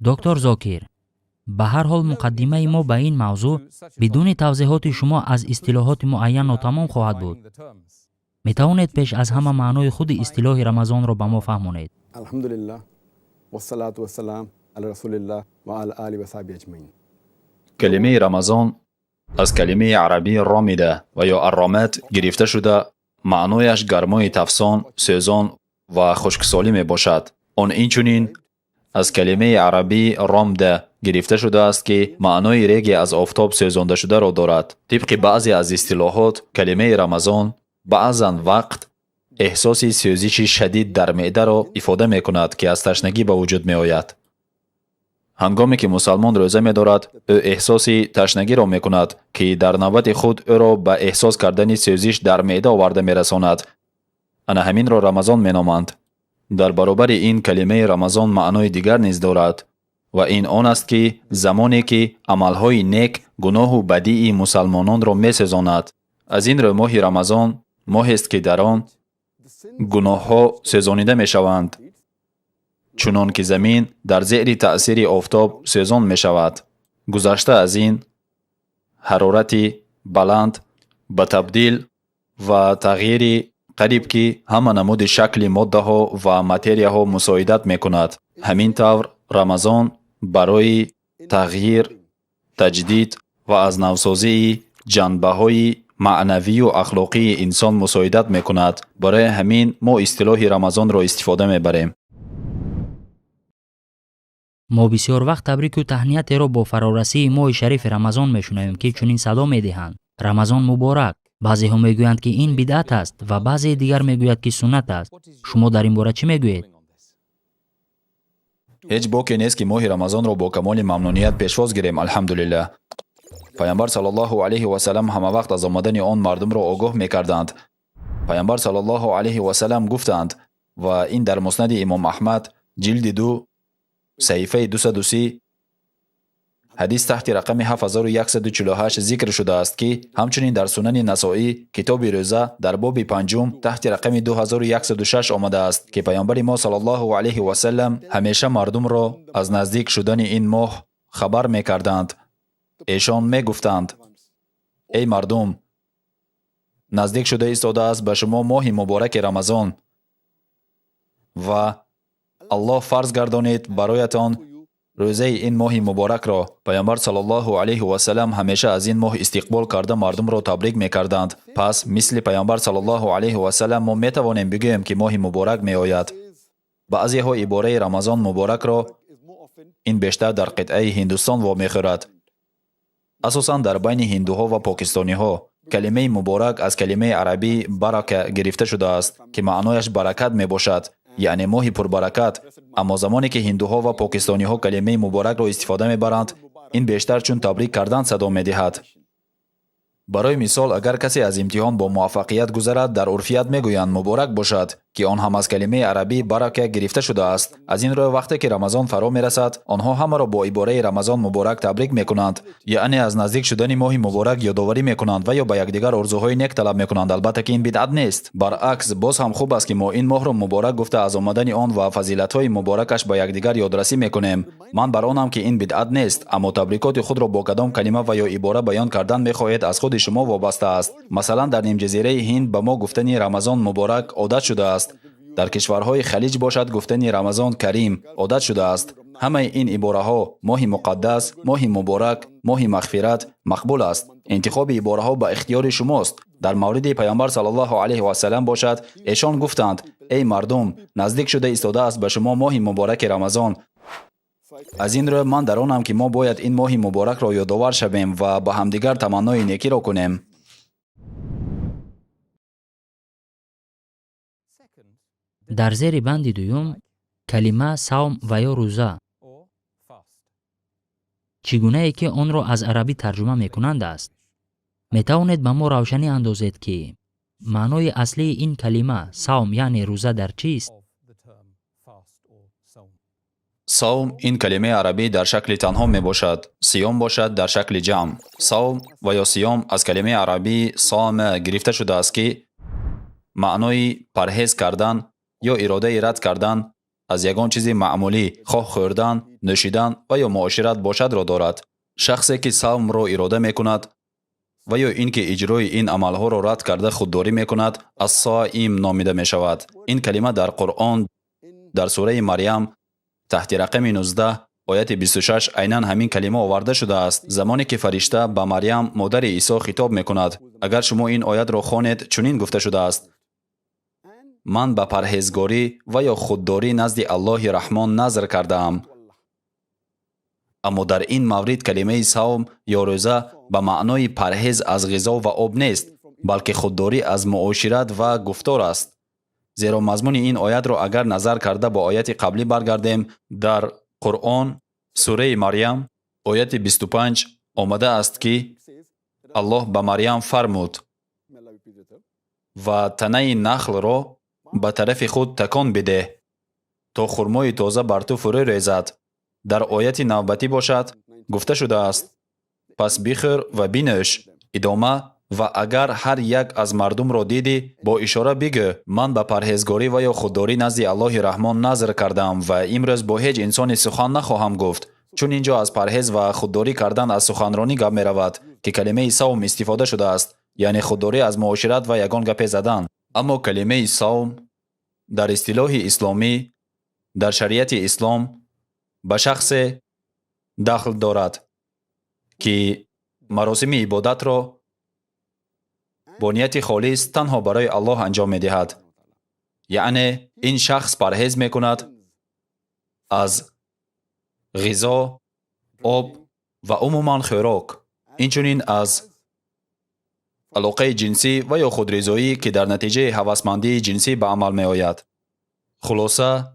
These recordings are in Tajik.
доктор Зокир, ба ҳар ҳол муқаддимаи мо ба ин мавзӯъ бидуни тавзеҳоти шумо аз истилоҳоти муайян нотамом хоҳад буд. метавонед пеш аз ҳама маънои худи истилоҳи Рамазонро ба мо фаҳмонед? алҳамдулиллаҳ вассалату вассалам ала расулиллаҳ ва ала алиҳи ва саҳбиҳи аҷмаин. калимаи Рамазон аз калимаи арабӣ ромида ва ё арромат гирифта шуда, маънояш гармои тафсон, сӯзон ва хушксолӣ мебошад. он инчунин аз калимаи арабӣ ромда гирифта шудааст, ки маънои реге аз офтоб сӯзондашударо дорад. тибқи баъзе аз истилоҳот, калимаи Рамазон баъзан вақт эҳсоси сӯзиши шадид дар меъдаро ифода мекунад, ки аз ташнагӣ ба вуҷуд меояд. ҳангоме ки мусалмон рӯза медорад, ӯ эҳсоси ташнагиро мекунад, ки дар навбати худ ӯро ба эҳсос кардани сӯзиш дар меъда оварда мерасонад. ана ҳаминро Рамазон меноманд. дар баробари ин калимаи Рамазон маънои дигар низ дорад, ва ин он аст, ки замоне ки амалҳои нек гуноҳу бадии мусалмононро месӯзонад. аз ин рӯ моҳи Рамазон моҳест, ки дар он гуноҳҳо сӯзонида мешаванд, чунон ки замин дар зери таъсири офтоб сӯзон мешавад. гузашта аз ин, ҳарорати баланд ба табдил ва тағйири қариб ки ҳама намуди шакли моддаҳо ва материяҳо мусоидат мекунад. ҳамин тавр Рамазон барои тағйир, таҷдид ва аз навсозии ҷанбаҳои маънавию ахлоқии инсон мусоидат мекунад. барои ҳамин мо истилоҳи Рамазонро истифода мебарем. мо бисёр вақт табрику таҳниятеро бо фарорасии моҳи шарифи Рамазон мешунавем, ки чунин садо медиҳанд: Рамазон муборак. баъзеҳо мегӯянд, ки ин бидъат аст ва баъзеи дигар мегӯяд, ки суннат аст. шумо дар ин бора чӣ мегӯед? ҳеҷ боке нест, ки моҳи Рамазонро бо камоли мамнуният пешвоз гирем. алҳамдулиллаҳ. пайғамбар саллаллоҳу алайҳи ва саллам ҳама вақт аз омадани он мардумро огоҳ мекарданд. пайғамбар саллаллоҳу алайҳи ва саллам гуфтанд, ва ин дар муснади имом Аҳмад ҷилди 2 саҳифаи 230 ҳадис таҳти рақами 7148 зикр шудааст, ки ҳамчунин дар сунани Насоӣ китоби рӯза дар боби 5 таҳти рақами 2106 омадааст, ки пайғамбари мо саллаллоҳу алайҳи ва саллам ҳамеша мардумро аз наздик шудани ин моҳ хабар мекарданд. эшон мегуфтанд: эй мардум, наздик шуда истодааст ба шумо моҳи мубораки Рамазон, ва Аллоҳ фарз гардонид бароятон рӯзаи ин моҳи муборакро. пайғамбар саллаллоҳу алайҳи ва саллам ҳамеша аз ин моҳ истиқбол карда мардумро табрик мекарданд. пас мисли пайғамбар саллаллоҳу алайҳи ва саллам мо метавонем бигӯем, ки моҳи муборак меояд. баъзеҳо ибораи Рамазон муборакро ин бештар дар қитъаи Ҳиндустон вомехӯрад, асосан дар байни ҳиндуҳо ва покистониҳо. калимаи муборак аз калимаи арабӣ барака гирифта шудааст, ки маънояш баракат мебошад, яъне моҳи пурбаракат. аммо замоне ки ҳиндуҳо ва покистониҳо калимаи муборакро истифода мебаранд, ин бештар чун табрик кардан садо медиҳад. барои мисол, агар касе аз имтиҳон бо муваффақият гузарад, дар урфият мегӯянд муборак бошад, ки он ҳам аз калимаи арабӣ барака гирифта шудааст. аз ин рӯ вақте ки Рамазон фаро мерасад, онҳо ҳамаро бо ибораи Рамазон муборак табрик мекунанд, яъне аз наздик шудани моҳи муборак ёдоварӣ мекунанд ва ё ба якдигар орзуҳои нек талаб мекунанд. албатта ки ин бидъат нест. баръакс, боз ҳам хуб аст, ки мо ин моҳро муборак гуфта аз омадани он ва фазилатҳои муборакаш ба якдигар ёдрасӣ мекунем. ман бар онам, ки ин бидъат нест, аммо табрикоти худро бо кадом калима ва ё ибора баён кардан мехоҳед, аз худи шумо вобаста аст. масалан, дар нимҷазираи Ҳинд ба мо гуфтани Рамазон муборак одат шудааст. дар кишварҳои халиҷ бошад гуфтани Рамазон карим одат шудааст. ҳамаи ин ибораҳо моҳи муқаддас, моҳи муборак, моҳи мағфират мақбул аст. интихоби ибораҳо ба ихтиёри шумост. дар мавриди пайғамбар саллаллоҳу алайҳи ва саллам бошад, эшон гуфтанд: эй мардум, наздик шуда истодааст ба шумо моҳи мубораки Рамазон. аз ин рӯ ман дар онам, ки мо бояд ин моҳи муборакро ёдовар шавем ва ба ҳамдигар таманнои некиро кунем. дар зери банди дуюм, калима савм ва ё рӯза чӣ гунае ки онро аз арабӣ тарҷума мекунанд аст? метавонед ба мо равшанӣ андозед, ки маънои аслии ин калима савм яъне рӯза дар чист? савм ин калимаи арабӣ дар шакли танҳо мебошад. сиём бошад дар шакли ҷамъ. савм ва ё сиём аз калимаи арабӣ сома гирифта шудааст, ки маънои парҳез кардан ё иродаи рад кардан از یگان چیزی معمولی خواه خوردن، نوشیدن و یا معاشرت باشد را دارد. شخصی که صوم را اراده می کند و یا اینکه اجرای این عملها را رد کرده خودداری می کند الصائم نامیده می شود. این کلمه در قرآن در سوره مریم تحت رقم 19 آیت 26 عیناً همین کلمه آورده شده است. زمانی که فرشته به مریم مادر عیسی خطاب می کند، اگر شما این آیت را خوانید چنین گفته شده است: من به پرهیزگاری و یا خودداری نزد الله رحمان نظر کرده ام. اما در این مورد کلمه صوم یا روزه به معنای پرهیز از غذا و آب نیست، بلکه خودداری از معاشرت و گفتار است. زیرا مضمون این آیت را اگر نظر کرده با آیت قبلی برگردیم، در قرآن سوره مریم آیت 25 آمده است که الله به مریم فرمود و تنه نخل را به طرف خود تکان بده تا خرمای تازه بر تو فرو ریزد. در آیت نوبتی باشد گفته شده است: پس بخور و بنوش. ادامه: و اگر هر یک از مردم را دیدی با اشاره بگو من به پرهیزگاری و یا خودداری نزد الله رحمان نظر کردم و امروز با هیچ انسانی سخن نخواهم گفت. چون اینجا از پرهیز و خودداری کردن از سخنرانی گپ می رود که کلمه صوم استفاده شده است، یعنی خودداری از معاشرت و یگان گپ زدن. اما کلمه صوم در اصطلاح اسلامی در شریعت اسلام به شخص دخل دارد که مراسم عبادت را با نیت خالص تنها برای الله انجام می دهد. یعنی این شخص پرهیز می کند از غذا، آب و عموما خوراک، اینچنین از علاقه جنسی و یا خودرضایی که در نتیجه هوسمندی جنسی به عمل می آید. خلاصه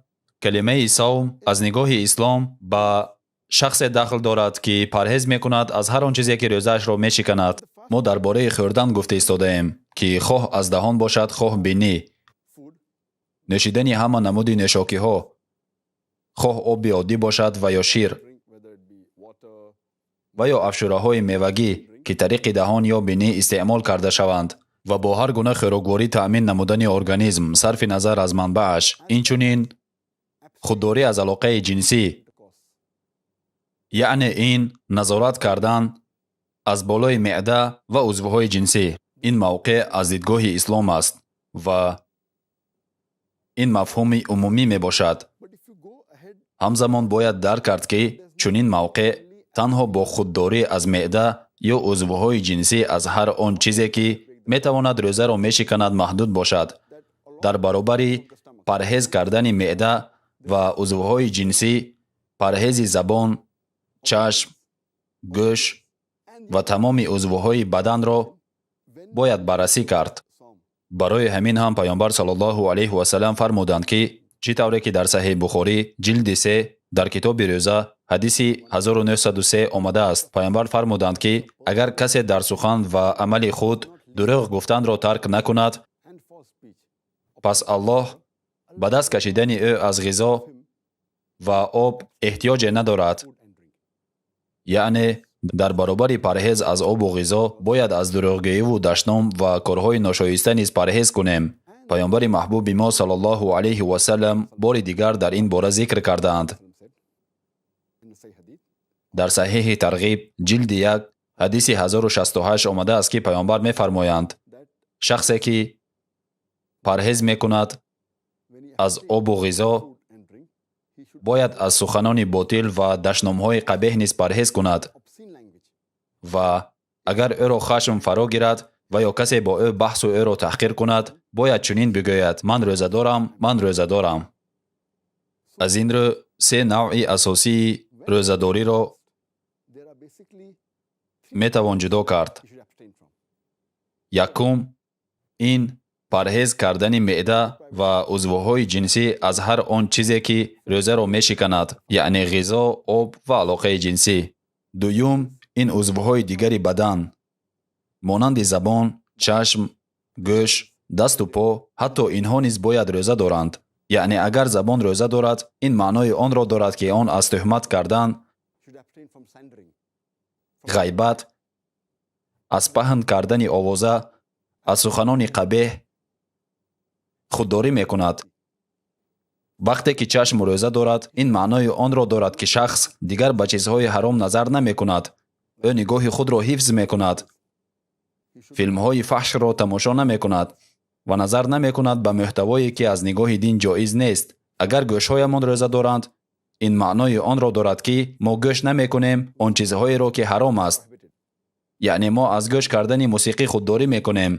کلمه صوم از نگاه اسلام به شخص دخل دارد که پرهیز می کند از هر آن چیزی که روزه‌اش را می شکند. ما درباره خوردن گفته ایستاده ایم که خواه از دهان باشد خواه بینی، نوشیدن همه نمود نشاکی ها، خواه آب عادی باشد و یا شیر و یا افشوره های میوگی که طریق دهان یا بینی استعمال کرده شوند و با هر گونه خوراکواری تأمین نمودن ارگانیسم صرف نظر از منبعش. اینچنین خودداری از علاقه جنسی، یعنی این نظارت کردن از بالای معده و عضوهای جنسی. این موقع از دیدگاه اسلام است و این مفهوم عمومی می باشد. همزمان باید درک کرد که چنین موقع تنها با خودداری از معده یا عضوهای جنسی از هر آن چیزی که می تواند روزه را می شکند محدود باشد. در برابر پرهیز کردن معده و عضوهای جنسی، پرهیز زبان، چشم، گوش و تمام عضوهای بدن را باید بررسی کرد. برای همین هم پیامبر صلی الله علیه و سلم فرمودند که چطوری که در صحیح بخاری جلد 3 در کتاب روزه حدیث 1903 آمده است. پیامبر فرمودند که اگر کسی در سخن و عمل خود دروغ گفتن را ترک نکند، پس الله به دست کشیدن او از غذا و آب احتیاج ندارد. یعنی در برابر پرهیز از آب و غذا باید از دروغگویی و دشنام و کارهای ناشایسته نیز پرهیز کنیم. پیامبر محبوب ما صلی الله علیه و سلم بار دیگر در این باره ذکر کردند. در صحیح ترغیب جلد 1 حدیث 1068 آمده است که پیامبر می فرمایند شخصی که پرهیز می کند از آب و غذا باید از سخنان باطل و دشنام‌های قبیح نیز پرهیز کند و اگر او را خشم فرا گیرد و یا کسی با او بحث و او را تحقیر کند، باید چنین بگوید من روزه دارم، من روزه دارم. از این رو 3 نوع اساسی روزه‌داری را می توان جدا کرد. یکم این پرهیز کردن معده و عضوهای جنسی از هر آن چیزی که روزه را می شکند، یعنی غذا، آب و علاقه جنسی. دوم این عضوهای دیگری بدن مانند زبان، چشم، گوش، دست و پا، حتی اینها نیز باید روزه دارند. یعنی اگر زبان روزه دارد، این معنای آن را دارد که آن از تهمت کردن، غیبت، از پهن کردن آوازه، از سخنان قبیح خودداری می کند. вақте ки чашм рӯза дорад, ин маънои онро дорад, ки шахс дигар ба чизҳои ҳаром назар намекунад. ӯ нигоҳи худро ҳифз мекунад, филмҳои фаҳшро тамошо намекунад ва назар намекунад ба муҳтавое, ки аз нигоҳи дин ҷоиз нест. агар гӯшҳоямон рӯза доранд, ин маънои онро дорад, ки мо гӯш намекунем он чизҳоеро, ки ҳаром аст. яъне мо аз гӯш кардани мусиқӣ худдорӣ мекунем.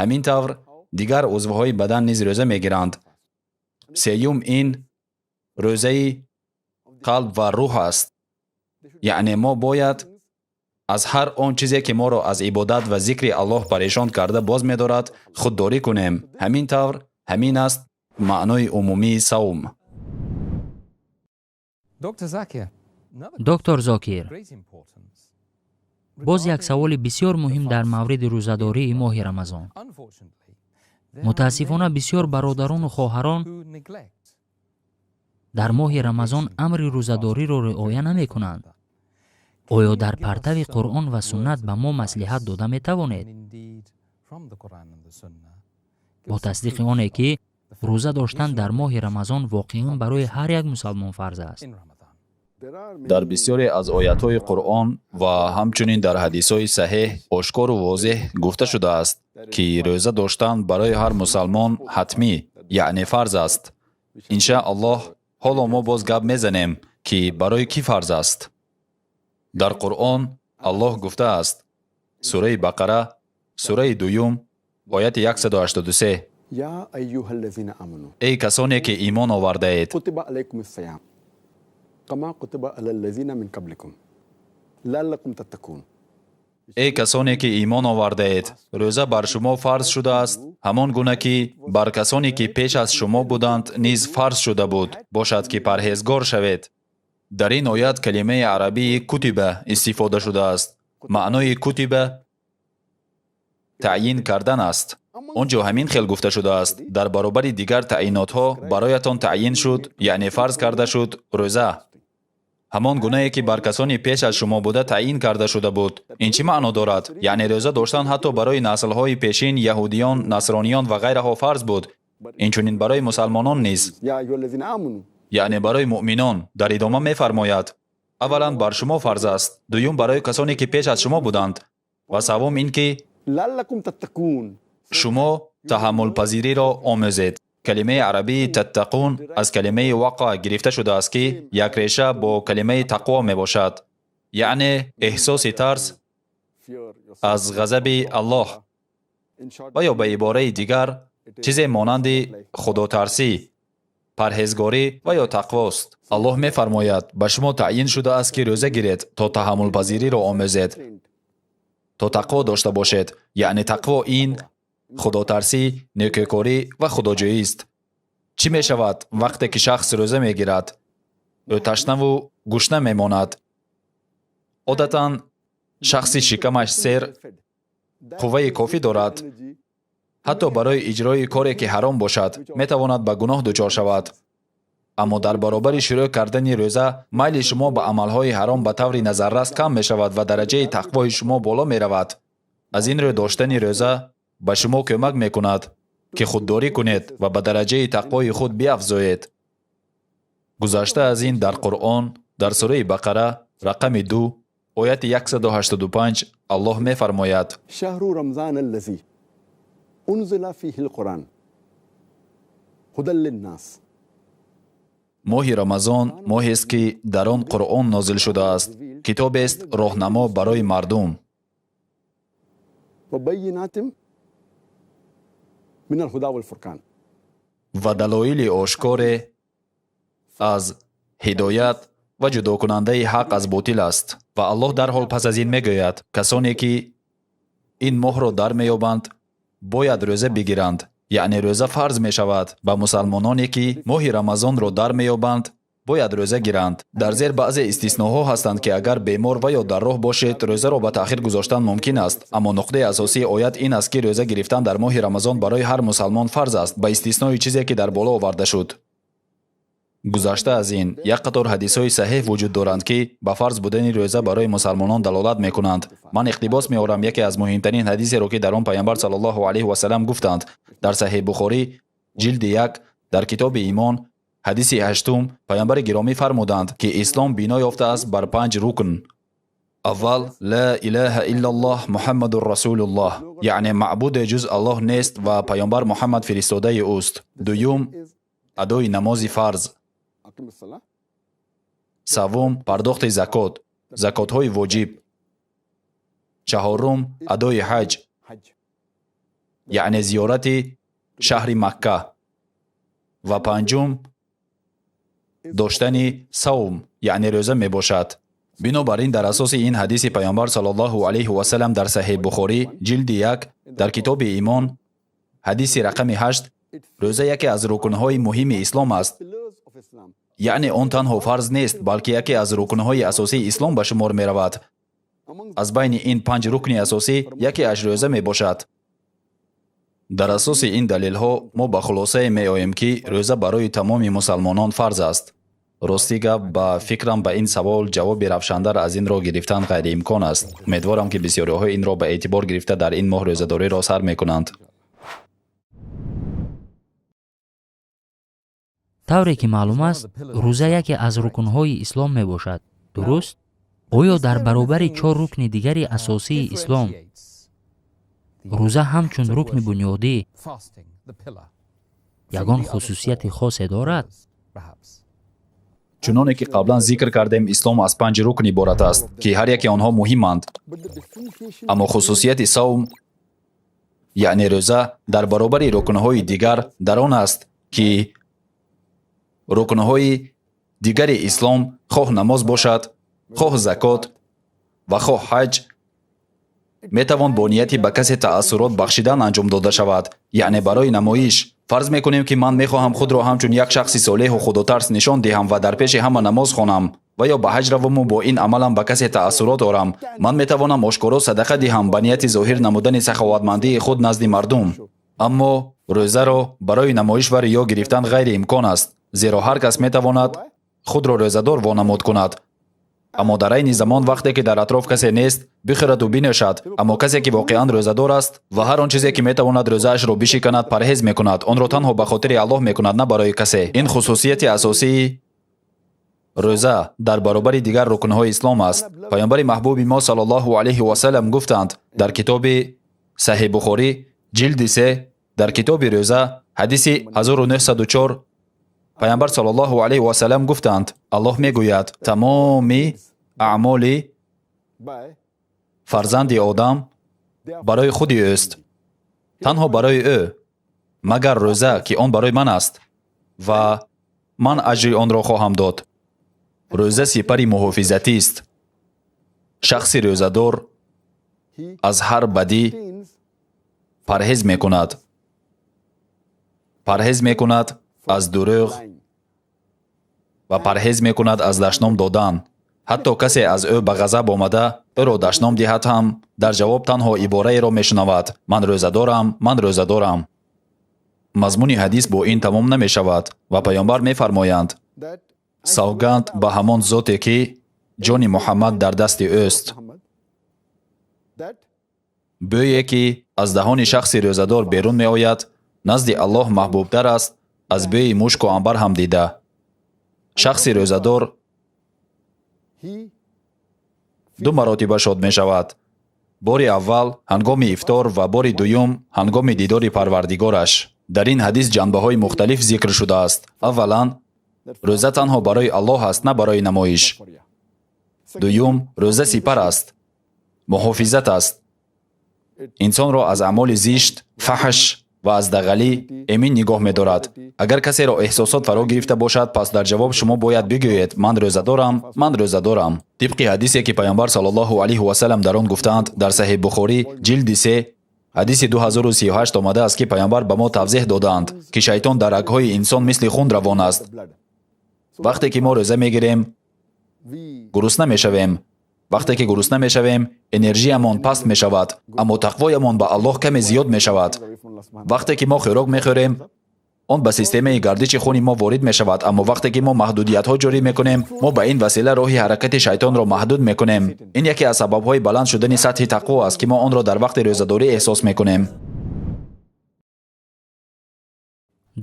ҳамин тавр дигар узвҳои бадан низ рӯза мегиранд. сеюм ин рӯзаи қалб ва рӯҳ аст. яъне мо бояд аз ҳар он чизе, ки моро аз ибодат ва зикри Аллоҳ парешон карда боз медорад, худдорӣ кунем. ҳамин тавр, ҳамин аст маънои умумии савм. доктор Зокир, боз як саволи бисёр муҳим дар мавриди рӯзадории моҳи Рамазон. мутаассифона бисёр бародарону хоҳарон дар моҳи Рамазон амри рӯзадориро riоя намекунанд. оё дар партави Қуръон ва суннат ба мо маслиҳат дода метавонед? бо тасдиқи оне ки рӯза доштан дар моҳи Рамазон воқеан барои ҳар як мусалмон фарз аст. дар бисёре аз оятҳои Қуръон ва ҳамчунин дар ҳадисҳои саҳеҳ ошкору возеҳ гуфта шудааст, ки рӯза доштан барои ҳар мусалмон ҳатмӣ, яъне фарз аст. иншааллоҳ, ҳоло мо боз гап мезанем, ки барои кӣ фарз аст. дар Қуръон Аллоҳ гуфтааст. сураи Бақара, сураи 2, ояти 183. эй касоне, ки имон овардаед, эй касоне, ки имон овардаед, рӯза бар шумо фарз шудааст, ҳамон гуна ки бар касоне, ки пеш аз шумо буданд, низ фарз шуда буд, бошад, ки парҳезгор шавед. дар ин оят калимаи арабии кутиба истифода шудааст. маънои кутиба таъйин кардан аст. он ҷо ҳамин хел гуфта шудааст. дар баробари дигар таъйинотҳо бароятон таъйин шуд, яъне фарз карда шуд рӯза. ҳамон гунае, ки бар касони пеш аз шумо буда таъйин карда шуда буд. ин чӣ маъно дорад? яъне рӯза доштан ҳатто барои наслҳои пешин, яҳудиён, насрониён ва ғайраҳо фарз буд. инчунин барои мусалмонон низ, яъне барои муъминон. дар идома мефармояд: аввалан бар шумо фарз аст, дуюм барои касоне, ки пеш аз шумо буданд, ва саввум ин ки шумо таҳаммулпазириро омӯзед. калимаи арабии таттақун аз калимаи вақъа гирифта шудааст, ки якреша бо калимаи тақво мебошад, яъне эҳсоси тарс аз ғазаби Аллоҳ, ва ё ба ибораи дигар чизе монанди худотарсӣ, парҳезгорӣ ва ё тақвост. Аллоҳ мефармояд: ба шумо таъйин шудааст, ки рӯза гиред, то таҳаммулпазириро омӯзед, то тақво дошта бошед. яъне тақво ин худотарсӣ, некӯкорӣ ва худоҷӯист. чӣ мешавад вақте ки шахс рӯза мегирад? ӯ ташнаву гушна мемонад. одатан шахси шикамаш сер қувваи кофӣ дорад. ҳатто барои иҷрои коре, ки ҳаром бошад, метавонад ба гуноҳ дучор шавад. аммо дар баробари шурӯъ кардани рӯза, майли шумо ба амалҳои ҳаром ба таври назаррас кам мешавад ва дараҷаи тақвои шумо боло меравад. аз ин рӯ доштани рӯза ба шумо кӯмак мекунад, ки худдорӣ кунед ва ба дараҷаи тақвои худ биафзоед. гузашта аз ин дар Қуръон, дар сураи Бақара, рақами 2, ояти 185, Аллоҳ мефармояд: шаҳру рамзан аллазӣ унзила фиҳил Қуръан ҳудан линнас. моҳи Рамазон моҳест, ки дар он Қуръон нозил шудааст, китобест роҳнамо барои мардум. ва далоили ошкоре аз ҳидоят ва ҷудокунандаи ҳақ аз ботил аст. ва Аллоҳ дарҳол пас аз ин мегӯяд: касоне, ки ин моҳро дар меёбанд, бояд рӯза бигиранд. яъне рӯза фарз мешавад ба мусалмононе, ки моҳи Рамазонро дар меёбанд, бояд рӯза гиранд. дар зер баъзе истисноҳо ҳастанд, ки агар бемор ва ё дар роҳ бошед, рӯзаро ба таъхир гузоштан мумкин аст. аммо нуқтаи асосии оят ин аст, ки рӯза гирифтан дар моҳи Рамазон барои ҳар мусалмон фарз аст, ба истиснои чизе, ки дар боло оварда шуд. гузашта аз ин як қатор ҳадисҳои саҳеҳ вуҷуд доранд ки ба фарз будани рӯза барои мусалмонон далолат мекунанд. ман иқтибос меорам яке аз муҳимтарин ҳадисеро ки дар он пайғамбар саллаллоҳу алайҳи васалам гуфтанд. дар саҳеҳ бухорӣ ҷилди 1 дар китоби имон ҳадиси 8 пайғамбари гиромӣ фармуданд ки ислом бино ёфтааст бар 5 рукн. аввал ла илаҳаиллаллоҳ муҳаммадур расулуллоҳ, яъне маъбуде ҷуз аллоҳ нест ва пайғамбар муҳаммад фиристодаи ӯст. дуюм адои намози фарз. саввум пардохти закот, закотҳои воҷиб. чаҳорум адои ҳаҷ, яъне зиёрати шаҳри Макка. ва панҷум доштани савм, яъне рӯза мебошад. бинобар ин дар асоси ин ҳадиси пайғамбар саллаллоҳу алайҳи васалам дар саҳеҳ бухорӣ ҷилди 1 дар китоби имон ҳадиси рақами 8 рӯза яке аз рукнҳои муҳими ислом аст. яъне он танҳо фарз нест, балки яке аз рукнҳои асосии ислом ба шумор меравад. аз байни ин 5 рукни асосӣ якеаш рӯза мебошад. дар асоси ин далелҳо мо ба хулосае меоем ки рӯза барои тамоми мусалмонон фарз аст. рости гап ба фикрам ба ин савол ҷавоби равшандар аз инро гирифтан ғайриимкон аст. умедворам ки бисёриҳо инро ба эътибор гирифта дар ин моҳ рӯзадориро сар мекунанд. тавре ки маълум аст, рӯза яке аз рукнҳои ислом мебошад. дуруст? оё дар баробари 4 рукни дигари асосии ислом рӯза ҳамчун рукни бунёдӣ ягон хусусияти хосе дорад? чуноне ки қаблан зикр кардем, ислом аз 5 рукн иборат аст ки ҳар яки онҳо муҳиманд. аммо хусусияти савм, яъне рӯза, дар баробари рукнҳои дигар дар он аст ки рукнҳои дигари ислом, хоҳ намоз бошад, хоҳ закот ва хоҳ ҳаҷ, метавон бо нияти ба касе таассурот бахшидан анҷом дода шавад, яъне барои намоиш. фарз мекунем ки ман мехоҳам худро ҳамчун як шахси солеҳу худотарс нишон диҳам ва дар пеши ҳама намоз хонам ва ё ба ҳаҷ равому бо ин амалам ба касе таассурот орам. ман метавонам ошкоро садақа диҳам ба нияти зоҳир намудани саховатмандии худ назди мардум. аммо рӯзаро барои намоиш ва риё гирифтан ғайриимкон аст, зеро ҳар кас метавонад худро рӯзадор вонамуд кунад. аммо дар айни замон вақте ки дар атроф касе нест, бихӯраду бинӯшад. аммо касе ки воқеан рӯзадор аст ва ҳар он чизе ки метавонад рӯзаашро бишиканад парҳез мекунад, онро танҳо ба хотири Аллоҳ мекунад, на барои касе. ин хусусияти асосии рӯза дар баробари дигар рукнҳои ислом аст. пайғамбари маҳбуби мо саллаллоҳу алайҳи васалам гуфтанд дар китоби саҳеҳ бухорӣ ҷилди 3 дар китоби рӯза ҳадиси 1904 пайғамбар саллаллоҳу алайҳи васалам гуфтанд: Аллоҳ мегӯяд, тамоми аъмоли фарзанди одам барои худи ӯст, танҳо барои ӯ, магар рӯза, ки он барои ман аст ва ман аҷри онро хоҳам дод. рӯза сипари муҳофизатист. шахси рӯзадор аз ҳар бадӣ парҳез мекунад. парҳез мекунад аз дурӯғ ва парҳез мекунад аз дашном додан. ҳатто касе аз ӯ ба ғазаб омада ӯро дашном диҳад ҳам, дар ҷавоб танҳо ибораеро мешунавад: ман рӯзадорам, ман рӯзадорам. мазмуни ҳадис бо ин тамом намешавад ва паёмбар мефармоянд: савганд ба ҳамон зоте ки ҷони Муҳаммад дар дасти ӯст. бӯе ки аз даҳони шахси рӯзадор берун меояд, назди Аллоҳ маҳбубтар аст аз бӯи мушку амбар ҳам дида. шахси рӯзадор 2 маротиба шод мешавад. бори аввал ҳангоми ифтор ва бори дуюм ҳангоми дидори парвардигораш. дар ин ҳадис ҷанбаҳои мухталиф зикр шудааст. аввалан, рӯза танҳо барои Аллоҳ аст, на барои намоиш. дуюм, рӯза сипар аст, муҳофизат аст. инсонро аз аъмоли зишт, фаҳш ва аз дағалӣ эмин нигоҳ медорад. агар касеро эҳсосот фаро гирифта бошад, пас дар ҷавоб шумо бояд бигӯед: ман рӯзадорам, ман рӯзадорам. тибқи ҳадисе ки пайғамбар саллаллоҳу алайҳи васалам дар он гуфтаанд, дар саҳеҳ бухорӣ ҷилди 3 ҳадиси 2038 омадааст ки пайғамбар ба мо тавзеҳ додаанд ки шайтон дар рагҳои инсон мисли хун равон аст. вақте ки мо рӯза мегирем, гурусна мешавем. вақте ки гурусна мешавем, энержиямон паст мешавад, аммо тақвоямон ба Аллоҳ каме зиёд мешавад. вақте ки мо хӯрок мехӯрем, он ба системаи гардиши хуни мо ворид мешавад, аммо вақте ки мо маҳдудиятҳо ҷорӣ мекунем, мо ба ин васила роҳи ҳаракати шайтонро маҳдуд мекунем. ин яке аз сабабҳои баланд шудани сатҳи тақво аст, ки мо онро дар вақти рӯзадорӣ эҳсос мекунем.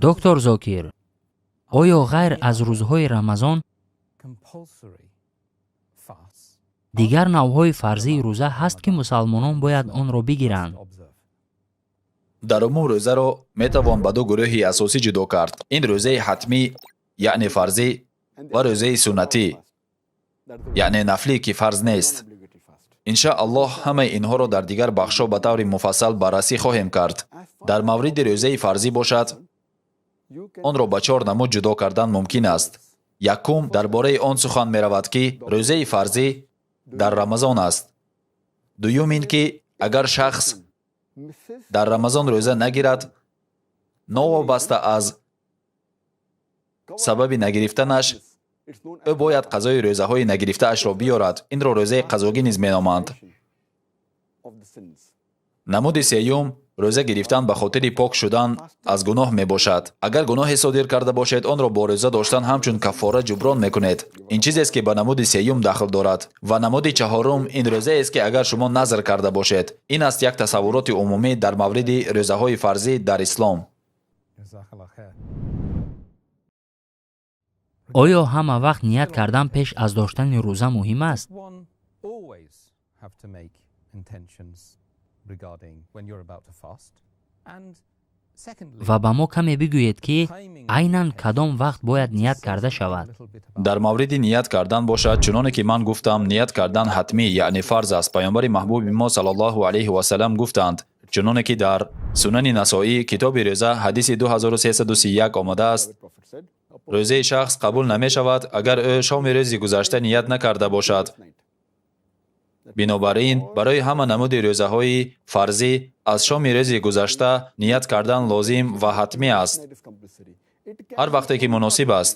доктор Зокир, оё ғайр аз рӯзҳои Рамазон дигар навъҳои фарзии рӯза ҳаст, ки мусалмонон бояд онро бигиранд? дар умум рӯзаро метавон ба ду гурӯҳи асосӣ ҷудо кард. ин рӯзаи ҳатмӣ, яъне фарзӣ, ва рӯзаи суннатӣ, яъне нафлӣ, ки фарз нест. иншааллоҳ ҳамаи инҳоро дар дигар бахшҳо ба таври муфассал баррасӣ хоҳем кард. дар мавриди рӯзаи фарзӣ бошад, онро ба 4 намуд ҷудо кардан мумкин аст. якум, дар бораи он сухан меравад, ки рӯзаи фарзӣ дар Рамазон аст. дуюм ин ки агар шахс дар Рамазон рӯза нагирад, новобаста аз сабаби нагирифтанаш, ӯ бояд қазои рӯзаҳои нагирифтаашро биёрад. инро рӯзаи қазогӣ низ меноманд. намуди сеюм, рӯза гирифтан ба хотири пок шудан аз гуноҳ мебошад. агар гуноҳе содир карда бошед, онро бо рӯза доштан ҳамчун каффора ҷуброн мекунед. ин чизест, ки ба намуди сеюм дахл дорад. ва намуди чаҳорум, ин рӯзаест, ки агар шумо назр карда бошед. ин аст як тасаввуроти умумӣ дар мавриди рӯзаҳои фарзӣ дар ислом. оё ҳама вақт ният кардан пеш аз доштани рӯза муҳим аст? ва ба мо каме бигӯед, ки айнан кадом вақт бояд ният карда шавад? дар мавриди ният кардан бошад, чуноне ки ман гуфтам, ният кардан ҳатмӣ, яъне фарз аст. паёмбари маҳбуби мо саллаллоҳу алайҳи ва саллам гуфтанд, чуноне ки дар сунани насоӣ китоби рӯза ҳадиси 2331 омадааст: рӯзаи шахс қабул намешавад, агар ӯ шоми рӯзи гузашта ният накарда бошад. бинобар ин, барои ҳама намуди рӯзаҳои фарзӣ аз шоми рӯзи гузашта ният кардан лозим ва ҳатмӣ аст. ҳар вақте ки муносиб аст,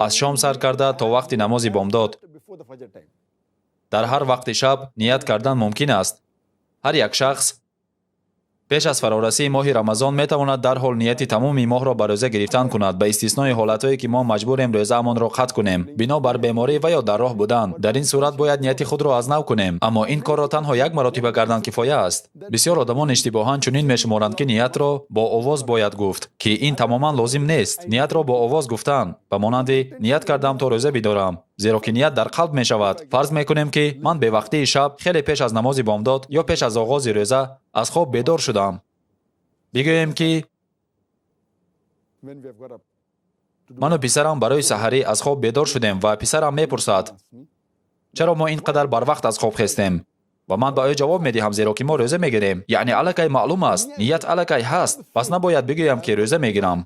аз шом сар карда то вақти намози бомдод. дар ҳар вақти шаб ният кардан мумкин аст. ҳар як шахс пеш аз фарорасии моҳи Рамазон метавонад дарҳол нияти тамоми моҳро ба рӯза гирифтан кунад, ба истиснои ҳолатҳое, ки мо маҷбурем рӯзаамонро қатъ кунем, бино бар беморӣ ва ё дар роҳ будан. дар ин сурат бояд нияти худро аз нав кунем, аммо ин корро танҳо як маротиба кардан кифоя аст. бисёр одамон иштибоҳан чунин мешуморанд, ки ниятро бо овоз бояд гуфт, ки ин тамоман лозим нест. ниятро бо овоз гуфтан ба монанди ният кардам то рӯза бидорам, зеро ки ният дар қалб мешавад. фарз мекунем, ки ман бевақтии шаб хеле пеш аз намози бомдод ё пеш аз оғози рӯза аз хоб бедор шудам. бигӯем, ки ману писарам барои саҳарӣ аз хоб бедор шудем ва писарам мепурсад, чаро мо ин қадар барвақт аз хоб хестем? ва ман ба ӯ ҷавоб медиҳам, зеро ки мо рӯза мегирем. яъне аллакай маълум аст, ният аллакай ҳаст, пас набояд бигӯям, ки рӯза мегирам.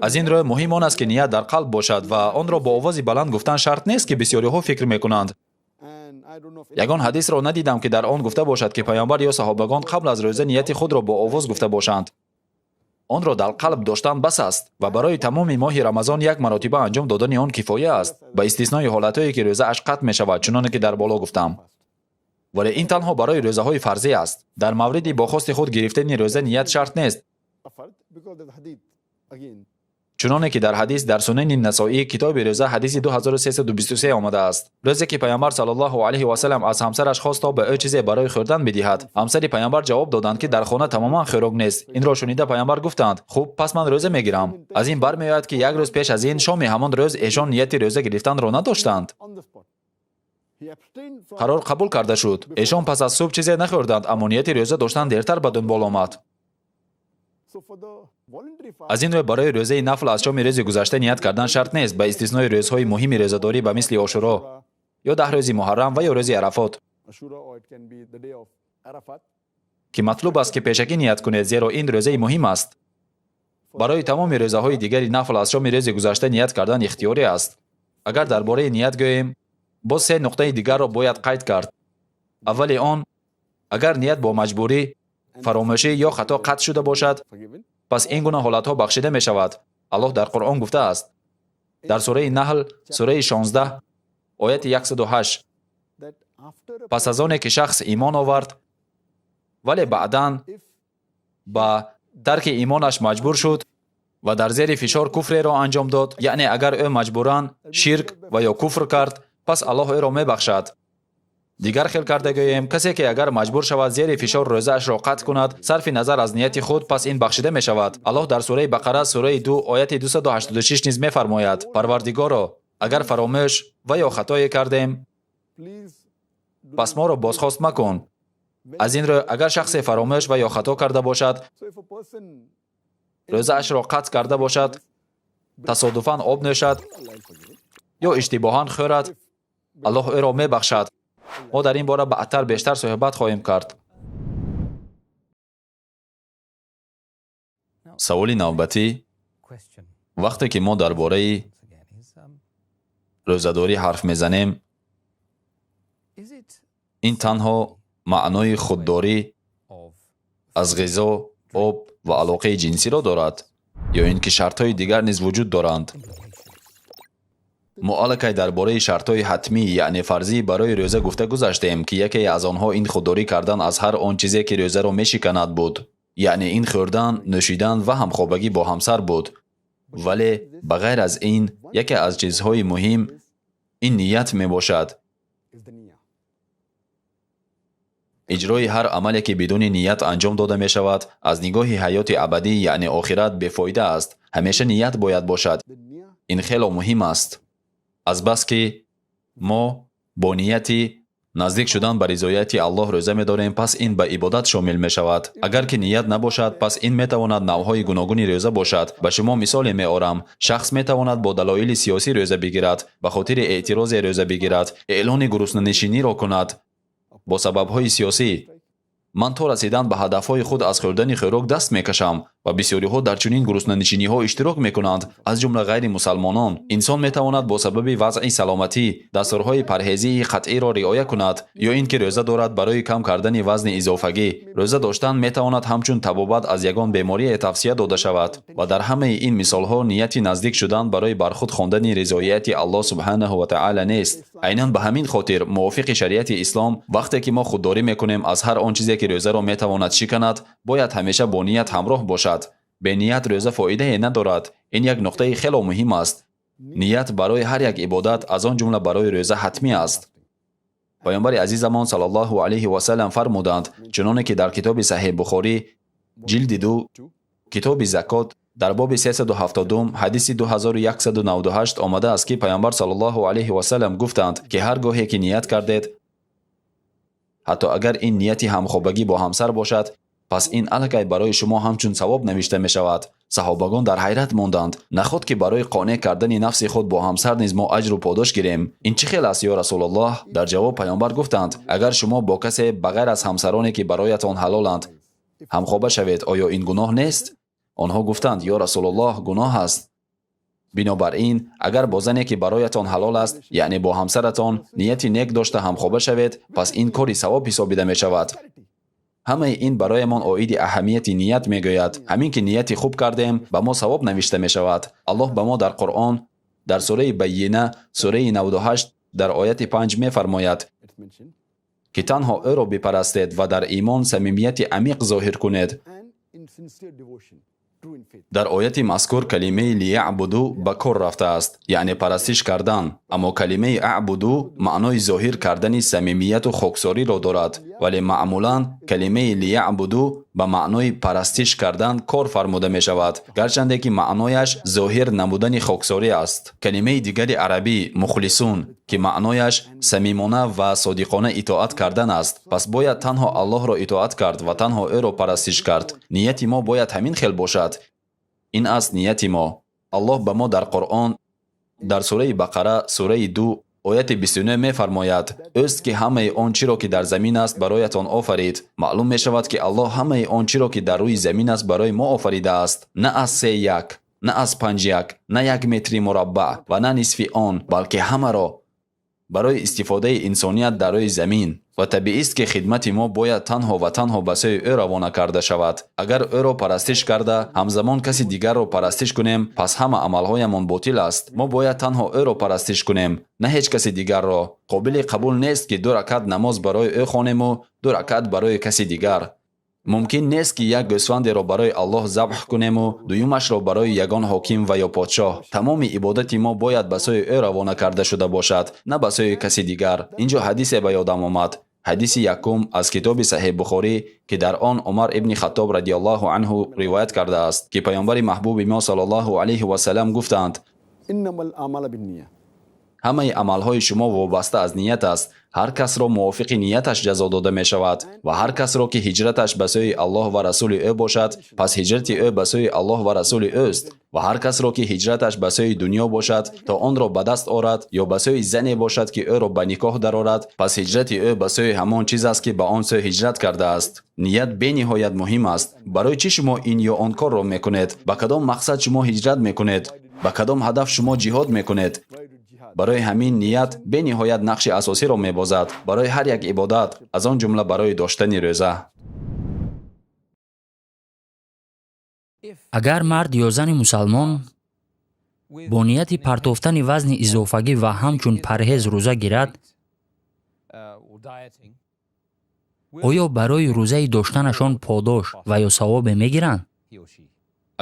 аз ин рӯ муҳим он аст, ки ният дар қалб бошад ва онро бо овози баланд гуфтан шарт нест, ки бисёриҳо фикр мекунанд. ягон ҳадисро надидам, ки дар он гуфта бошад, ки паёмбар ё саҳобагон қабл аз рӯза нияти худро бо овоз гуфта бошанд. онро дар қалб доштан бас аст ва барои тамоми моҳи Рамазон як маротиба анҷом додани он кифоя аст, ба истиснои ҳолатҳое, ки рӯзааш қатъ мешавад, чуноне ки дар боло гуфтам. вале ин танҳо барои рӯзаҳои фарзӣ аст. дар мавриди бо хости худ гирифтани рӯза ният шарт нест, чуноне ки дар ҳадис дар сунани насоӣ китоби рӯза ҳадиси 2323 омадааст. рӯзе ки паёмбар саллаллоҳу алайҳи ва саллам аз ҳамсараш хост то ба ӯ чизе барои хӯрдан бидиҳад, ҳамсари паёмбар ҷавоб доданд, ки дар хона тамоман хӯрок нест. инро шунида паёмбар гуфтанд: хуб, пас ман рӯза мегирам. аз ин бармеояд, ки як рӯз пеш аз ин, шоми ҳамон рӯз эшон нияти рӯза гирифтанро надоштанд. қарор қабул карда шуд. эшон пас аз субҳ чизе нахӯрданд, аммо нияти рӯза доштан дертар ба дунбол омад. аз ин рӯ барои рӯзаи нафл аз шоми рӯзи гузашта ният кардан шарт нест, ба истиснои рӯзҳои муҳими рӯзадорӣ ба мисли ошуро ё 10 рӯзи муҳаррам ва ё рӯзи арафот, ки матлуб аст, ки пешакӣ ният кунед, зеро ин рӯзаи муҳим аст. барои тамоми рӯзаҳои дигари нафл аз шоми рӯзи гузашта ният кардан ихтиёрӣ аст. агар дар бораи ният гӯем, боз 3 нуқтаи дигарро бояд қайд кард. аввали он, агар ният бо маҷбурӣ, фаромӯшӣ ё хато қатъ шуда бошад, пас ин гуна ҳолатҳо бахшида мешавад. аллоҳ дар Қуръон гуфтааст, дар сураи Наҳл, сураи 16, ояти 108: пас аз оне ки шахс имон овард, вале баъдан ба тарки имонаш маҷбур шуд ва дар зери фишор куфреро анҷом дод, яъне агар ӯ маҷбуран ширк ва ё куфр кард, пас Аллоҳ ӯро мебахшад. дигар хел карда гӯем, касе ки агар маҷбур шавад зери фишор рӯзаашро қатъ кунад, сарфи назар аз нияти худ, пас ин бахшида мешавад. Аллоҳ дар сураи Бақара сураи 2 ояти 286 низ мефармояд: Парвардигоро, агар фаромӯш ва ё хатое кардем, пас моро бозхост макун. аз ин рӯ, агар шахсе фаромӯш ва ё хато карда бошад, рӯзаашро қатъ карда бошад, тасодуфан об нӯшад ё иштибоҳан хӯрад, Аллоҳ ӯро мебахшад. мо дар ин бора баъдтар бештар суҳбат хоҳем кард. саволи навбатӣ: вақте ки мо дар бораи рӯзадорӣ ҳарф мезанем, ин танҳо маънои худдорӣ аз ғизо, об ва алоқаи ҷинсиро дорад, ё ин ки шартҳои дигар низ вуҷуд доранд? мо аллакай дар бораи шартҳои ҳатмӣ, яъне фарзӣ барои рӯза гуфта гузаштем, ки яке аз онҳо ин худдорӣ кардан аз ҳар он чизе ки рӯзаро мешиканад буд, яъне ин хӯрдан, нӯшидан ва ҳамхобагӣ бо ҳамсар буд. вале ба ғайр аз ин, яке аз чизҳои муҳим ин ният мебошад. иҷрои ҳар амале ки бидуни ният анҷом дода мешавад, аз нигоҳи ҳаёти абадӣ, яъне охират, бефоида аст. ҳамеша ният бояд бошад. ин хело муҳим аст. азбаски мо бо нияти наздик шудан ба ризояти Аллоҳ рӯза медорем, пас ин ба ибодат шомил мешавад. агар ки ният набошад, пас ин метавонад навъҳои гуногуни рӯза бошад. ба шумо мисоле меорам: шахс метавонад бо далоили сиёсӣ рӯза бигирад, ба хотири эътирозе рӯза бигирад, эълони гуруснанишиниро кунад бо сабабҳои сиёсӣ. ман то расидан ба ҳадафҳои худ аз хӯрдани хӯрок даст мекашам ва бисёриҳо дар чунин гуруснанишиниҳо иштирок мекунанд, аз ҷумла ғайри мусалмонон. инсон метавонад бо сабаби вазъи саломатӣ дастурҳои парҳезии қатъиро риоя кунад, ё ин ки рӯза дорад барои кам кардани вазни изофагӣ. рӯза доштан метавонад ҳамчун табобат аз ягон беморие тавсия дода шавад. ва дар ҳамаи ин мисолҳо нияти наздик шудан барои бархуд хондани ризояти Аллоҳ субҳанаҳу ва таъала нест. айнан ба ҳамин хотир, мувофиқи шариати ислом, вақте ки мо худдорӣ мекунем аз ҳар он чизе ки рӯзаро метавонад шиканад, бояд ҳамеша бо ният ҳамроҳ бошад. бе ният рӯза фоидае надорад. ин як нуқтаи хело муҳим аст. ният барои ҳар як ибодат, аз он ҷумла барои рӯза ҳатмӣ аст. паёмбари азизамон саллаллоҳу алайҳи васалам фармуданд, чуноне ки дар китоби Саҳиҳ Бухорӣ ҷилди 2 китоби закот дар боби 370 ҳадиси 2198 омадааст, ки паёмбар саллаллоҳу алайҳи васалам гуфтанд, ки ҳар гоҳе ки ният кардед, ҳатто агар ин нияти ҳамхобагӣ бо ҳамсар бошад, пас ин аллакай барои шумо ҳамчун савоб навишта мешавад. саҳобагон дар ҳайрат монданд. наход ки барои қонеъ кардани нафси худ бо ҳамсар низ мо аҷру подош гирем. ин чӣ хел аст, ё Расулаллоҳ? дар ҷавоб паёмбар гуфтанд: агар шумо бо касе ба ғайр аз ҳамсароне ки бароятон ҳалоланд ҳамхоба шавед, оё ин гуноҳ нест? онҳо гуфтанд: ё Расулаллоҳ, гуноҳ аст. бинобар ин, агар бо зане ки бароятон ҳалол аст, яъне бо ҳамсаратон, нияти нек дошта ҳамхоба шавед, пас ин кори савоб ҳисобида мешавад. ҳамаи ин бароямон оиди аҳамияти ният мегӯяд. ҳамин ки нияти хуб кардем, ба мо савоб навишта мешавад. Аллоҳ ба мо дар Қуръон, дар сураи Байина, сураи 98, дар ояти 5 мефармояд, ки танҳо ӯро бипарастед ва дар имон самимияти амиқ зоҳир кунед. дар ояти мазкур калимаи лияъбуду ба кор рафтааст, яъне парастиш кардан. аммо калимаи аъбуду маънои зоҳир кардани самимияту хоксориро дорад, вале маъмулан калимаи лияъбуду ба маънои парастиш кардан кор фармуда мешавад, гарчанде ки маънояш зоҳир намудани хоксорӣ аст. калимаи дигари арабӣ мухлисун, ки маънояш самимона ва содиқона итоат кардан аст. пас бояд танҳо Аллоҳро итоат кард ва танҳо ӯро парастиш кард. нияти мо бояд ҳамин хел бошад. ин аст нияти мо. Аллоҳ ба мо дар Қуръон, дар сураи Бақара, сураи 2, ояти 29 мефармояд: ӯст ки ҳамаи он чиро ки дар замин аст бароятон офарид. маълум мешавад ки Аллоҳ ҳамаи он чиро ки дар рӯи замин аст барои мо офаридааст, на аз 3-1, на аз 5-1, на 1 метри мураббаъ ва на нисфи он, балки ҳамаро барои истифодаи инсоният дар рӯи замин. ва табиист ки хидмати мо бояд танҳо ва танҳо ба сӯи ӯ равона карда шавад. агар ӯро парастиш карда ҳамзамон каси дигарро парастиш кунем, пас ҳама амалҳоямон ботил аст. мо бояд танҳо ӯро парастиш кунем, на ҳеҷ каси дигарро. қобили қабул нест ки 2 ракат намоз барои ӯ хонему 2 ракат барои каси дигар. мумкин нест ки як гӯсфандеро барои Аллоҳ забҳ кунему дуюмашро барои ягон ҳоким ва ё подшоҳ. Тамоми ибодати мо бояд ба сӯи ӯ равона карда шуда бошад, на ба сӯи каси дигар. Инҷо ҳадисе ба ёдам омад. ҳадиси якум аз китоби Саҳеҳ Бухорӣ ки дар он Умар ибни Хаттоб радиаллоҳу анҳу ривоят кардааст ки паёмбари маҳбуби мо саллаллоҳу алайҳи ва саллам гуфтанд: إنما الأعمال بالنية. ҳамаи амалҳои шумо вобаста аз ният аст. ҳар касро мувофиқи нияташ ҷазо дода мешавад ва ҳар касро ки ҳиҷраташ ба сӯи Аллоҳ ва расули ӯ бошад, пас ҳиҷрати ӯ ба сӯи Аллоҳ ва расули ӯст. ва ҳар касро ки ҳиҷраташ ба сӯи дунё бошад, то онро ба даст орад, ё ба сӯи зане бошад ки ӯро ба никоҳ дарорад, пас ҳиҷрати ӯ ба сӯи ҳамон чиз аст ки ба он сӯ ҳиҷрат кардааст. ният бениҳоят муҳим аст. барои чӣ шумо ин ё он корро мекунед? Ба кадом мақсад шумо ҳиҷрат мекунед? ба кадом ҳадаф шумо ҷиҳод мекунед? барои ҳамин ният бениҳоят нақши асосиро мебозад барои ҳар як ибодат, аз он ҷумла барои доштани рӯза. агар мард ё зани мусалмон бо нияти партофтани вазни изофагӣ ва ҳамчун парҳез рӯза гирад, оё барои рӯзаи доштанашон подош ва ё савобе мегиранд?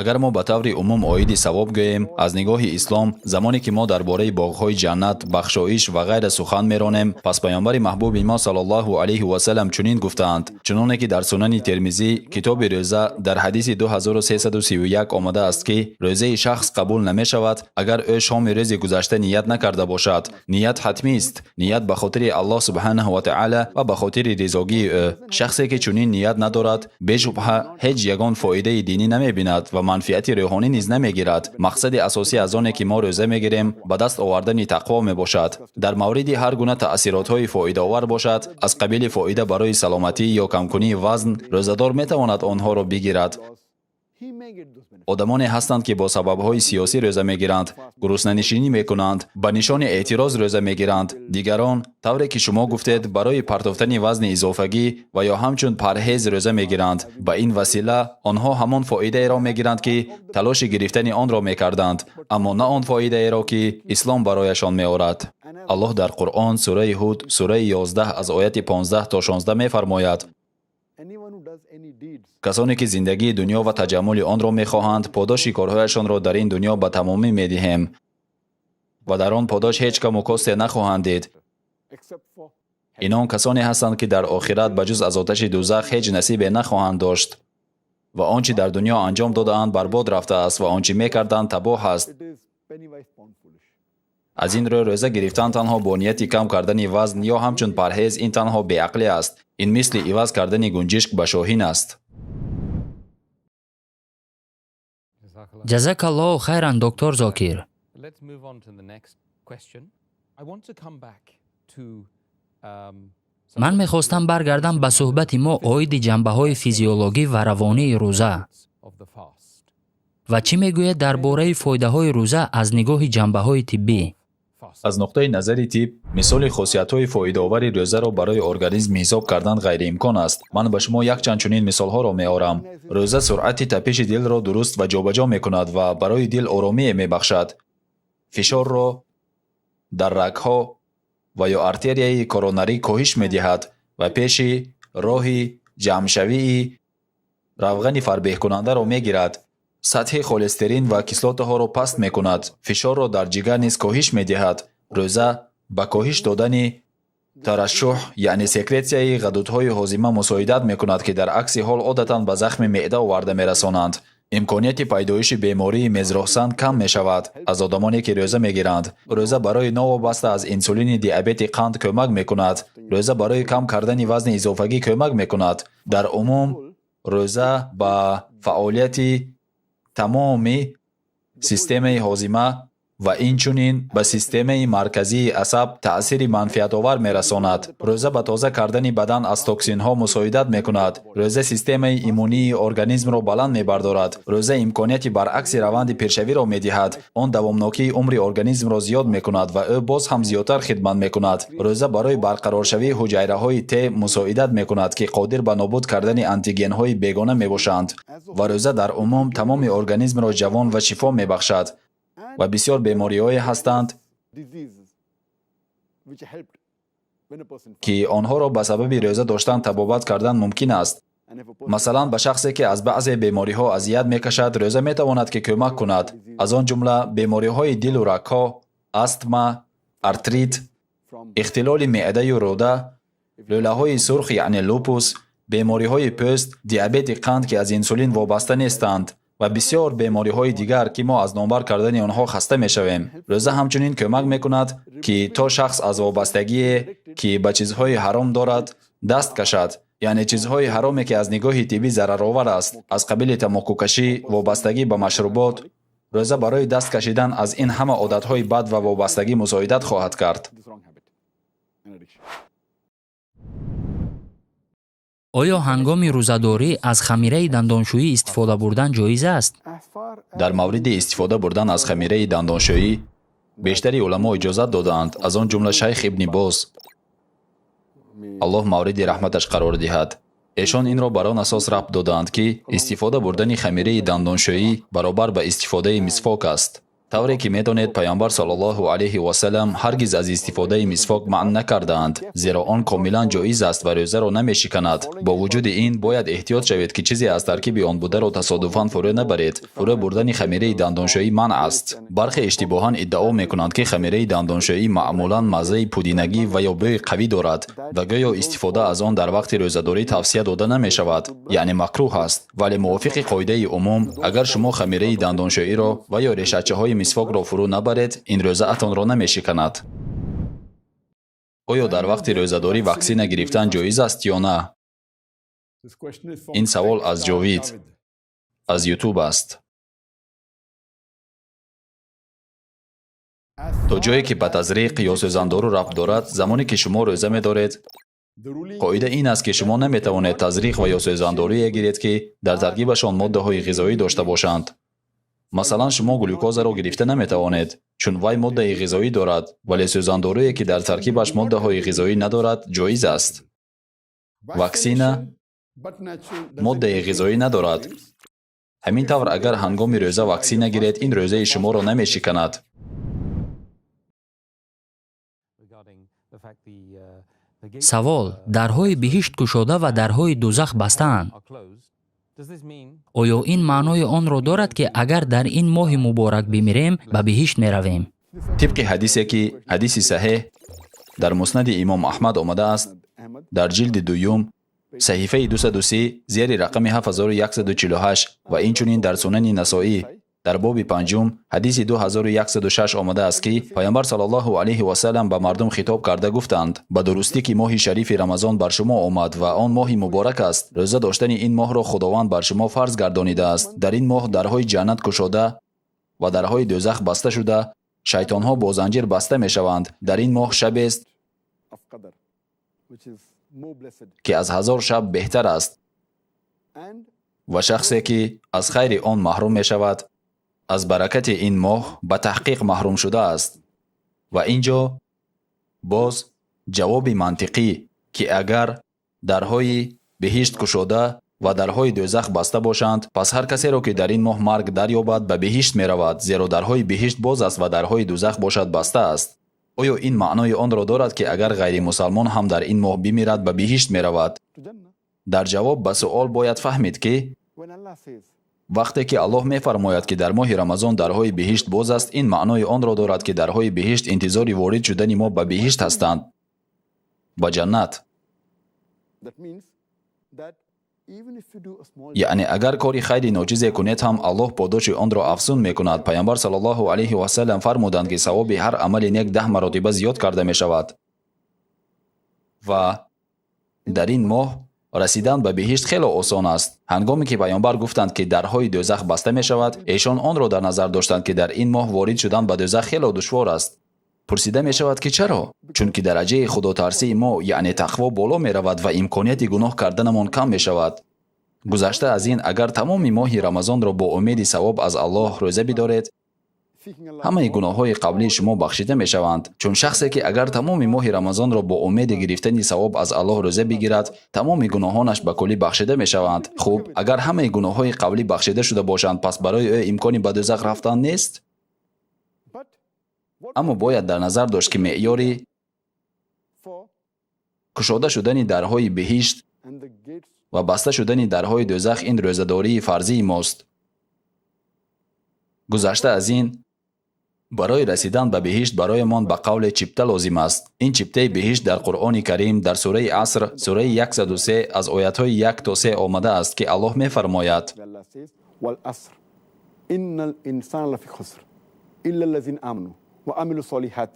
агар мо ба таври умум оиди савоб гӯем, аз нигоҳи ислом замоне ки мо дар бораи боғҳои ҷаннат, бахшоиш ва ғайра сухан меронем, пас паёмбари маҳбуби мо саллаллоҳу алайҳи ва саллам чунин гуфтаанд, чуноне ки дар сунани Термизӣ китоби рӯза дар ҳадиси 2331 омадааст ки рӯзаи шахс қабул намешавад агар ӯ шоми рӯзи гузашта ният накарда бошад. ният ҳатмист. ният ба хотири Аллоҳ субҳанаҳу ва таъала ва ба хотири ризогии ӯ. шахсе ки чунин ният надорад, бешубҳа ҳеҷ ягон фоидаи динӣ намебинад ва манфиати рӯҳонӣ низ намегирад. мақсади асосӣ аз оне ки мо рӯза мегирем ба даст овардани тақво мебошад. дар мавриди ҳар гуна таъсиротҳои фоидаовар бошад, аз қабили фоида барои саломатӣ ё камкунии вазн, рӯзадор метавонад онҳоро бигирад. одамоне ҳастанд ки бо сабабҳои сиёсӣ рӯза мегиранд, гуруснанишинӣ мекунанд, ба нишони эътироз рӯза мегиранд. дигарон, тавре ки шумо гуфтед, барои партофтани вазни изофагӣ ва ё ҳамчун парҳез рӯза мегиранд. ба ин васила онҳо ҳамон фоидаеро мегиранд ки талоши гирифтани онро мекарданд, аммо на он фоидаеро ки ислом барояшон меорад. аллоҳ дар Қуръон сураи Ҳуд сураи 11 аз ояти 15 то 16 мефармояд: касоне ки зиндагии дунё ва таҷаммули онро мехоҳанд, подоши корҳояшонро дар ин дунё ба тамомӣ медиҳем ва дар он подош ҳеҷ каму косте нахоҳанд дид. инон касоне ҳастанд ки дар охират ба ҷуз аз оташи дӯзах ҳеҷ насибе нахоҳанд дошт ва он чи дар дунё анҷом додаанд барбод рафтааст ва он чи мекарданд табоҳ аст. аз ин рӯ рӯза гирифтан танҳо бо нияти кам кардани вазн ё ҳамчун парҳез ин танҳо беақлӣ аст. ин мисли иваз кардани гунҷишк ба шоҳин аст. ҷазакаллоҳу хайран, доктор Зокир. ман мехостам баргардам ба суҳбати мо оиди ҷанбаҳои физиологӣ ва равонии рӯза ва чӣ мегӯяд дар бораи фоидаҳои рӯза аз нигоҳи ҷанбаҳои тиббӣ. аз нуқтаи назари тиб, мисоли хусусиятҳои фоидаовари рӯзаро барои организм ҳисоб кардан ғайриимкон аст. ман ба шумо якчанд чунин мисолҳоро меорам. рӯза суръати тапиши дилро дуруст ва ҷобаҷо мекунад ва барои дил оромие мебахшад. фишорро дар рагҳо ва ё артерияи коронарӣ коҳиш медиҳад ва пеши роҳи ҷамъшавии равғани фарбеҳкунандаро мегирад. сатҳи холестерин ва кислотаҳоро паст мекунад. фишорро дар ҷигар низ коҳиш медиҳад. рӯза ба коҳиш додани тарашшуҳ, яъне секретсияи ғадудҳои ҳозима мусоидат мекунад ки дар акси ҳол одатан ба захми меъда оварда мерасонанд. имконияти пайдоиши бемории мезроҳсан кам мешавад аз одамоне ки рӯза мегиранд. рӯза барои новобаста аз инсулини диабети қанд кӯмак мекунад. рӯза барои кам кардани вазни изофагӣ кӯмак мекунад. дар умум, рӯза ба фаъолияти тамоми системаи ҳозима ва инчунин ба системаи марказии асаб таъсири манфиатовар мерасонад. рӯза ба тоза кардани бадан аз токсинҳо мусоидат мекунад. рӯза системаи иммунии организмро баланд мебардорад. рӯза имконияти баръакси раванди пешравиро медиҳад. он давомнокии умри организмро зиёд мекунад ва ӯ боз ҳам зиёдтар хидмат мекунад. рӯза барои барқароршавии ҳуҷайраҳои Т мусоидат мекунад ки қодир ба нобуд кардани антигенҳои бегона мебошанд. ва рӯза дар умум тамоми организмро ҷавон ва шифо мебахшад. ва бисёр бемориҳое ҳастанд ки онҳоро ба сабаби рӯза доштан табобат кардан мумкин аст. масалан ба шахсе ки аз баъзе бемориҳо азият мекашад рӯза метавонад ки кӯмак кунад. аз он ҷумла бемориҳои дилу рагҳо, астма, артрит, ихтилоли меъдаю рӯда, лӯлаҳои сурх яъне лупус, бемориҳои пӯст, диабети қанд ки аз инсулин вобаста нестанд ва бисёр бемориҳои дигар ки мо аз номбар кардани онҳо хаста мешавем. рӯза ҳамчунин кӯмак мекунад ки то шахс аз вобастагие ки ба чизҳои ҳаром дорад даст кашад, яъне чизҳои ҳароме ки аз нигоҳи тиббӣ зараровар аст, аз қабили тамокукашӣ, вобастагӣ ба машрубот. рӯза барои даст кашидан аз ин ҳама одатҳои бад ва вобастагӣ мусоидат хоҳад кард. оё ҳангоми рӯзадорӣ аз хамираи дандоншӯӣ истифода бурдан ҷоиз аст? дар мавриди истифода бурдан аз хамираи дандоншӯӣ бештари уламо иҷозат додаанд, аз он ҷумла шайх ибни Боз, аллоҳ мавриди раҳматаш қарор диҳад. эшон инро бар он асос рабт додаанд ки истифода бурдани хамираи дандоншӯӣ баробар ба истифодаи мисвок аст. тавре ки медонед пайғамбар саллаллоҳу алайҳи васалам ҳаргиз аз истифодаи мисвок маън накардаанд, зеро он комилан ҷоиз аст ва рӯзаро намешиканад. бо вуҷуди ин бояд эҳтиёт шавед ки чизе аз таркиби он бударо тасодуфан фурӯ набаред. фурӯ бурдани хамираи дандоншӯӣ манъ аст. бархе иштибоҳан иддао мекунанд ки хамираи дандоншӯӣ маъмулан маззаи пудинагӣ ва ё бӯи қавӣ дорад ва гӯё истифода аз он дар вақти рӯзадорӣ тавсия дода намешавад, яъне макрӯҳ аст. вале мувофиқи қоидаи умум, агар шумо хамираи дандоншӯиро ва ё решачаҳои мисвокро фурӯ набаред, ин рӯзаатонро намешиканад. оё дар вақти рӯзадорӣ ваксина гирифтан ҷоиз аст ё на? ин савол аз Ҷовид аз YouTube аст. то ҷое ки ба тазриқ ё сӯзандору рабт дорад, замоне ки шумо рӯза медоред, қоида ин аст ки шумо наметавонед тазриқ ва ё сӯзандорие гиред ки дар таркибашон моддаҳои ғизоӣ дошта бошанд. масалан шумо глюкозаро гирифта наметавонед, чун вай моддаи ғизоӣ дорад, вале сӯзандорие ки дар таркибаш моддаҳои ғизоӣ надорад ҷоиз аст. ваксина моддаи ғизоӣ надорад. ҳамин тавр агар ҳангоми рӯза ваксина гиред, ин рӯзаи шуморо намешиканад. савол: дарҳои биҳишт кушода ва дарҳои дӯзах бастаанд. оё ин маънои онро дорад ки агар дар ин моҳи муборак бимирем ба биҳишт меравем? тибқи ҳадисе ки ҳадиси саҳеҳ дар муснади имом аҳмад омадааст, дар ҷилди дуюм саҳифаи 230 зери рақами 7148 ва инчунин дар сунани насоӣ дар боби панҷум ҳадиси 2106 омадааст ки пайғамбар саллаллоҳу алайҳи васалам ба мардум хитоб карда гуфтанд: ба дурустӣ ки моҳи шарифи рамазон бар шумо омад ва он моҳи муборак аст, рӯза доштани ин моҳро худованд бар шумо фарз гардонидааст. дар ин моҳ дарҳои ҷаннат кушода ва дарҳои дӯзах баста шуда, шайтонҳо бо занҷир баста мешаванд. дар ин моҳ шабест ки аз 1000 шаб беҳтар аст ва шахсе ки аз хайри он маҳрум мешавад, аз баракати ин моҳ ба таҳқиқ маҳрум шудааст. ва ин ҷо боз ҷавоби мантиқӣ ки агар дарҳои биҳишт кушода ва дарҳои дӯзах баста бошанд, пас ҳар касеро ки дар ин моҳ марг дарёбад ба биҳишт меравад, зеро дарҳои биҳишт боз аст ва дарҳои дӯзах бошад баста аст. оё ин маънои онро дорад ки агар ғайримусалмон ҳам дар ин моҳ бимирад ба биҳишт меравад? дар ҷавоб ба суол бояд фаҳмид ки вақте ки Аллоҳ мефармояд ки дар моҳи Рамазон дарҳои биҳишт боз аст, ин маънои онро дорад ки дарҳои биҳишт интизори ворид шудани мо ба биҳишт ҳастанд, ба ҷаннат. яъне агар кори хайри ночизе кунед ҳам Аллоҳ подоши онро афзун мекунад. пайғамбар саллаллоҳу алайҳи васалам фармуданд ки савоби ҳар амали нек 10 маротиба зиёд карда мешавад. ва дар ин моҳ расидан ба биҳишт хело осон аст. ҳангоме ки пайғамбар гуфтанд ки дарҳои дӯзах баста мешавад, эшон онро дар назар доштанд ки дар ин моҳ ворид шудан ба дӯзах хело душвор аст. пурсида мешавад ки чаро? чунки дараҷаи худотарсии мо яъне тақво боло меравад ва имконияти гуноҳ карданамон кам мешавад. гузашта аз ин, агар тамоми моҳи Рамазонро бо умеди савоб аз Аллоҳ рӯза бидоред, ҳамаи гуноҳҳои қаблии шумо бахшида мешаванд. чун шахсе ки агар тамоми моҳи Рамазонро бо умеди гирифтани савоб аз Аллоҳ рӯза бигирад, тамоми гуноҳонаш ба куллӣ бахшида мешаванд. хуб, агар ҳамаи гуноҳҳои қаблӣ бахшида шуда бошанд, пас барои ӯ имкони ба дӯзах рафтан нест? аммо бояд дар назар дошт ки меъёри кушода шудани дарҳои биҳишт و بسته شدن درهای دوزخ این روزه‌داری فرضی ماست. گذشته از این، برای رسیدن به بهشت برایمان به قول چپته لازم است. این چپته بهشت در قرآن کریم در سوره عصر سوره 103 از آیات‌های 1 تا 3 آمده است که الله می‌فرماید: والعصر ان الانسان لفی خسر الا الذين آمنوا وعملوا الصالحات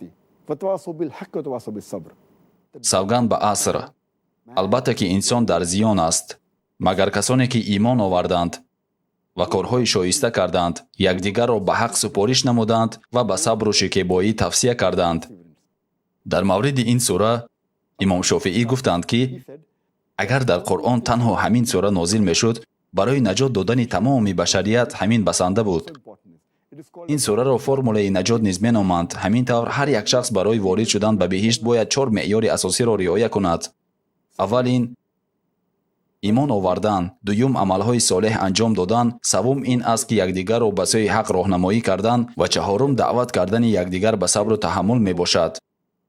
وتواصوا بالحق وتواصوا بالصبر. سوگند به عصر، البته که انسان در زیان است مگر کسانی که ایمان آوردند و کارهای شایسته کردند، یکدیگر را به حق سپارش نمودند و به صبر و شکیبایی توصیه کردند. در مورد این سوره امام شافعی گفتند که اگر در قرآن تنها همین سوره نازل میشد، برای نجات دادن تمام بشریت همین بسنده بود. این سوره را فرموله نجات نیز مینامند. همین طور هر یک شخص برای وارد شدن به بهشت باید 4 معیار اساسی را رعایت کند. اولین ایمان آوردن، دوم عملهای صالح انجام دادن، سوم این است که یکدیگر را به سوی حق راهنمایی کردن و چهارم دعوت کردن یکدیگر به صبر و تحمل می باشد.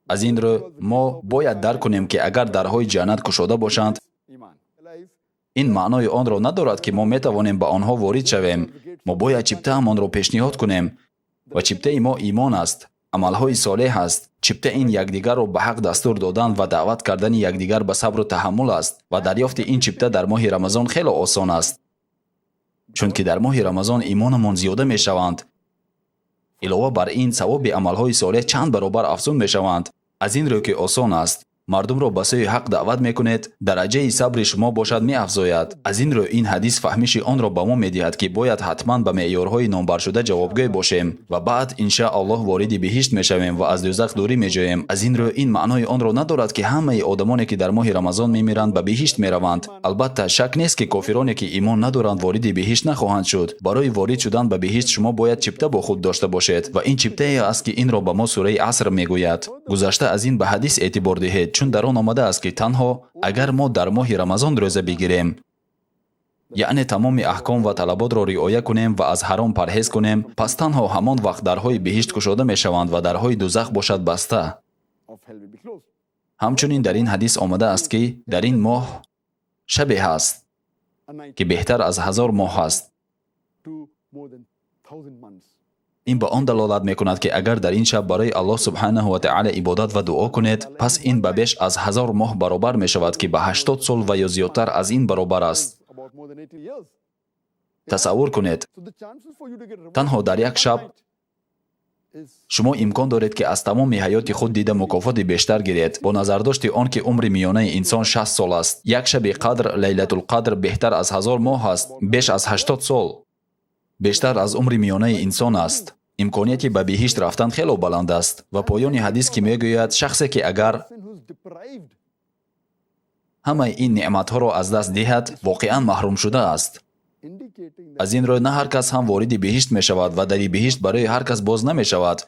از این رو ما باید درک کنیم که اگر درهای جنت گشاده باشند، این معنای آن را ندارد که ما می توانیم به آنها وارد شویم. ما باید چپته آن را پیشنهاد کنیم و چپته ما ایمان است، عملهای صالح است. چپته این یکدیگر را به حق دستور دادن و دعوت کردن یکدیگر به صبر و تحمل است و دریافت این چپته در ماه رمضان خیلی آسان است، چون که در ماه رمضان ایمانمان زیاده می شوند. علاوه بر این ثواب عملهای صالح چند برابر افزون می شوند. از این رو که آسان است، مردم را به سوی حق دعوت میکنید، درجه صبر شما باشد می افزاید. از این رو این حدیث فهمیش آن را به ما میدهد که باید حتما به معیارهای نامبر شده جوابگوی باشیم و بعد ان شاء الله وارد بهشت میشویم و از دوزخ دوری میجوییم. از این رو این معنای آن را ندارد که همه آدمانی که در ماه رمضان میمیرند به بهشت میروند. البته شک نیست که کافرانی که ایمان ندارند وارد بهشت نخواهند شد. برای وارد شدن به بهشت شما باید چپته با خود داشته باشید و این چپته است که این را به ما سوره عصر میگوید. گذشته از این به حدیث اعتبار دهید، چون در آن آمده است که تنها اگر ما در ماه رمضان روزه بگیریم، یعنی تمام احکام و طلبات را رعایت کنیم و از حرام پرهیز کنیم، پس تنها همان وقت درهای بهشت گشاده می شوند و درهای دوزخ باشد بسته. همچنین در این حدیث آمده است که در این ماه شبی هست که بهتر از 1000 ماه است. این به آن دلالت میکند که اگر در این شب برای الله سبحانه و تعالی عبادت و دعا کنید، پس این به بیش از 1000 ماه برابر می شود که به 80 سال و یا زیادتر از این برابر است. تصور کنید تنها در یک شب شما امکان دارید که از تمام حیات خود دیده مکافات بیشتر گیرید. با نظر داشت آن که عمر میانه انسان 60 سال است، یک شب قدر لیلة القدر بهتر از 1000 ماه است، بیش از 80 سال بیشتر از عمر میانه انسان است. امکانیتی به بهشت رفتن خیلی بلند است و پایان حدیث که میگوید شخصی که اگر همه این نعمتها را از دست دهد واقعا محروم شده است. از این رو نه هر کس هم وارد بهشت می شود و در بهشت برای هر کس باز نمی شود.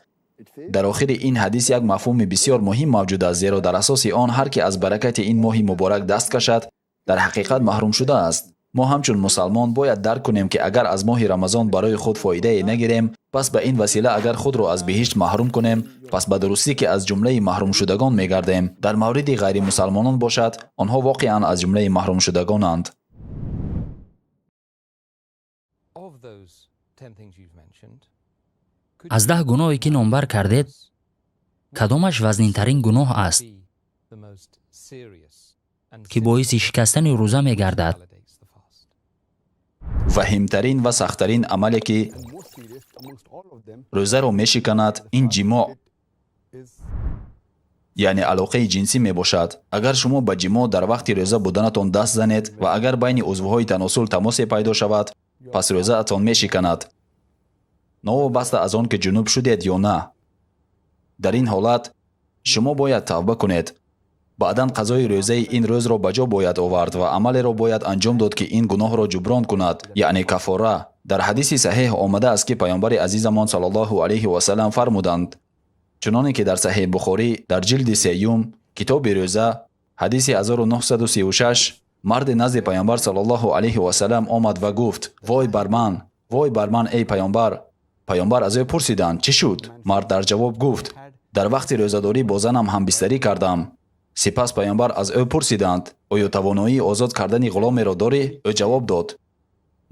در آخر این حدیث یک مفهوم بسیار مهم موجود است، زیرا در اساس آن هر که از برکت این ماه مبارک دست کشد در حقیقت محروم شده است. ما همچون مسلمان باید درک کنیم که اگر از ماه رمضان برای خود فایده نگیریم، پس به این وسیله اگر خود را از بهشت محروم کنیم، پس به درستی که از جمله محروم شدگان میگردیم. در مورد غیر مسلمانان باشد، آنها واقعا از جمله محروم شدگانند. از 10 گناهی که نامبر کردید، کدامش وزنینترین گناه است که باعث شکستن روزه میگردد؟ وهمترین و سختترین عملی که روزه را میشکند این جماع، یعنی علاقه جنسی می باشد. اگر شما به جماع در وقت روزه بودنتان دست زنید و اگر بین عضوهای تناسل تماس پیدا شود، پس روزه اتان میشکند، نوابسته از آن که جنوب شدید یا نه. در این حالت شما باید توبه کنید. بعداً قضای روزه این روز را بجا باید آورد و عمل را باید انجام داد که این گناه را جبران کند، یعنی کفاره. در حدیث صحیح آمده است که پیامبر عزیزمان صلی الله علیه و سلم فرمودند، چنانه که در صحیح بخاری در جلد 3 کتاب روزه حدیث 1936 مرد نزد پیامبر صلی الله علیه و سلم آمد و گفت: وای بر من ای پیامبر. پیامبر از او پرسیدند چه شد؟ مرد در جواب گفت: در وقت روزه‌داری با زنم همبستری کردم. сипас паямбар аз ӯ пурсиданд: оё тавоноии озод кардани ғуломеро дорӣ? ӯ ҷавоб дод: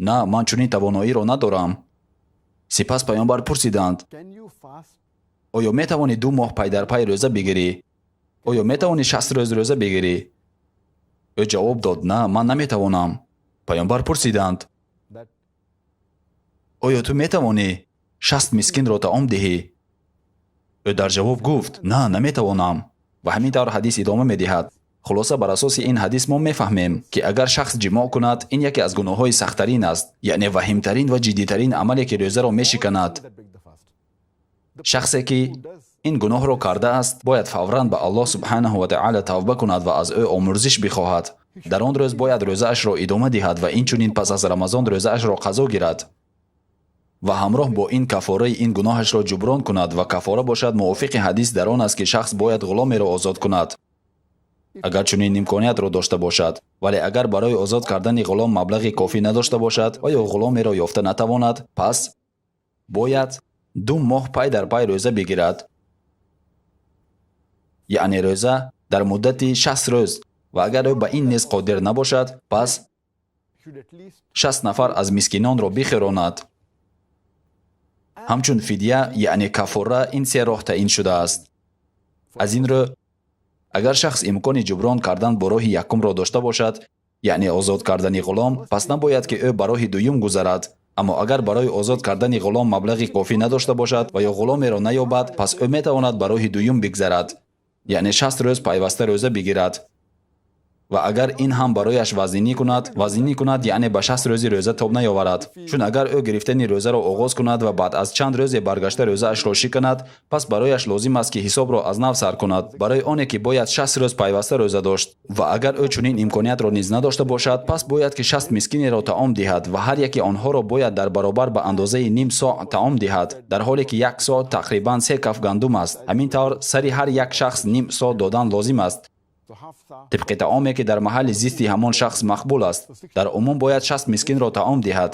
на, ман чунин тавоноиро надорам. сипас паямбар пурсиданд: Can you fast? оё метавонӣ 2 моҳ пайдарпай рӯза бигирӣ? оё метавонӣ 60 рӯз рӯза бигирӣ? ӯ ҷавоб дод: на, ман наметавонам. паямбар пурсиданд: That оё ту метавонӣ 60 мискинро таом диҳӣ? ӯ дар ҷавоб гуфт: на, наметавонам. ва ҳамин тавр ҳадис идома медиҳад. хулоса бар асоси ин ҳадис мо мефаҳмем, ки агар шахс ҷимоъ кунад, ин яке аз гуноҳҳои сахттарин аст, яъне ваҳимтарин ва ҷиддитарин амале ки рӯзаро мешиканад. that break the fast. шахсе ки ин гуноҳро кардааст, бояд фавран ба Аллоҳ субҳанаҳу ва таъала тавба кунад ва аз ӯ омӯрзиш бихоҳад. дар он рӯз бояд рӯзаашро идома диҳад ва инчунин пас аз рамазон рӯзаашро қазо гирад ва ҳамроҳ бо ин кафораи ин гуноҳашро ҷуброн кунад. ва кафора бошад мувофиқи ҳадис дар он аст, ки шахс бояд ғуломеро озод кунад, агар чунин имкониятро дошта бошад. вале агар барои озод кардани ғулом маблағи кофӣ надошта бошад ва ё ғуломеро ёфта натавонад, пас бояд 2 моҳ пай дар пай рӯза бигирад, яъне рӯза дар муддати 60 рӯз. ва агар ӯ ба ин низ қодир набошад, пас Should at least 60 нафар аз мискинонро бихӯронад. ҳамчун фидя, яъне кафора, ин се роҳ таъин шудааст. аз ин рӯ, агар шахс имкони ҷуброн кардан бо роҳи якумро дошта бошад, яъне озод кардани ғулом, пас набояд ки ӯ ба роҳи дуюм гузарад. аммо агар барои озод кардани ғулом маблағи кофӣ надошта бошад ва ё ғуломеро наёбад, пас ӯ метавонад ба роҳи дуюм бигзарад, яъне 60 рӯз пайваста рӯза бигирад. ва агар ин ҳам барояш вазнинӣ кунад, яъне ба 60 рӯзи рӯза тоб наёварад. чун агар ӯ гирифтани рӯзаро оғоз кунад ва баъд аз чанд рӯзе баргашта рӯзаашро шиканад, пас барояш лозим аст ки ҳисобро аз нав сар кунад, барои оне ки бояд 60 рӯз пайваста рӯза дошт. ва агар ӯ чунин имкониятро низ надошта бошад, пас бояд ки 60 мискинеро таом диҳад ва ҳар яки онҳоро бояд дар баробар ба андозаи ним соъ таом диҳад, дар ҳоле ки 1 соъ тақрибан 3 каф гандум аст. ҳамин тавр сари ҳар як шахс ним соъ додан лозим аст, so half sa тибқи таоме ки дар маҳалли зисти ҳамон шахс мақбул аст. дар умум бояд 60 мискинро таом диҳад.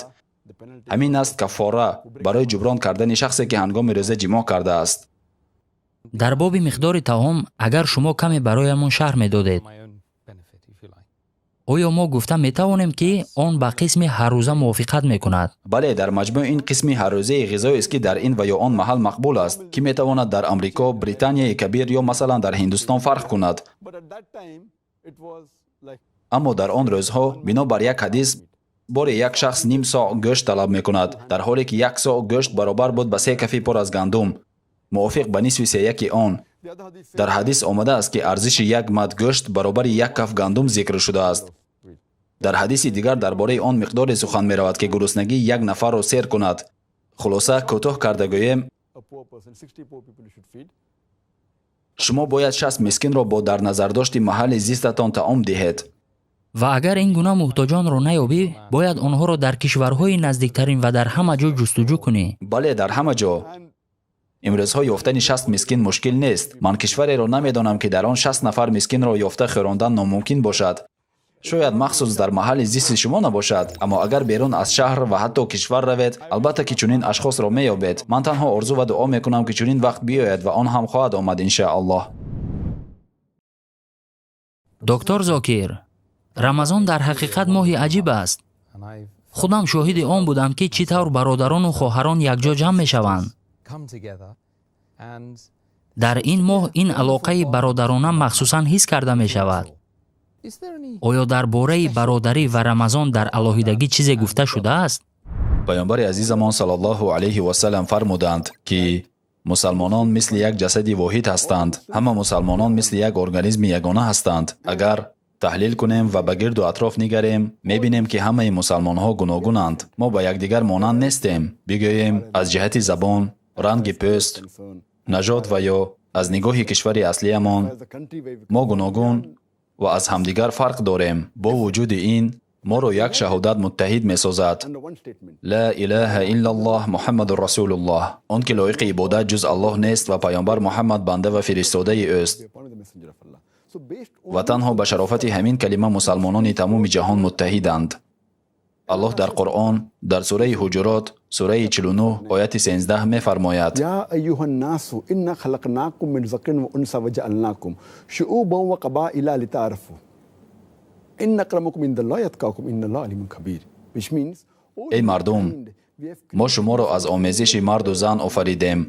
the penalty. ҳамин аст кафора барои ҷуброн кардани шахсе ки ҳангоми рӯза ҷимоъ кардааст. дар боби миқдори таом, агар шумо каме бароямон шарҳ медодед, my own benefit, if you like. оё мо гуфта метавонем ки он ба қисми ҳаррӯза мувофиқат мекунад? бале, дар маҷмӯъ ин қисми ҳаррӯзаи ғизоест ки дар ин ва ё он маҳал мақбул аст, ки метавонад дар Амрико, Британияи кабир ё масалан дар Ҳиндустон фарқ кунад. But at that time, it was like аммо дар он рӯзҳо, бино бар як ҳадис, боре як шахс ним соъ гӯшт талаб мекунад, дар ҳоле ки 1 соъ гӯшт баробар буд ба 3 кафи пур аз гандум, мувофиқ ба нисфи сеяки он. the other hadith дар ҳадис омадааст ки арзиши як мад гӯшт баробари 1 каф гандум зикр шудааст. дар ҳадиси дигар дар бораи он миқдоре сухан меравад ки гуруснагӣ як нафарро сер кунад. хулоса кӯтоҳ карда гӯем, a poor person, 60 poor people you should feed. шумо бояд 60 мискинро бо дар назардошти маҳалли зистатон таом диҳед. ва агар ин гуна муҳтоҷонро наёбӣ, бояд онҳоро дар кишварҳои наздиктарин ва дар ҳама ҷо ҷустуҷӯ кунӣ. бале, дар ҳама ҷо. And имрӯзҳо ёфтани 60 мискин мушкил нест. ман кишвареро намедонам ки дар он 60 нафар мискинро ёфта хӯрондан номумкин бошад. шояд махсус дар маҳалли зисти шумо набошад, аммо агар берун аз шаҳр ва ҳатто кишвар равед, албатта ки чунин ашхосро меёбед. ман танҳо орзу ва дуо мекунам ки чунин вақт биёяд ва он ҳам хоҳад омад иншааллоҳ. доктор Зокир, рамазон дар ҳақиқат моҳи аҷиб аст. And I've худам шоҳиди он будам ки чӣ тавр бародарону хоҳарон якҷо ҷамъ мешаванд. come together and дар ин моҳ ин алоқаи бародарона махсусан ҳис карда мешавад. is there any оё дар бораи бародарӣ ва рамазон дар алоҳидагӣ чизе гуфта шудааст? паёмбари азизамон саллаллоҳу алайҳи васалам фармуданд ки мусалмонон мисли як ҷасади воҳид ҳастанд. ҳама мусалмонон мисли як организми ягона ҳастанд. агар таҳлил кунем ва ба гирду атроф нигарем, мебинем ки ҳамаи мусалмонҳо гуногунанд. мо ба якдигар монанд нестем. бигӯем аз ҷиҳати забон, ранги пӯст, concern. нажод ва ё аз нигоҳи кишвари аслиямон As a country where we мо гуногун ва аз ҳамдигар фарқ дорем. бо вуҷуди ин, моро як шаҳодат муттаҳид месозад. under one statement. ла илаҳаиллаллоҳ муҳаммаду расулуллоҳ. он ки лоиқи ибодат ҷуз Аллоҳ нест ва паёмбар Муҳаммад банда ва фиристодаи ӯст. Upon the messenger of Allah. So based on ва танҳо ба шарофати ҳамин калима мусалмонони тамоми ҷаҳон муттаҳиданд. аллоҳ дар қуръон дар сураи ҳуҷурот сураи 49 ояти 13 мефармояд: يا أيها الناس إنا خلقناكم من ذكر وأنثى وجعلناكم شعوبا وقبائل لتعارفوا إن أكرمكم عند الله يتقاكم إن الله عليم خبير. Which means эй мардум, мо шуморо аз омезиши марду зан офаридем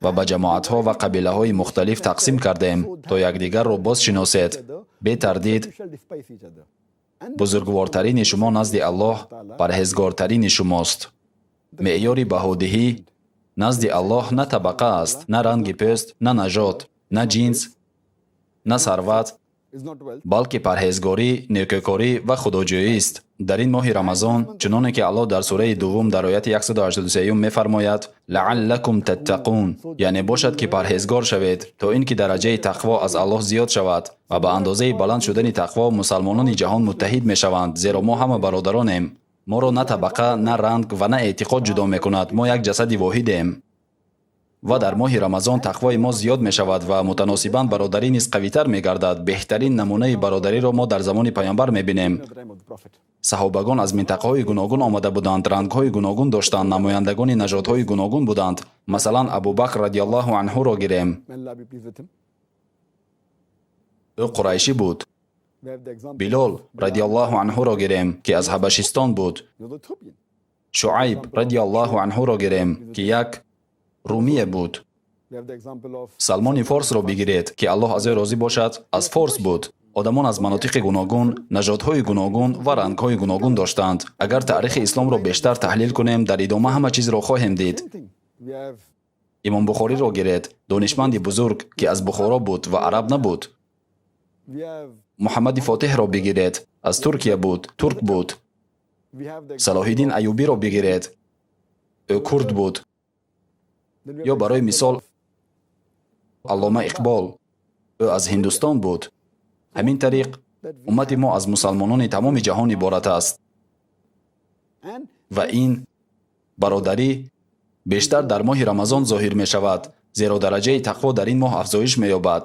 ва ба ҷамоатҳо ва қабилаҳои мухталиф тақсим кардем, то якдигарро бозшиносед. бетардид бузургвортарини шумо назди Аллоҳ парҳезгортарини шумост. меъёри баҳодиҳӣ назди Аллоҳ на табақа аст, на ранги пӯст, на нажод, на ҷинс, на сарват, балки парҳезгорӣ, некӯкорӣ ва худоҷӯист. дар ин моҳи Рамазон, чуноне ки Аллоҳ дар сураи дуввум дар ояти 183 мефармояд: лааллакум таттақун, яъне бошад ки парҳезгор шавед, то ин ки дараҷаи тақво аз Аллоҳ зиёд шавад ва ба андозаи баланд шудани тақво мусалмонони ҷаҳон муттаҳид мешаванд, зеро мо ҳама бародаронем. моро на табақа, на ранг ва на эътиқод ҷудо мекунад, мо як ҷасади воҳидем. ва дар моҳи Рамазон тақвои мо зиёд мешавад ва мутаносибан бародарӣ низ қавитар мегардад. беҳтарин намунаи бародариро мо дар замони пайғамбар мебинем. саҳобагон аз минтақаҳои гуногун омада буданд, рангҳои гуногун доштанд, намояндагони нажодҳои гуногун буданд. масалан, Абу Бакр радиаллоҳу анҳуро гирем. ӯ қурайшӣ буд. билол радиаллоҳу анҳуро гирем, ки аз ҳабашистон буд. шуайб радиаллоҳу анҳуро гирем, ки як румие буд. салмони форсро бигиред, ки Аллоҳ аз ӯ розӣ бошад, аз Форс буд. одамон аз манотиқи гуногун, нажодҳои гуногун ва рангҳои гуногун доштанд. агар таърихи исломро бештар таҳлил кунем, дар идома ҳама чизро хоҳем дид. имом Бухориро гиред, донишманди бузург, ки аз Бухоро буд ва араб набуд. муҳаммади фотиҳро бигиред, аз Туркия буд, турк буд. салоҳиддин аюбиро бигиред, ӯ курд буд. ё барои мисол аллома иқбол, ӯ аз Ҳиндустон буд. ҳамин тариқ уммати мо аз мусалмонони тамоми ҷаҳон иборат аст. ва ин бародарӣ бештар дар моҳи Рамазон зоҳир мешавад, зеро дараҷаи тақво дар ин моҳ афзоиш меёбад.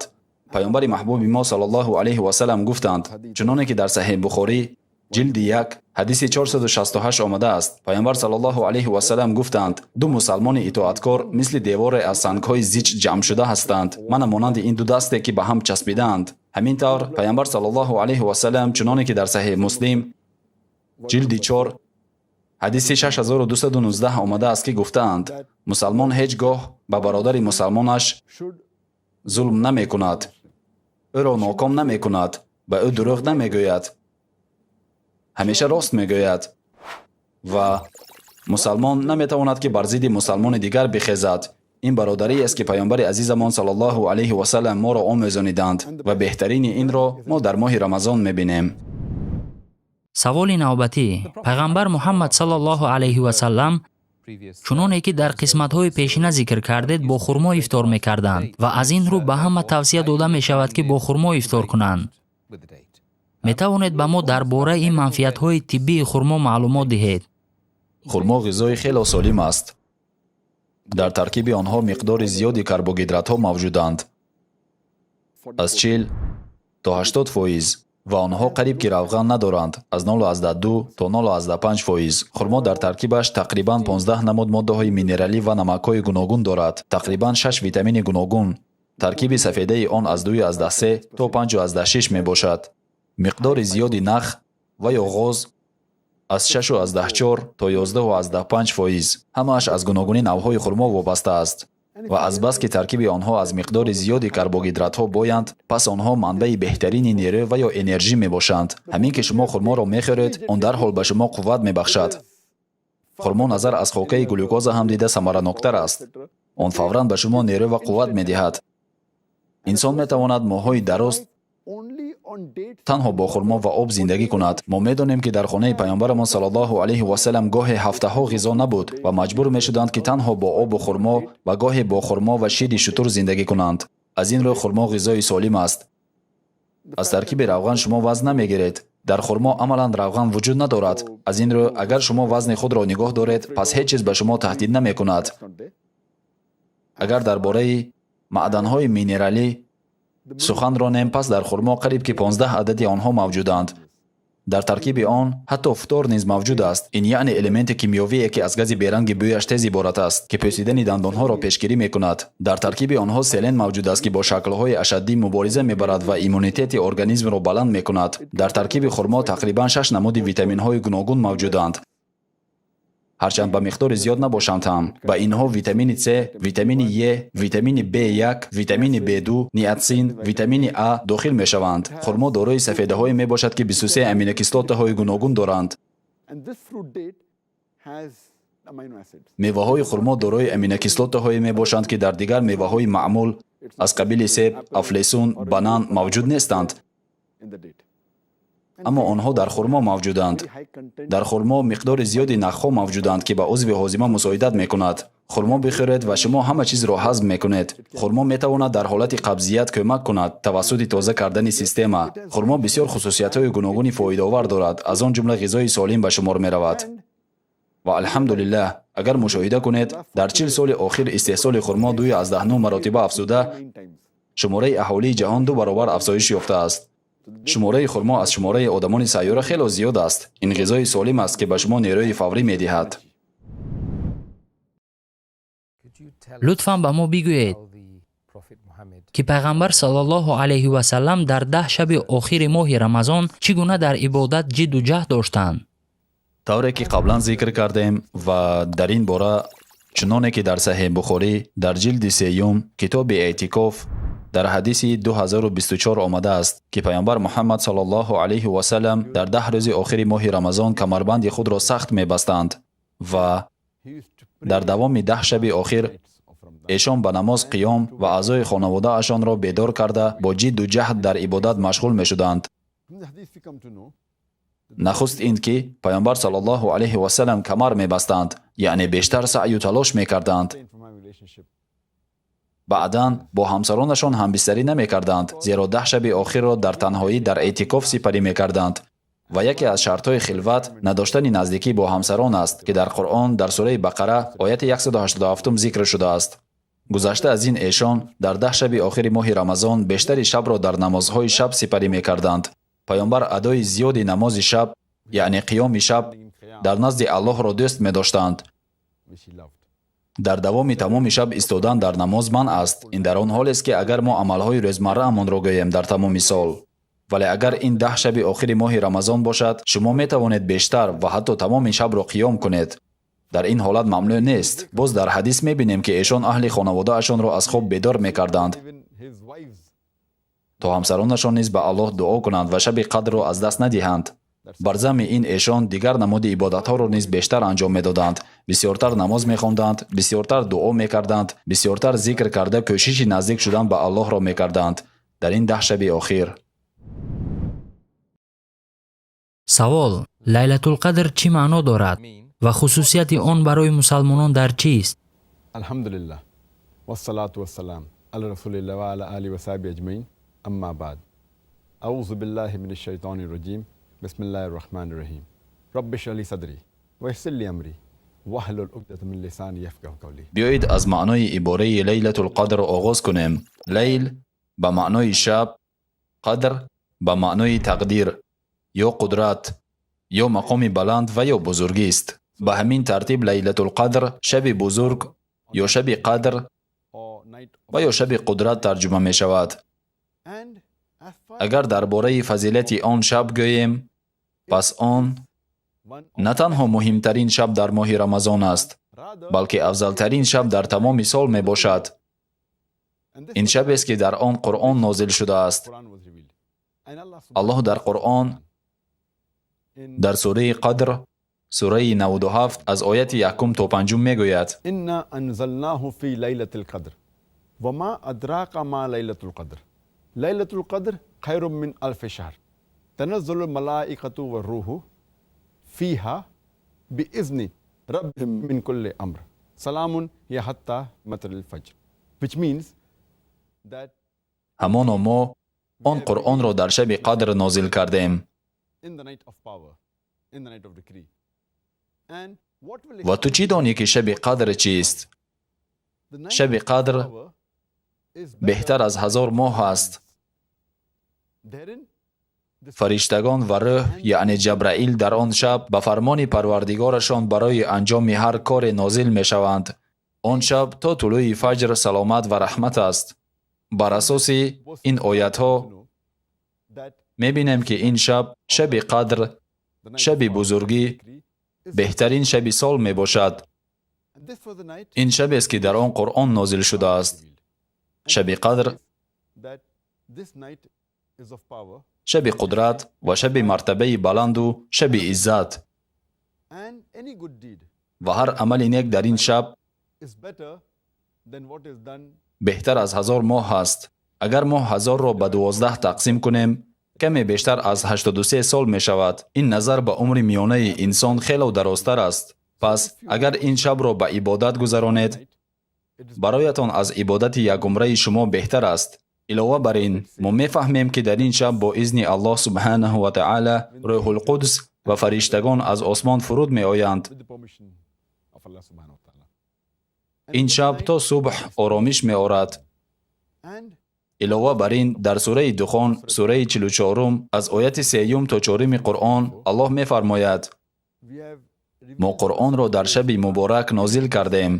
пайғамбари маҳбуби мо саллаллоҳу алайҳи ва саллам гуфтанд, чуноне ки дар Саҳиҳ Бухорӣ ҷилди 1 ҳадиси 468 омада аст. пайғамбар саллаллоҳу алайҳи ва саллам гуфтанд: ду мусалмони итоаткор мисли деворе аз сангҳои зич ҷамъшуда ҳастанд, мана монанди ин ду дасте ки ба ҳам часпидаанд. ҳамин тавр пайғамбар саллаллоҳу алайҳи ва саллам чуноне ки дар Саҳиҳ Муслим ҷилди 4 ҳадиси 6219 омада аст, ки гуфтаанд: мусалмон ҳеҷ гоҳ ба бародари мусалмонаш зулм намекунад, ӯро ноком намекунад, ба ӯ дурӯғ намегӯяд, ҳамеша рост мегӯяд ва мусалмон наметавонад ки бар зидди мусалмони дигар бихезад. ин бародариест ки пайғамбари азизамон саллаллоҳу алайҳи ва саллам моро омӯзониданд ва беҳтарини инро мо дар моҳи Рамазон мебинем. саволи навбатӣ. пайғамбар Муҳаммад саллаллоҳу алайҳи ва саллам чуноне ки дар қисматҳои пешина зикр кардед, бо хурмо ифтор мекарданд ва аз ин рӯ ба ҳама тавсия дода мешавад ки бо хурмо ифтор кунанд. метавонед ба мо дар бораи манфиатҳои тиббии хурмо маълумот диҳед? хурмо ғизои хело солим аст. дар таркиби онҳо миқдори зиёди карбогидратҳо мавҷуданд, аз 40 то 80%, ва онҳо қариб ки равған надоранд, аз 0.2 то 0.5%. хурмо дар таркибаш тақрибан 15 намуд моддаҳои минералӣ ва намакҳои гуногун дорад, тақрибан 6 витамини гуногун. таркиби сафедаи он аз 2.3 то 5.6 мебошад. миқдори зиёди нах ва ё ғоз аз 6.4 то 11.5%. ҳамааш аз гуногуни навъҳои хурмо вобаста аст. ва азбас ки таркиби онҳо аз миқдори зиёди карбогидратҳо боянд, пас онҳо манбаи беҳтарини нерӯ ва ё энержӣ мебошанд. ҳамин ки шумо хурморо мехӯред, он дарҳол ба шумо қувват мебахшад. хурмо назар аз хокаи глюкоза ҳам дида самараноктар аст. он фавран ба шумо нерӯ ва қувват медиҳад. инсон метавонад моҳҳои дароз танҳо бо хурмо ва об зиндагӣ кунад. мо медонем ки дар хонаи пайғамбарамон саллаллоҳу алайҳи ва саллам гоҳе ҳафтаҳо ғизо набуд ва маҷбур мешуданд ки танҳо бо обу хурмо ва гоҳе бо хурмо ва шири шутур зиндагӣ кунанд. аз ин рӯ хурмо ғизои солим аст. аз таркиби равған шумо вазн намегиред. дар хурмо амалан равған вуҷуд надорад. аз ин рӯ агар шумо вазни худро нигоҳ доред, пас ҳеҷ чиз ба шумо таҳдид намекунад. агар дар бораи маъданҳои минералӣ сухан ронем, пас дар хурмо қариб ки 15 адади онҳо мавҷуданд. дар таркиби он ҳатто футор низ мавҷуд аст. Ин яъне элементи кимиёвие ки аз гази беранги бӯяш тез иборат аст, ки пӯсидани дандонҳоро пешгирӣ мекунад. Дар таркиби онҳо селен мавҷуд аст, ки бо шаклҳои ашаддӣ мубориза мебарад ва иммунитети организмро баланд мекунад. Дар таркиби хурмо тақрибан 6 намуди витаминҳои гуногун мавҷуданд, ҳарчанд ба миқдори зиёд набошанд ҳам. Ба инҳо витамини С, витамини Е, витамини B1, витамини B2, ниатсин, витамини А дохил мешаванд. Хурмо дорои сафедаҳое мебошад, ки 23 аминокислотаҳои гуногун доранд. And this fruit date has amino acids. меваҳои хурмо дорои аминокислотаҳое мебошанд, ки дар дигар меваҳои маъмул аз қабили себ, афлесун, банан мавҷуд нестанд. In the date. аммо онҳо дар хурмо мавҷуданд. дар хурмо миқдори зиёди нахҳо мавҷуданд, ки ба узви ҳозима мусоидат мекунад. хурмо бихӯред ва шумо ҳама чизро ҳазм мекунед. хурмо метавонад дар ҳолати қабзият кӯмак кунад тавассути тоза кардани система. хурмо бисёр хусусиятҳои гуногуни фоидаовар дорад, аз он ҷумла ғизои солим ба шумор меравад. ва алҳамдулиллаҳ, агар мушоҳида кунед, дар 40 соли охир истеҳсоли хурмо 2.9 маротиба афзуда, шумораи аҳолии ҷаҳон 2 баробар афзоиш ёфтааст. шумораи хурмо аз шумораи одамони сайёра хело зиёд аст. ин ғизои солим аст, ки ба шумо нерӯи фаврӣ медиҳад. лутфан ба мо бигӯед ки пайғамбар саллаллоҳу алайҳи васаллам дар 10 шаби охири моҳи рамазон чӣ гуна дар ибодат ҷидду ҷаҳд доштанд? тавре ки қаблан зикр кардем ва дар ин бора чуноне ки дар саҳиҳ бухорӣ дар ҷилди сеюм китоби эътикоф дар ҳадиси 2024 омадааст, ки пайғамбар Муҳаммад саллаллоҳу алайҳи васаллам дар 10 рӯзи охири моҳи рамазон камарбанди худро сахт мебастанд ва дар давоми 10 шаби охир эшон ба намоз қиём ва аъзои хонаводаашонро бедор карда бо ҷидду ҷаҳд дар ибодат машғул мешуданд. нахуст ин ки пайғамбар саллаллоҳу алайҳи васаллам камар мебастанд, яъне бештар саъю талош мекарданд. баъдан бо ҳамсаронашон ҳамбистарӣ намекарданд, зеро 10 шаби охирро дар танҳоӣ дар эътикоф сипарӣ мекарданд. ва яке аз шартҳои хилват надоштани наздикӣ бо ҳамсарон аст, ки дар Қуръон дар сураи Бақара ояти 187 зикр шудааст. гузашта аз ин эшон дар 10 шаби охири моҳи рамазон бештари шабро дар намозҳои шаб сипарӣ мекарданд. пайғамбар адои зиёди намози шаб, яъне қиёми шаб, дар назди Аллоҳро дӯст медоштанд. дар давоми тамоми шаб истодан дар намоз манъ аст. ин дар он ҳолест, ки агар мо амалҳои рӯзмарраамонро гӯем дар тамоми сол. вале агар ин 10 шаби охири моҳи рамазон бошад, шумо метавонед бештар ва ҳатто тамоми шабро қиём кунед. дар ин ҳолат мамнӯъ нест. боз дар ҳадис мебинем, ки эшон аҳли хонаводаашонро аз хоб бедор мекарданд, то ҳамсаронашон низ ба Аллоҳ дуо кунанд ва шаби қадрро аз даст надиҳанд. бар замми ин эшон дигар намуди ибодатҳоро низ бештар анҷом медоданд. бисёртар намоз мехонданд, бисёртар дуо мекарданд, бисёртар зикр карда кӯшиши наздик шудан ба Аллоҳро мекарданд дар ин 10 шаби охир. савол: лайлатулқадр чӣ маъно дорад ва хусусияти он барои мусалмонон дар чист? Alhamdulillah. Wassalatu wassalam ala rasulillah wa ala alihi wa sahbihi ajmain. Amma ba'd. A'udhu billahi minash shaitanir rajim. Bismillahir rahmanir rahim. Rabbi shrah li sadri wa yassir li amri wahlul 'uqdatan min lisani yafqahu qawli. بیایید از معنای عباره لیلة القدر آغاز کنیم. لیل به معنای شب، قدر به معنای تقدیر یا قدرت یا مقام بلند و یا بزرگی است. به همین ترتیب لیلة القدر شب بزرگ یا شب قدر و یا شب قدرت ترجمه می شود. اگر درباره فضیلت آن شب گوییم، پس آن نه تنها مهمترین شب در ماه رمضان است، بلکه افضلترین شب در تمام سال می باشد. این شب است که در آن قرآن نازل شده است. الله در قرآن در سوره قدر سوره 97 از آیت 1 تا 5 می گوید: Inna anzalnahu fi laylatil qadr. Wa ma adraka ma laylatul qadr. Laylatul qadr khayrun min alf shahr. Tanazzalu al-malaikatu war-ruhu fiha bi-izni rabbihim min kulli amr. Salamun hiya hatta matla'il fajr. Which means that همانا ما آن قرآن را در شب قدر نازل کردیم. in the night of power, in the night of decree. And what will و تو چی دانی که شب قدر چیست؟ the night شب of قدر power is بهتر از 1000 ماه است. therein фариштагон ва рӯҳ яъне ҷабраил дар он шаб ба фармони парвардигорашон барои анҷоми ҳар коре нозил мешаванд. Он шаб то тулӯи фаҷр саломат ва раҳмат аст. Бар асоси ин оятҳо мебинем ки ин шаб шаби қадр, шаби бузургӣ, беҳтарин шаби сол мебошад. ин шабест ки дар он Қуръон нозил шудааст. шаби қадр, шаби қудрат ва шаби мартабаи баланду шаби иззат. ва ҳар амали нек дар ин шаб беҳтар аз 1000 моҳ аст. агар моҳ 1000-ро ба 12 тақсим кунем, каме бештар аз 83 сол мешавад. ин назар ба умри миёнаи инсон хело дарозтар аст. пас агар ин шабро ба ибодат гузаронед, бароятон аз ибодати ягумраи шумо беҳтар аст. илова бар ин, мо мефаҳмем ки дар ин шаб бо изни Аллоҳ субҳанаҳу ва таъала рӯҳул қудс ва фариштагон аз осмон фуруд меоянд. ин шаб то субҳ оромиш меорад. илова бар ин, дар сураи Духон, сураи 44 аз ояти 3 то 4 Қуръон Аллоҳ мефармояд: мо Қуръонро дар шаби муборак нозил кардем,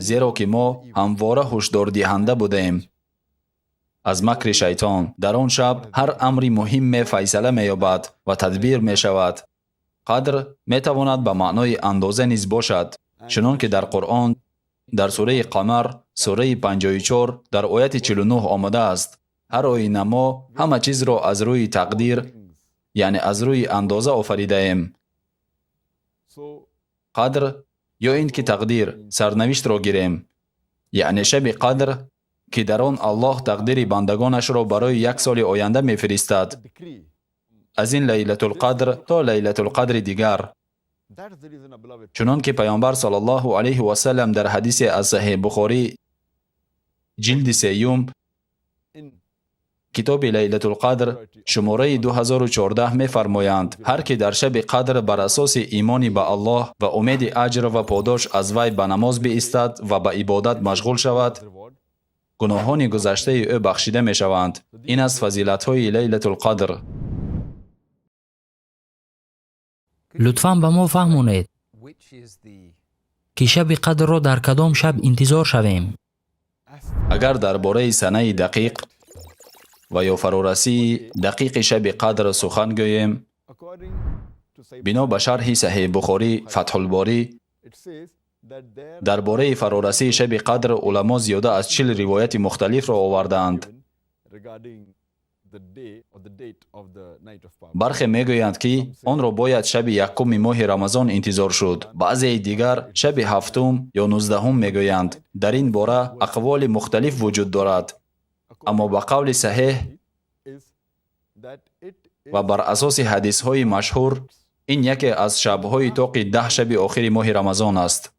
зеро ки мо ҳамвора ҳушдордиҳанда будем аз макри шайтон. дар он шаб ҳар амри муҳиме файсала меёбад ва тадбир мешавад. қадр метавонад ба маънои андоза низ бошад, чунон ки дар Қуръон дар сураи Қамар, сураи 54, дар ояти 49 омадааст: ҳар оина мо ҳама чизро аз рӯи тақдир, яъне аз рӯи андоза офаридаем. қадр ё ин ки тақдир, сарнавиштро гирем, яъне шаби қадр ки дар он Аллоҳ тақдири бандагонашро барои 1 соли оянда мефиристад. аз ин лайлатул қадр то лайлатул қадри дигар. чунон ки паёмбар саллаллоҳу алайҳи ва саллам дар ҳадисе аз Саҳиҳ Бухорӣ ҷилди 3 китоби лайлатул қадр шумораи 2014 мефармоянд: ҳар ки дар шаби қадр бар асоси имони ба Аллоҳ ва умеди аҷр ва подош аз вай ба намоз биистад ва ба ибодат машғул шавад, гуноҳони гузаштаи ӯ бахшида мешаванд. ин аст фазилатҳои лайлатул қадр. лутфан ба мо фаҳмонед Which is the ки шаби қадрро дар кадом шаб интизор шавем. агар дар бораи санаи дақиқ ва ё фарорасии дақиқи шаби қадр сухан гӯем, бино ба шарҳи Саҳиҳ Бухорӣ Фатҳулборӣ, дар бораи фарорасии шаби қадр уламо зиёда аз 40 ривояти мухталифро овардаанд. бархе мегӯянд ки онро бояд шаби 1 моҳи Рамазон интизор шуд, баъзеи дигар шаби 7 ё 19 мегӯянд. дар ин бора ақволи мухталиф вуҷуд дорад, аммо ба қавли саҳеҳ ва бар асоси ҳадисҳои машҳур, ин яке аз шабҳои тоқи 10 шаби охири моҳи Рамазон аст.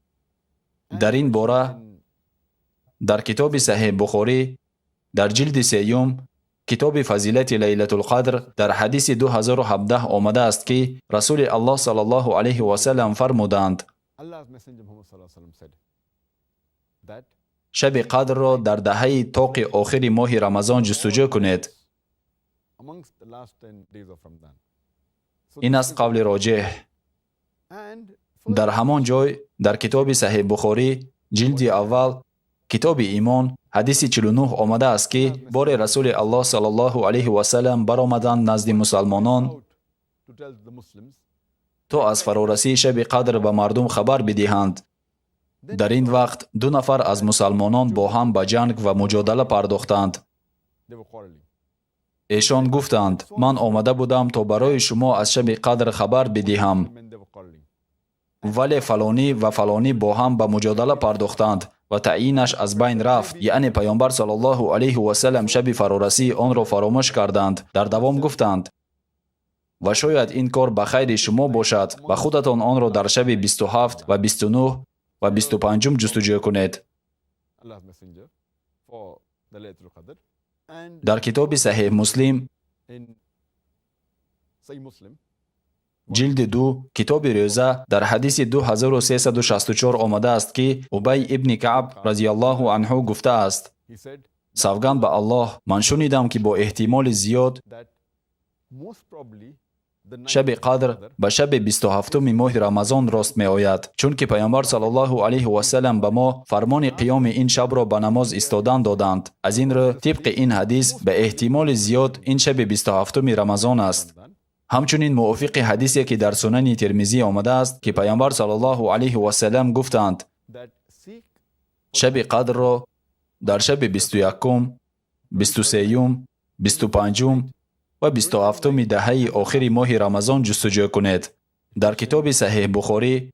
дар ин бора дар китоби Саҳиҳ Бухорӣ дар ҷилди 3 китоби фазилати лайлатул қадр дар ҳадиси 2017 омадааст ки расули Аллоҳ саллаллоҳу алайҳи ва саллам фармуданд: шаби қадрро дар даҳаи тоқи охири моҳи Рамазон ҷустуҷӯ кунед. ин аст қавли роҷеҳ. дар ҳамон ҷой дар китоби Саҳиҳ Бухорӣ ҷилди аввал китоби имон ҳадиси 49 омадааст ки боре расули Аллоҳ саллаллоҳу алайҳи ва саллам баромаданд назди мусалмонон то аз фарорасии шаби қадр ба мардум хабар бидиҳанд. дар ин вақт 2 нафар аз мусалмонон бо ҳам ба ҷанг ва муҷодала пардохтанд. эшон гуфтанд: ман омада будам то барои шумо аз шаби қадр хабар бидиҳам, вале фалонӣ ва фалонӣ бо ҳам ба муҷодала пардохтанд ва таъйинаш аз байн рафт, яъне паёмбар саллаллоҳу алайҳи ва саллам шаби фарорасии онро фаромӯш карданд. дар давом гуфтанд: ва шояд ин кор ба хайри шумо бошад ва худатон онро дар шаби 27 ва 29 ва 25 ҷустуҷӯ кунед. дар китоби Саҳиҳ Муслим ҷилди 2 китоби рӯза дар ҳадиси 2364 омадааст ки Убай ибни Каъб разияллоҳу анҳу гуфтааст: савганд ба Аллоҳ, ман шунидам ки бо эҳтимоли зиёд most probably the night شب of قدر Qadr به شب 27 ماه رمضان راست می آید، چون که پیامبر صلی الله علیه و سلم به ما فرمان قیام این شب را به نماز استادان دادند. از این رو طبق این حدیث به احتمال زیاد این شب 27 رمضان است. همچنین موافق حدیثی که در سنن ترمذی آمده است که پیامبر صلی الله علیه و سلم گفتند that seek شب قدر را در شب 21 23 25 و 27 دهه آخر ماه رمضان جستجو کنید. در کتاب صحیح بخاری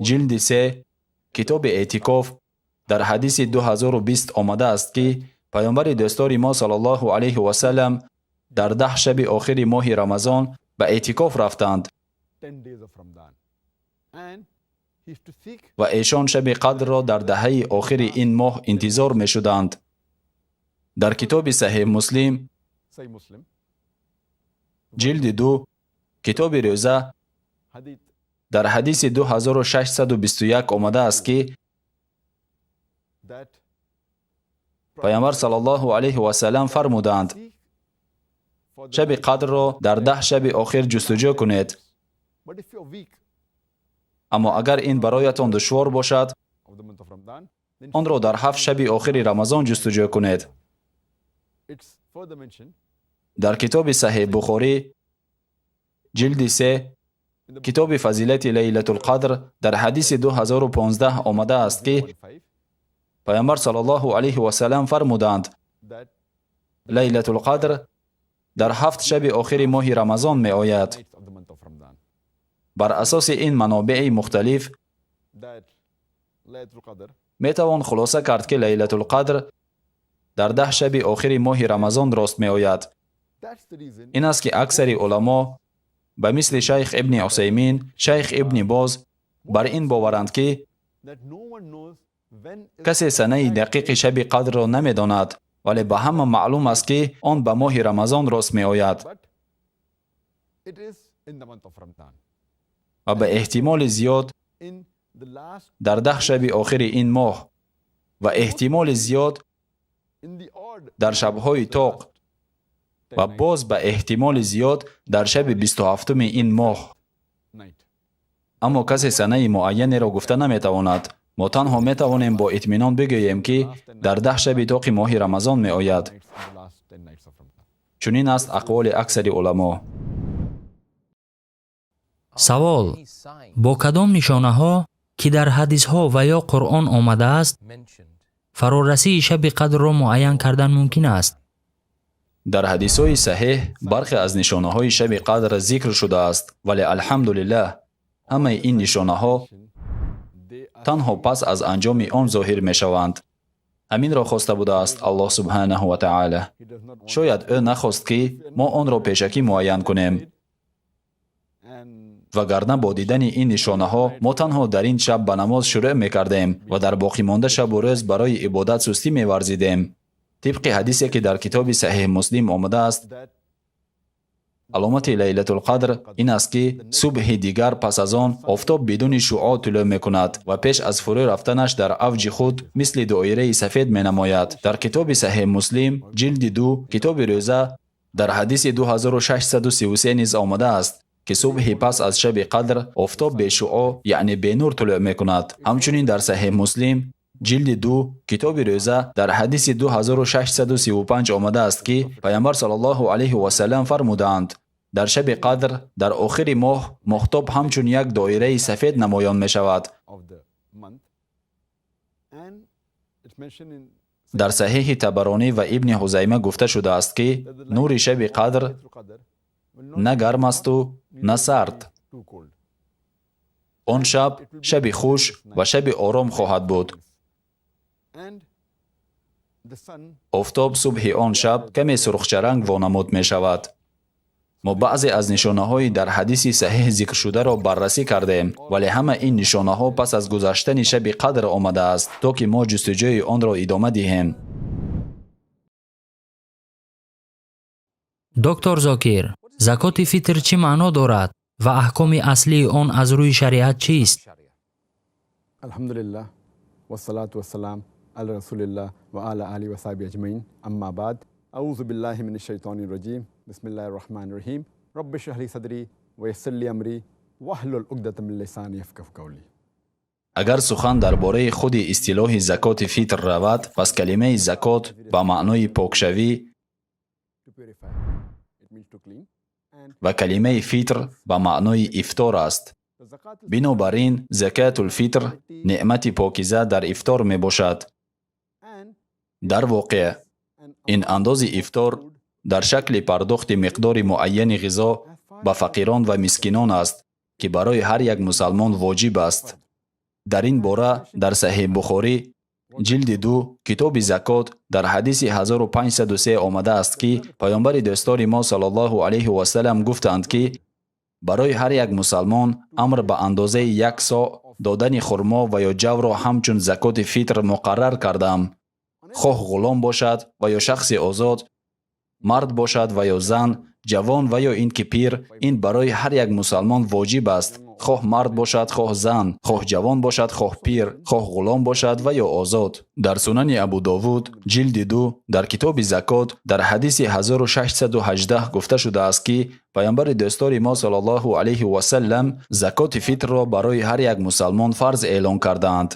جلد 3 کتاب اعتکاف در حدیث 2020 آمده است که پیامبر دوستدار ما صلی الله علیه و سلم در 10 شب آخر ماه رمضان به اعتکاف رفتند 10 days of Ramadan. And he used to seek و ایشان شب قدر را در دهه آخر این ماه انتظار می شدند. در کتاب صحیح مسلم Sahih Muslim, جلد 2 کتاب روزه hadith در حدیث 2621 آمده است که that پیامبر صلی الله علیه و سلم فرمودند seek for the شب night قدر را در 10 شب آخر جستجو کنید. But if you're weak اما اگر این برایتان دشوار باشد of the month of Ramadan, then آن را در 7 شب آخر رمضان جستجو کنید. it's further mentioned در کتاب صحیح بخاری جلد 3 in the کتاب فضیلت لیلة القدر در حدیث 2015 آمده است که 5 پیامبر صلی الله علیه و سلم فرمودند that لیلة القدر در 7 شب آخر ماه رمضان می آید. nights of the month of Ramadan, بر اساس این منابع مختلف that Laylatul Qadr می توان خلاصه کرد که لیلة القدر در 10 شب آخر ماه رمضان راست می آید. that's the reason این است که اکثر علما به مثل شیخ ابن عثیمین، شیخ ابن باز بر این باورند که that no one knows when is کسی سنه دقیق شب قدر را نمی داند، ولی به همه معلوم است که آن به ماه رمضان راست می آید but it is in the month of Ramadan, و به احتمال زیاد in the last در 10 شب آخر این ماه و احتمال زیاد in the odd در شبهای طاق و باز به احتمال زیاد در شب 27 این ماه. night. اما کسی سنه معینی را گفته نمی تواند. ما تنها می توانیم با اطمینان بگوییم که در 10 شب طاق ماه رمضان می آید. Nights in the last 10 nights of Ramadan. چنین است اقوال اکثر علما. سوال: Any sign با کدام نشانه ها که در حدیث ها و یا قرآن آمده است mentioned فرارسی شب قدر را معین کردن ممکن است؟ در حدیث های صحیح برخی از نشانه های شب قدر ذکر شده است، ولی الحمدلله همه این نشانه ها They are تنها پس از انجام آن ظاهر می شوند. همین را خواسته بوده است الله سبحانه و تعالی. he does not want شاید او نخواست که ما آن را پیشکی معین کنیم، and وگرنه با دیدن این نشانه ها ما تنها در این شب به نماز شروع می کردیم و در باقی مانده شب و روز برای عبادت سستی می ورزیدیم. طبق حدیثی که در کتاب صحیح مسلم آمده است that علامت لیلة القدر این است که صبح دیگر پس از آن آفتاب بدون شعاع طلوع می کند و پیش از فرو رفتنش در اوج خود مثل دایره سفید می نماید. در کتاب صحیح مسلم جلد 2 کتاب روزه در حدیث 2633 نیز آمده است که صبح پس از شب قدر آفتاب به شعاع یعنی به نور طلوع می کند. همچنین در صحیح مسلم جلد 2 کتاب روزه در حدیث 2635 آمده است که پیامبر صلی الله علیه و سلم فرمودند در شب قدر در آخر ماه ماهتاب همچون یک دایره سفید نمایان می شود. of the month, and it's mentioned in در صحیح طبرانی و ابن حزیمه گفته شده است که نور شب قدر Laylatul Qadr will not نه گرم است و نه سرد. too cold. آن شب خوش و شب آرام خواهد بود. And the sun آفتاب صبح آن شب کمی سرخچرنگ وانمود می شود. ما بعضی از نشانه های در حدیث صحیح ذکر شده را بررسی کردیم، ولی همه این نشانه ها پس از گذشتن شب قدر آمده است تا که ما جستجوی آن را ادامه دهیم. دکتر زاکر، زکات فطر چه معنا دارد و احکام اصلی آن از روی شریعت چیست؟ Alhamdulillah, wassalatu wassalam ala rasulillah wa ala alihi wa sahbihi ajmain. Amma ba'd. A'udhu billahi minash shaitanir rajim. Bismillahir Rahmanir Rahim. Rabbi shrah li sadri wa yassir li amri wahlul 'uqdatam min lisani yafqahu qawli. агар сухан дар бораи худи истилоҳи закоти фитр равад, пас калимаи закот ба маънои покшавӣ To purify. It means to clean. And ва калимаи фитр ба маънои ифтор аст. the zakat is бинобар ин закатул фитр неъмати покиза дар ифтор мебошад. and дар воқеъ and ин андози ифтор дар шакли пардохти миқдори муайяни ғизо ба фақирон ва мискинон аст, ки барои ҳар як мусалмон воҷиб аст. дар ин бора дар Саҳиҳ Бухорӣ ҷилди 2 китоби закот дар ҳадиси 1503 омадааст, ки паёмбари дӯстдори мо саллаллоҳу алайҳи васалам гуфтанд, ки барои ҳар як мусалмон амр ба андозаи 1 со додани хурмо ва ё ҷавро ҳамчун закоти фитр муқаррар кардам. хоҳ ғулом бошад ва ё шахси озод, мард бошад ва ё зан, ҷавон ва ё ин ки пир, ин барои ҳар як мусалмон воҷиб аст. хоҳ мард бошад, хоҳ зан, хоҳ ҷавон бошад, хоҳ пир, хоҳ ғулом бошад ва ё озод. дар Сунани Абу Довуд ҷилди 2 дар китоби закот дар ҳадиси 1618 гуфта шудааст, ки паёмбари дӯстдори мо саллаллоҳу алайҳи васалам закоти фитрро барои ҳар як мусалмон фарз эълон кардаанд.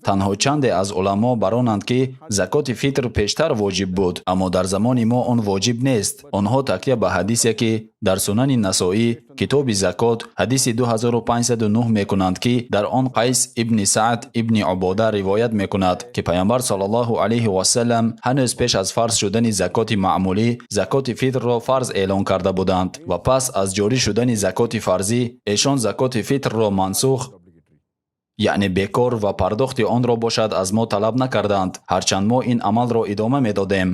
танҳо чанде аз уламо баронанд, ки закоти фитр пештар воҷиб буд, аммо дар замони мо он воҷиб нест. онҳо такя ба ҳадисе, ки дар Сунани Насоӣ китоби закот ҳадиси 2509 мекунанд, ки дар он Қайс ибни Саъд ибни Убода ривоят мекунад, ки паёмбар саллаллоҳу алайҳи васалам ҳанӯз пеш аз фарз шудани закоти маъмулӣ закоти фитрро фарз эълон карда буданд ва пас аз ҷорӣ шудани закоти фарзӣ эшон закоти фитрро мансух, яъне бекор ва пардохти онро бошад, аз мо талаб накарданд, ҳарчанд мо ин амалро идома медодем.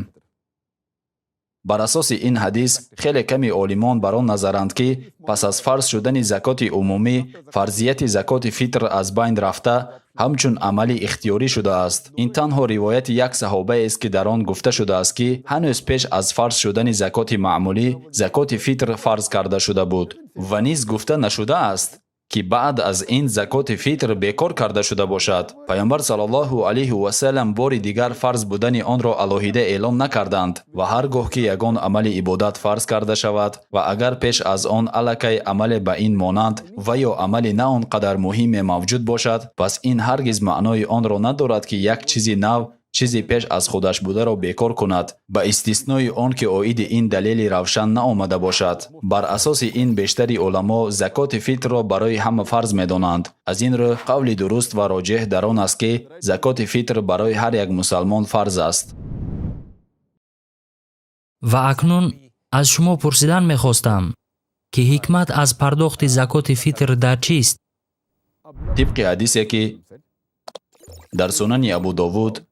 бар асоси ин ҳадис хеле ками олимон бар он назаранд, ки пас аз фарз шудани закоти умумӣ фарзияти закоти фитр аз байн рафта ҳамчун амали ихтиёрӣ шудааст. ин танҳо ривояти як саҳобаест, ки дар он гуфта шудааст, ки ҳанӯз пеш аз фарз шудани закоти маъмулӣ закоти фитр фарз карда шуда буд ва низ гуфта нашудааст, ки баъд аз ин закоти фитр бекор карда шуда бошад. паёмбар саллаллоҳу алайҳи васалам бори дигар фарз будани онро алоҳида эълон накарданд ва ҳар гоҳ ки ягон амали ибодат фарз карда шавад ва агар пеш аз он аллакай амале ба ин монанд ва ё амали на он қадар муҳиме мавҷуд бошад, пас ин ҳаргиз маънои онро надорад, ки як чизи нав чизи пеш аз худаш бударо бекор кунад, ба истиснои он ки оиди ин далели равшан наомада бошад. бар асоси ин бештари уламо закоти фитрро барои ҳама фарз медонанд. аз ин рӯ қавли дуруст ва роҷеҳ дар он аст, ки закоти фитр барои ҳар як мусалмон фарз аст. ва акнун аз шумо пурсидан мехостам, ки ҳикмат аз пардохти закоти фитр дар чист? тибқи ҳадисе, ки дар Сунани Абу Довуд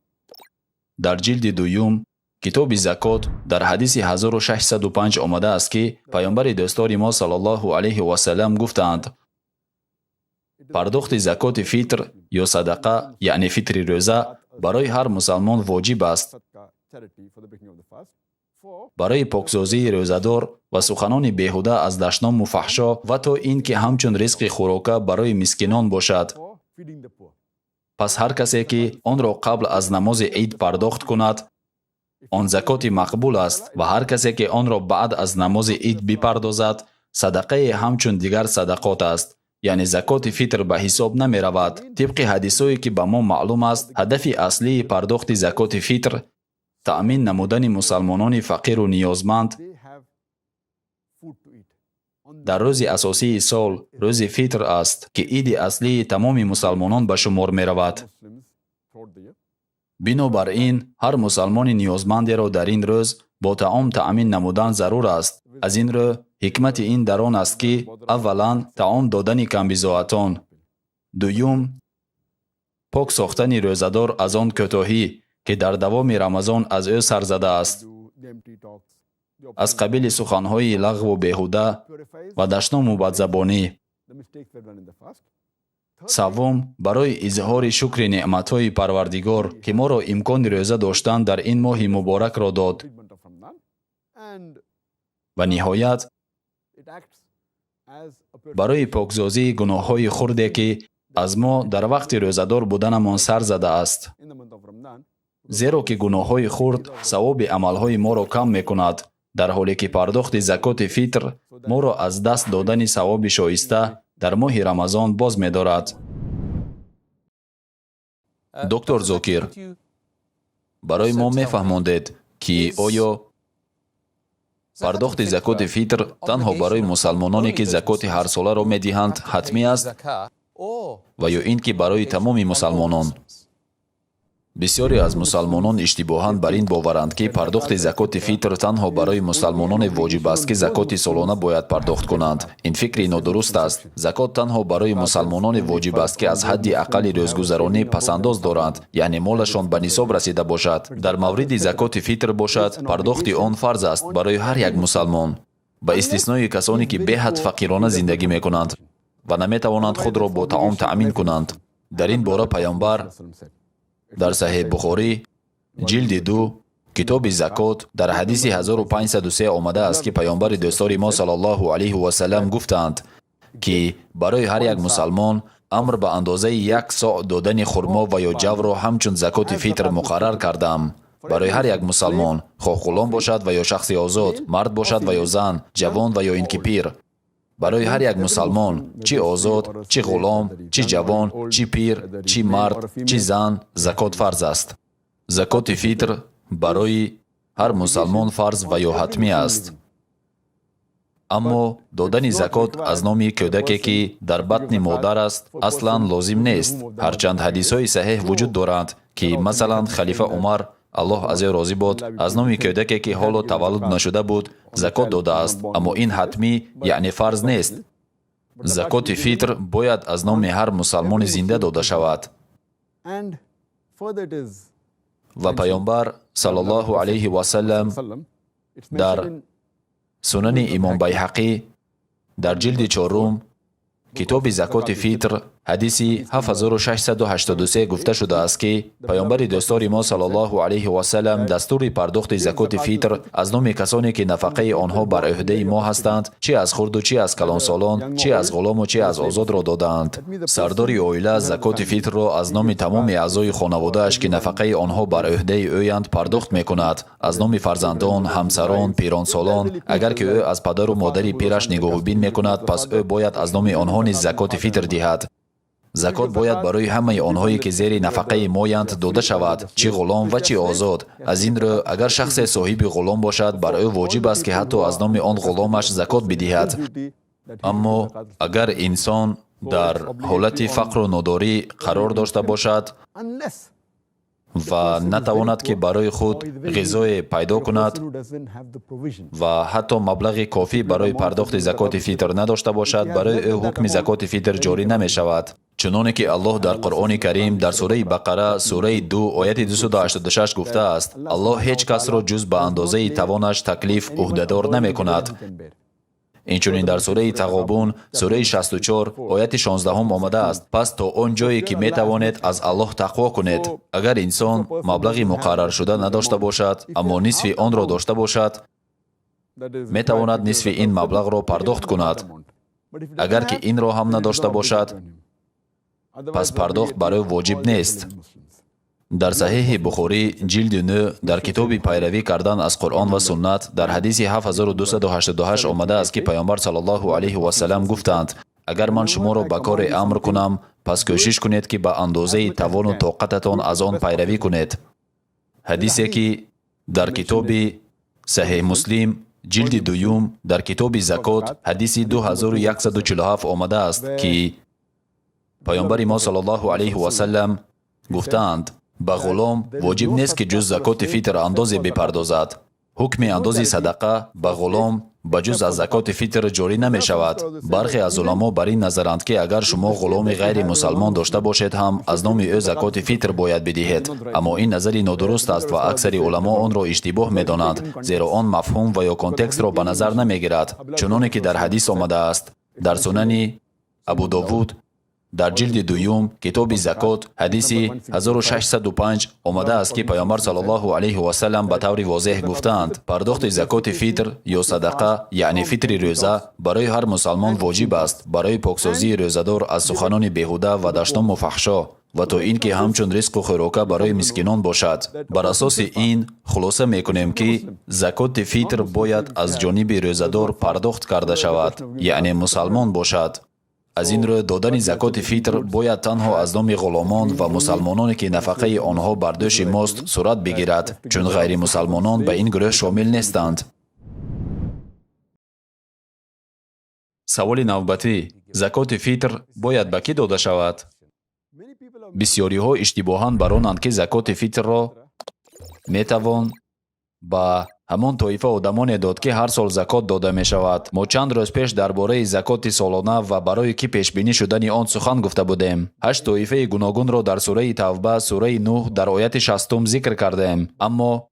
дар ҷилди 2 китоби закот дар ҳадиси 1605 омадааст, ки паёмбари дӯстдори мо саллаллоҳу алайҳи васалам гуфтанд: пардохти закоти фитр ё садақа, яъне фитри рӯза барои ҳар мусалмон воҷиб аст. charity for the breaking of the fast. For барои поксозии рӯзадор ва суханони беҳуда аз дашному фаҳшо ва то ин ки ҳамчун ризқи хӯрока барои мискинон бошад. feeding the poor. пас ҳар касе, ки онро қабл аз намози ид пардохт кунад, он закоти мақбул аст ва ҳар касе, ки онро баъд аз намози ид бипардозад, садақае ҳамчун дигар садақот аст, яъне закоти фитр ба ҳисоб намеравад. тибқи ҳадисое, ки ба мо маълум аст, ҳадафи аслии пардохти закоти фитр таъмин намудани мусалмонони фақиру ниёзманд They have food to eat. On дар рӯзи асосии сол, рӯзи фитр аст, ки иди аслии тамоми мусалмонон ба шумор меравад. Muslims throughout the year. бинобар ин ҳар мусалмони ниёзмандеро дар ин рӯз бо таом таъмин намудан зарур аст. аз ин рӯ ҳикмати ин дар он аст, ки аввалан таом додани камбизоатон, дуюм пок сохтани рӯзадор аз он кӯтоҳӣ, ки дар давоми рамазон аз ӯ сар задааст, Do the empty talks. The аз қабили суханҳои лағву беҳуда purifies ва дашному бадзабонӣ. the mistakes that done in the fast. саввум барои изҳори шукри неъматҳои Парвардигор, ки моро имкони рӯза доштан дар ин моҳи муборакро дод. Treatment of Ramadan. And ва ниҳоят it acts as a барои покзозии гуноҳҳои хурде, ки аз мо дар вақти рӯзадор буданамон сар задааст. in the month of Ramadan. зеро ки гуноҳҳои хурд савоби амалҳои моро кам мекунад дар ҳоле ки пардохти закоти фитр моро аз даст додани савоби шоиста дар моҳи рамазон боз медорад. доктор Зокир, барои мо мефаҳмондед, ки оё пардохти закоти фитр танҳо барои мусалмононе ки закоти ҳарсоларо медиҳанд ҳатмӣ аст ва ё ин ки барои тамоми мусалмонон? бисёре аз мусалмонон иштибоҳан бар ин боваранд, ки пардохти закоти фитр танҳо барои мусалмононе воҷиб аст, ки закоти солона бояд пардохт кунанд. Ин фикри нодуруст аст. Закот танҳо барои мусалмононе воҷиб аст, ки аз ҳадди аққали рӯзгузаронӣ пасандоз доранд, яъне молашон ба нисоб расида бошад. Дар мавриди закоти фитр бошад, пардохти он фарз аст барои ҳар як мусалмон, ба истиснои касоне ки беҳад фақирона зиндагӣ мекунанд ва наметавонанд худро бо таом таъмин кунанд. дар ин бора паёмбар дар Саҳеҳ Бухорӣ ҷилди 2 китоби закот дар ҳадиси 1503 омадааст, ки паёмбари дӯстори мо саллаллоҳу алайҳи васалам гуфтанд, ки барои ҳар як мусалмон амр ба андозаи 1 соъ додани хурмо ва ё ҷавро ҳамчун закоти фитр муқаррар кардам. барои ҳар як мусалмон, хоҳ ғулом бошад ва ё шахси озод, мард бошад ва ё зан, ҷавон ва ё ин ки пир. барои ҳар як мусалмон, чӣ озод, чӣ ғулом, чӣ ҷавон, чӣ пир, чӣ мард, чӣ зан, закот фарз аст. закоти фитр барои ҳар мусалмон фарз ва ё ҳатмӣ аст. аммо додани закот аз номи кӯдаке ки дар батни модар аст аслан лозим нест, ҳарчанд ҳадисҳои саҳеҳ вуҷуд доранд, ки масалан халифа Умар аллоҳ аз ё розӣ бод, аз номи кӯдаке ки ҳоло таваллуд нашуда буд, закот додааст, аммо ин ҳатмӣ, яъне фарз нест. закоти фитр бояд аз номи ҳар мусалмони зинда дода шавад. ва паёмбар саллаллоҳу алайҳи васалам дар сунани имом Байҳақӣ дар ҷилди 4 китоби закоти фитр ҳадиси 7683 гуфта шудааст, ки паёмбари дӯстори мо саллаллоҳу алайҳи васалам дастури пардохти закоти фитр аз номи касоне ки нафақаи онҳо бар ӯҳдаи мо ҳастанд, чӣ аз хурду чӣ аз калонсолон, чӣ аз ғулому чӣ аз озодро додаанд. сардори оила закоти фитрро аз номи тамоми аъзои хонаводааш ки нафақаи онҳо бар ӯҳдаи ӯянд пардохт мекунад, аз номи фарзандон, ҳамсарон, пиронсолон. агар ки ӯ аз падару модари пираш нигоҳубин мекунад, пас ӯ бояд аз номи онҳо низ закоти фитр диҳад. закот бояд барои ҳамаи онҳое ки зери нафақаи моянд дода шавад, чӣ ғулом ва чӣ озод. аз ин рӯ агар шахсе соҳиби ғулом бошад, бар ӯ воҷиб аст, ки ҳатто аз номи он ғуломаш закот бидиҳад. аммо агар инсон дар ҳолати фақру нодорӣ қарор дошта бошад ва натавонад ки барои худ ғизое пайдо кунад ва ҳатто маблағи кофӣ барои пардохти закоти фитр надошта бошад, барои ӯ ҳукми закоти фитр ҷорӣ намешавад. чуноне ки Аллоҳ дар Қуръони Карим дар сураи Бақара сураи 2 ояти 286 гуфтааст: Аллоҳ ҳеҷ касро ҷуз ба андозаи тавонаш таклиф уҳдадор намекунад. инчунин дар сураи Тағобун сураи 64 ояти 16 омадааст: пас то он ҷое ки метавонед аз Аллоҳ тақво кунед. агар инсон маблағи муқарраршуда надошта бошад, аммо нисфи онро дошта бошад, метавонад нисфи ин маблағро пардохт кунад. агар ки инро ҳам надошта бошад, пас пардохт бар ӯ воҷиб нест. дар Саҳеҳи Бухорӣ ҷилди 9 дар китоби пайравӣ кардан аз Қуръон ва Суннат дар ҳадиси 7288 омадааст, ки паёмбар саллаллоҳу алайҳи васалам гуфтанд: агар ман шуморо ба коре амр кунам, пас кӯшиш кунед, ки ба андозаи тавону тоқататон аз он пайравӣ кунед. ҳадисе ки дар китоби Саҳеҳ Муслим ҷилди 2 дар китоби Закот ҳадиси 2147 омадааст, ки паёмбари мо саллаллоҳу алайҳи васалам гуфтанд: ба ғулом воҷиб нест ки ҷуз закоти фитр андозе бипардозад. ҳукми андози садақа ба ғулом ба ҷуз аз закоти фитр ҷорӣ намешавад. бархе аз уламо бар ин назаранд, ки агар шумо ғуломи ғайри мусалмон дошта бошед ҳам, аз номи ӯ закоти фитр бояд бидиҳед. аммо ин назари нодуруст аст ва аксари уламо онро иштибоҳ медонанд, зеро он мафҳум ва ё контекстро ба назар намегирад. чуноне ки дар ҳадис омадааст дар сунани Абу Довуд дар ҷилди 2 китоби Закот ҳадиси 1605 омадааст, ки паёмбар саллаллоҳу алайҳи васалам ба таври возеҳ гуфтанд: пардохти закоти фитр ё садақа, яъне фитри рӯза, барои ҳар мусалмон воҷиб аст, барои поксозии рӯзадор аз суханони беҳуда ва даштому фаҳшо و تو این که همچون رزق و خوراکه برای مسکینان باشد. بر اساس این خلاصه میکنیم که زکات فیتر باید از جانب روزه‌دار پرداخت کرده شود، یعنی مسلمان باشد. از این رو دادن زکات فیتر باید تنها از نام غلامان و مسلمانانی که نفقه آنها بر دوش ماست صورت بگیرد، چون غیر مسلمانان به این گروه شامل نیستند. سوال نوبتی: زکات فیتر باید به کی داده شود؟ بسیاری ها اشتباهاً برانند که زکات فیتر را میتوان با همان طایفه آدمان داد که هر سال زکات داده می شود. ما چند روز پیش درباره زکات سالانه و برای کی پیش بینی شدن آن سخن گفته بودیم. 8 طایفه گوناگون را در سوره توبه سوره نوح در آیت 60 ذکر کردیم. اما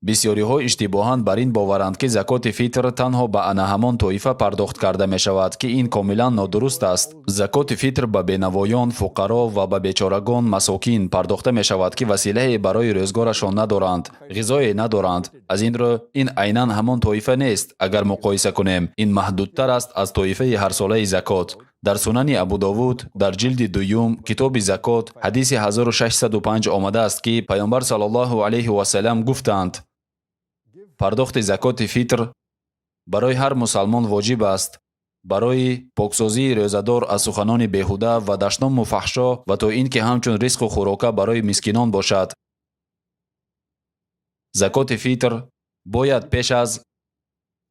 بسیاری ها اشتباهاً بر این باورند که زکات فیتر تنها به آن همان طایفه پرداخت کرده می شود که این کاملا نادرست است. زکات فیتر به بینوایان، فقرا و به بیچارگان، مساکین پرداخته می شود که وسیله برای روزگارشان ندارند، غذای ندارند. از این رو این عیناً همان طایفه نیست. اگر مقایسه کنیم این محدودتر است از طایفه هر ساله زکات. در سنن ابو داوود در جلد دوم کتاب زکات حدیث 1605 آمده است که پیامبر صلی الله علیه و سلم گفتند: پرداخت زکات فیتر برای هر مسلمان واجب است، برای پاکسازی روزه‌دار از سخنان بیهوده و دشنام و فحشا و تا این که همچون رزق و خوراکه برای مسکینان باشد. زکات فیتر باید پیش از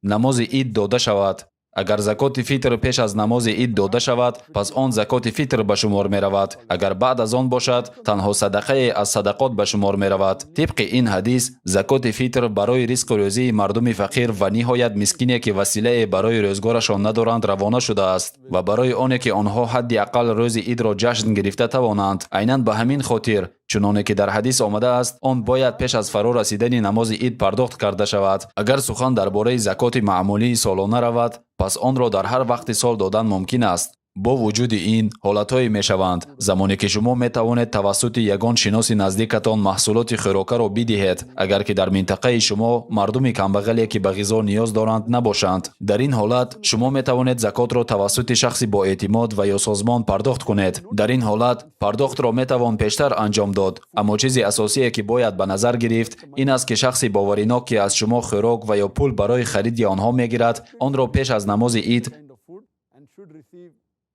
نماز عید داده شود. اگر زکات فیتر پیش از نماز عید داده شود پس آن زکات فیتر به شمار می رود. اگر بعد از آن باشد تنها صدقه از صدقات به شمار می رود. طبق این حدیث زکات فیتر برای رزق و روزی مردم فقیر و نهایت مسکینی که وسیله برای روزگارشان ندارند روانه شده است و برای آنه که آنها حداقل روز عید را جشن گرفته توانند. عیناً به همین خاطر چنانه که در حدیث آمده است آن باید پیش از فرا رسیدن نماز عید پرداخت کرده شود. اگر سخن درباره زکات معمولی سالانه رود پس آن را در هر وقت سال دادن ممکن است. با وجود این حالت‌های میشوند زمانی که شما میتوانید توسط یگان شناس نزدیکتان محصولات خوراکه را بدهید اگر که در منطقه شما مردم کمبغلی که به غذا نیاز دارند نباشند. در این حالت شما میتوانید زکات را توسط شخصی با اعتماد و یا سازمان پرداخت کنید. در این حالت پرداخت را میتوان پیشتر انجام داد، اما چیز اساسی که باید به نظر گرفت این است که شخصی باورناک که از شما خوراک و یا پول برای خرید آنها میگیرد آن را پیش از نماز عید،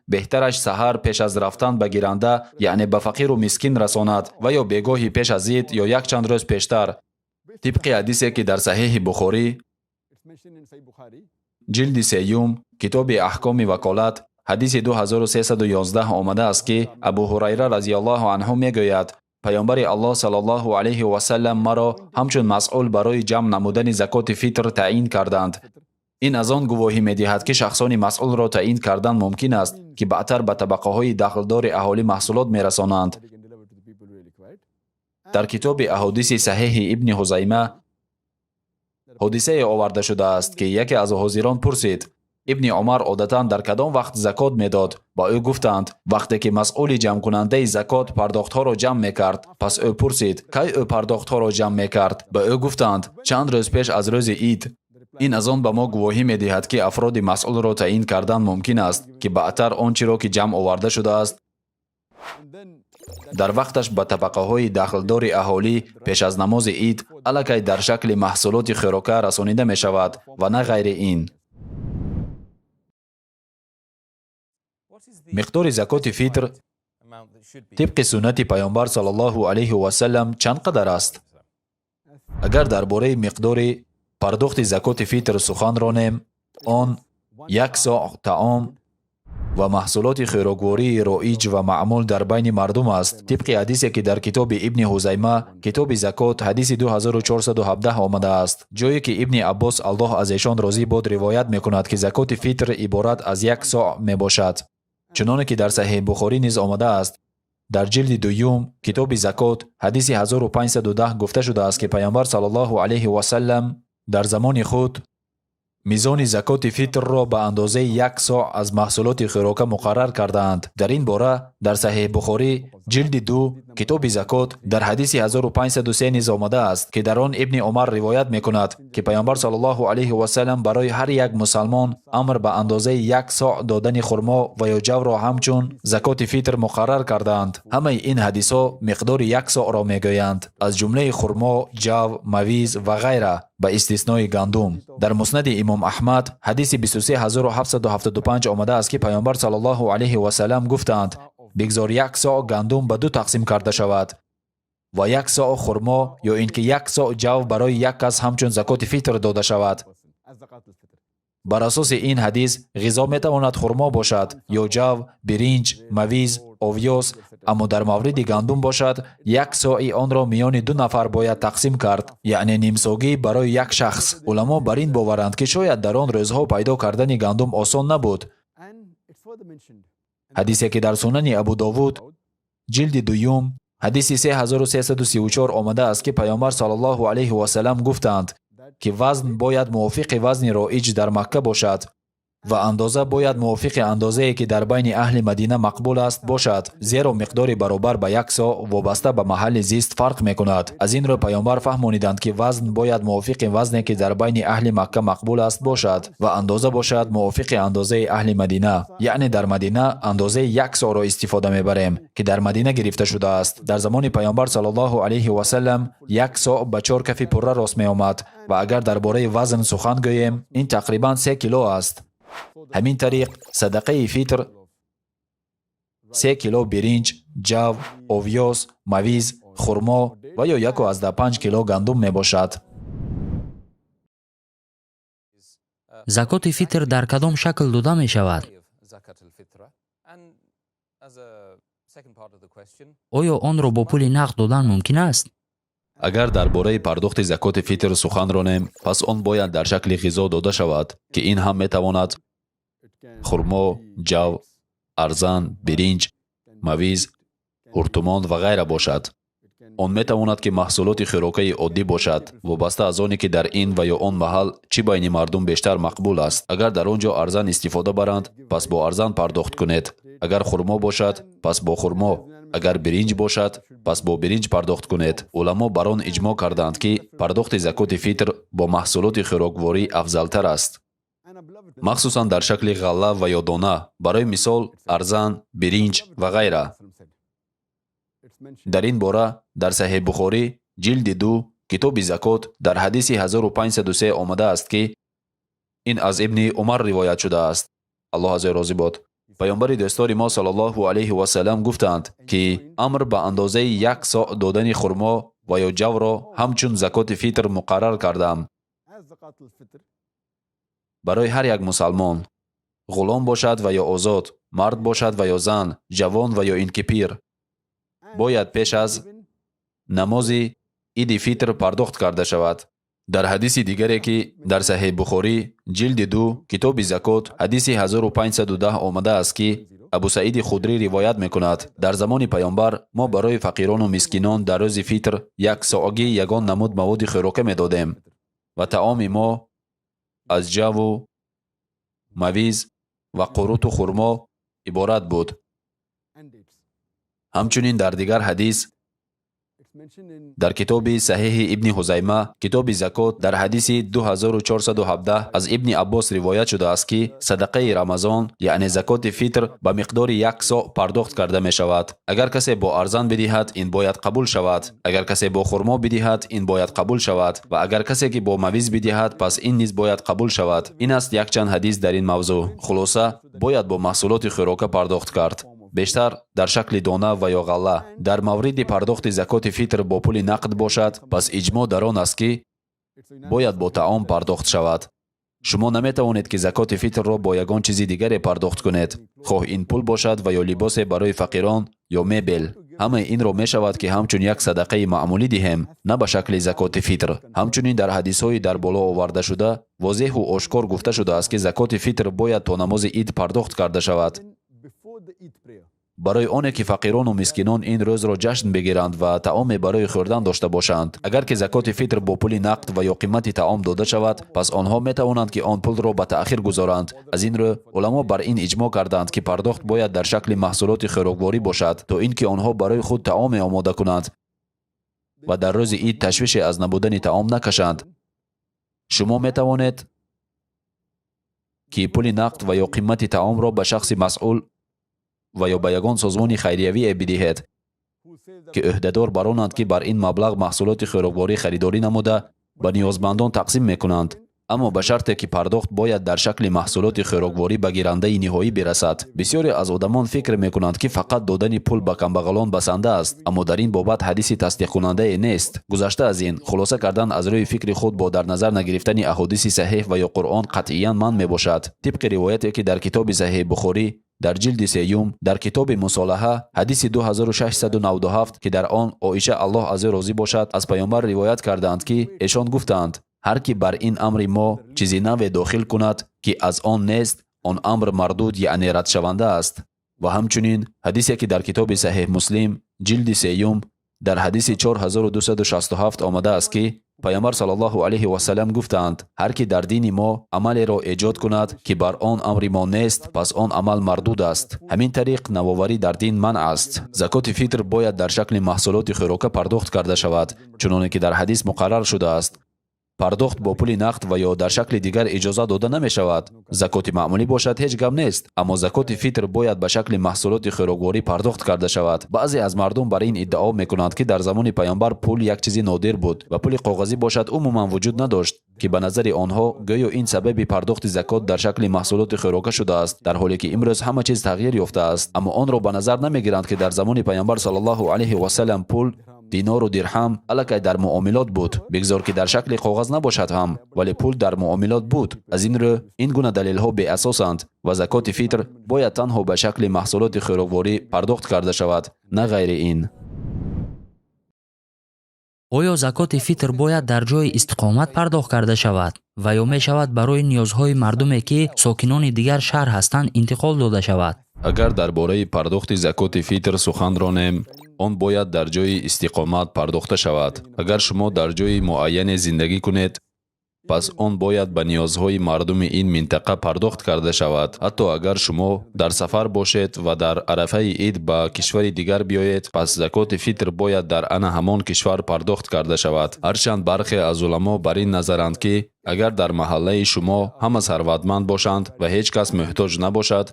بهترش سحر پیش از رفتن به گیرنده یعنی به فقیر و مسکین رساند و یا بیگاهی پیش از عید یا یک چند روز پیشتر. طبق حدیثی که در صحیح بخاری جلد 3 کتاب احکام وکالت حدیث 2311 آمده است که ابو هریره رضی الله عنه میگوید پیامبر الله صلی الله علیه و سلم مرا همچون مسئول برای جمع نمودن زکات فیتر تعیین کردند. این از آن گواهی می‌دهد که شخصان مسئول را تعیین کردن ممکن است که بعدتر به طبقه های دخلدار اهالی محصولات می‌رسانند. در کتاب احادیث صحیح ابن خزیمه حادثه آورده شده است که یکی از حاضران پرسید ابن عمر عادتاً در کدام وقت زکات میداد؟ با او گفتند وقتی که مسئول جمع کننده زکات پرداخت ها را جمع میکرد. پس او پرسید کی او پرداخت ها را جمع میکرد؟ با او گفتند چند روز پیش از روز عید. این از آن به ما گواهی می‌دهد که افراد مسئول را تعیین کردن ممکن است که بعدتر آنچه را که جمع آورده شده است در وقتش به طبقه های دخلدار اهالی پیش از نماز عید الکی در شکل محصولات خوراکه رسانیده می شود و نه غیر این. مقدار زکات فیتر طبق سنت پیامبر صلی الله علیه و سلم چند قدر است؟ اگر درباره مقدار پرداخت زکات فیتر سخن رانیم آن 1 صاع طعام و محصولات خوراکواری رایج و معمول در بین مردم است. طبق حدیثی که در کتاب ابن خزیمه کتاب زکات حدیث 2417 آمده است، جایی که ابن عباس الله از ایشان راضی باد روایت میکند که زکات فیتر عبارت از 1 صاع می باشد. چنانه که در صحیح بخاری نیز آمده است. در جلد 2 کتاب زکات حدیث 1510 گفته شده است که پیامبر صلی الله علیه و سلم در زمان خود мизони закоти фитрро ба андозаи 1 соъ аз маҳсулоти хӯрока муқаррар кардаанд. Дар ин бора дар Саҳиҳ Бухорӣ ҷилди 2 китоби закот дар ҳадиси 1503 низ омадааст, ки дар он Ибни Умар ривоят мекунад, ки паёмбар саллаллоҳу алайҳи васалам барои ҳар як мусалмон амр ба андозаи 1 соъ додани хурмо ва ё ҷавро ҳамчун закоти фитр муқаррар кардаанд. Ҳамаи ин ҳадисҳо миқдори 1 соъро мегӯянд, аз ҷумлаи хурмо, ҷав, мавиз ва ғайра, ба истиснои гандум. Дар муснади имом Аҳмад ҳадиси 23775 омадааст, ки паёмбар саллаллоҳу алайҳи васалам гуфтанд: бигзор 1 соъ гандум ба 2 тақсим карда шавад ва 1 соъ хурмо ё ин ки 1 соъ ҷав барои як кас ҳамчун закоти фитр дода шавад. Бар асоси ин ҳадис ғизо метавонад хурмо бошад ё ҷав, биринҷ, мавиз, овёс, аммо дар мавриди гандум бошад 1 соъи онро миёни 2 нафар бояд тақсим кард, яъне нимсогӣ барои як шахс. Уламо бар ин боваранд, ки шояд дар он рӯзҳо пайдо кардани гандум осон набуд. ҳадисе ки дар Сунани Абу Довуд ҷилди 2 ҳадиси 3334 омадааст, ки паёмбар саллаллоҳу алайҳи васалам гуфтанд, ки вазн бояд мувофиқи вазни роиҷ дар Макка бошад ва андоза бояд мувофиқи андозае ки дар байни аҳли Мадина мақбул аст бошад, зеро миқдори баробар ба 1 соъ вобаста ба маҳалли зист фарқ мекунад. Аз ин рӯ паёмбар фаҳмониданд, ки вазн бояд мувофиқи вазне ки дар байни аҳли Макка мақбул аст бошад ва андоза бошад мувофиқи андозаи аҳли Мадина, яъне дар Мадина андозаи 1 соъро истифода мебарем, ки дар Мадина гирифта шудааст. Дар замони паёмбар саллаллоҳу алайҳи васалам 1 соъ ба 4 кафи пурра рост меомад ва агар дар бораи вазн сухан гӯем, ин тақрибан 3 кило аст. ҳамин тариқ садақаи фитр 3 кило биринҷ, ҷав, овёс, мавиз, хурмо ва ё 1.5 кило гандум мебошад. закоти фитр дар кадом шакл дода мешавад? оё онро бо пули нақд додан мумкин аст? агар дар бораи пардохти закоти фитр сухан ронем, пас он бояд дар шакли ғизо дода шавад, ки ин ҳам метавонад хурмо, ҷав, арзан, биринҷ, мавиз, ҳуртумон ва ғайра бошад. он метавонад ки маҳсулоти хӯрокаи оддӣ бошад, вобаста аз оне ки дар ин ва ё он маҳал чӣ байни мардум бештар мақбул аст. агар дар он ҷо арзан истифода баранд, пас бо арзан пардохт кунед. агар хурмо бошад, пас бо хурмо. агар биринҷ бошад, пас бо биринҷ пардохт кунед. уламо бар он иҷмо карданд, ки пардохти закоти фитр бо маҳсулоти хӯрокворӣ афзалтар аст, махсусан дар шакли ғалла ва ё дона, барои мисол арзан, биринҷ ва ғайра. дар ин бора дар Саҳиҳ Бухорӣ ҷилди 2 китоби закот дар ҳадиси 1503 омадааст, ки ин аз Ибни Умар ривоят шудааст, Аллоҳ аз ӯ розӣ бод. паёмбари дӯстдори мо саллаллоҳу алайҳи васалам гуфтанд, ки амр ба андозаи 1 соъ додани хурмо ва ё ҷавро ҳамчун закоти фитр муқаррар кардам барои ҳар як мусалмон, ғулом бошад ва ё озод, мард бошад ва ё зан, ҷавон ва ё ин ки пир, бояд пеш аз намози иди фитр пардохт карда шавад. дар ҳадиси дигаре ки дар Саҳиҳ Бухорӣ ҷилди 2 китоби закот ҳадиси 1510 омадааст, ки Абу Саиди Худрӣ ривоят мекунад, дар замони паёмбар мо барои фақирону мискинон дар рӯзи фитр 1 соъагӣ ягон намуд маводи хӯрока медодем ва таоми мо аз ҷаву, мавиз ва қуруту хурмо иборат буд. ҳамчунин дар дигар ҳадис дар китоби Саҳиҳи Ибни Ҳузайма китоби закот дар ҳадиси 2417 аз Ибни Аббос ривоят шудааст, ки садақаи Рамазон, яъне закоти фитр ба миқдори 1 соъ пардохт карда мешавад. агар касе бо арзан бидиҳад, ин бояд қабул шавад. агар касе бо хурмо бидиҳад, ин бояд қабул шавад ва агар касе ки бо мавиз бидиҳад, пас ин низ бояд қабул шавад. ин аст якчанд ҳадис дар ин мавзӯъ. хулоса бояд бо маҳсулоти хӯрока пардохт кард, бештар дар шакли дона ва ё ғалла. дар мавриди пардохти закоти фитр бо пули нақд бошад, пас иҷмо дар он аст, ки бояд бо таом пардохт шавад. шумо наметавонед ки закоти фитрро бо ягон чизи дигаре пардохт кунед, хоҳ ин пул бошад ва ё либосе барои фақирон ё мебел. ҳамаи инро мешавад ки ҳамчун як садақаи маъмулӣ диҳем, на ба шакли закоти фитр. ҳамчунин дар ҳадисҳои дар боло овардашуда возеҳу ошкор гуфта шудааст, ки закоти фитр бояд то намози ид пардохт карда шавад. برای آنه که فقیران و مسکینان این روز را جشن بگیرند و طعام برای خوردن داشته باشند. اگر که زکات فطر با پول نقد و یا قیمت طعام داده شود، پس آنها می توانند که آن پول را به تأخیر گذارند. از این رو علما بر این اجماع کردند که پرداخت باید در شکل محصولات خوراکواری باشد تا اینکه آنها برای خود طعام آماده کنند و در روز عید تشویش از نبودن طعام نکشند. شما می توانید که پول نقد و یا قیمت طعام را به شخص مسئول و یا به یگان سازمان خیریوی بدهید که عهدهدار بر آنند که بر این مبلغ محصولات خوراکواری خریداری نموده به نیازمندان تقسیم میکنند، اما به شرطی که پرداخت باید در شکل محصولات خوراکواری به گیرنده نهایی برسد. بسیاری از آدمان فکر میکنند که فقط دادن پول به کمبغلان بسنده است، اما در این بابت حدیثی تصدیق کننده نیست. گذشته از این، خلاصه کردن از روی فکر خود با در نظر نگرفتن احادیث صحیح و یا قرآن قطعیاً من میباشد. طبق روایتی که در کتاب صحیح بخاری در جلد 3 در کتاب مصالحه حدیث 2697 که در آن عایشه الله از او راضی باشد از پیامبر روایت کردند که ایشان گفتند هر کی بر این امر ما چیزی نو داخل کند که از آن نیست، آن امر مردود یعنی رد شونده است. و همچنین حدیثی که در کتاب صحیح مسلم جلد 3 در حدیث 4267 آمده است که پیامبر صلی الله علیه و سلم گفتند هر کی در دین ما عملی را ایجاد کند که بر آن امر ما نیست، پس آن عمل مردود است. همین طریق نوآوری در دین منع است. زکات فطر باید در شکل محصولات خوراکه پرداخت کرده شود، چنانکه که در حدیث مقرر شده است. پرداخت با پول نقد و یا در شکل دیگر اجازه داده نمی شود. زکات معمولی باشد هیچ گپ نیست، اما زکات فطر باید به شکل محصولات خوراکواری پرداخت کرده شود. بعضی از مردم بر این ادعا میکنند که در زمان پیامبر پول یک چیز نادر بود و پول کاغذی باشد عموما وجود نداشت، که به نظر آنها گویا این سبب پرداخت زکات در شکل محصولات خوراکه شده است، در حالی که امروز همه چیز تغییر یافته است. اما آن را به نظر نمیگیرند که در زمان پیامبر صلی الله علیه و سلم پول دینار و درهم الکی در معاملات بود، بگذار که در شکل کاغذ نباشد هم، ولی پول در معاملات بود. از این رو این گونه دلیل ها بی اساسند و زکات فطر باید تنها به شکل محصولات خوراکواری پرداخت کرده شود، نه غیر این. آیا زکات فطر باید در جای استقامت پرداخت کرده شود و یا می شود برای نیازهای مردمی که ساکنان دیگر شهر هستند انتقال داده شود؟ اگر درباره پرداخت زکات فطر سخن رانیم، آن باید در جای استقامت پرداخته شود. اگر شما در جای معین زندگی کنید، پس آن باید به نیازهای مردم این منطقه پرداخت کرده شود. حتی اگر شما در سفر باشید و در عرفه عید به کشور دیگر بیایید، پس زکات فطر باید در آن همان کشور پرداخت کرده شود. هرچند برخی از علما بر این نظرند که اگر در محله شما همه ثروتمند باشند و هیچ کس محتاج نباشد،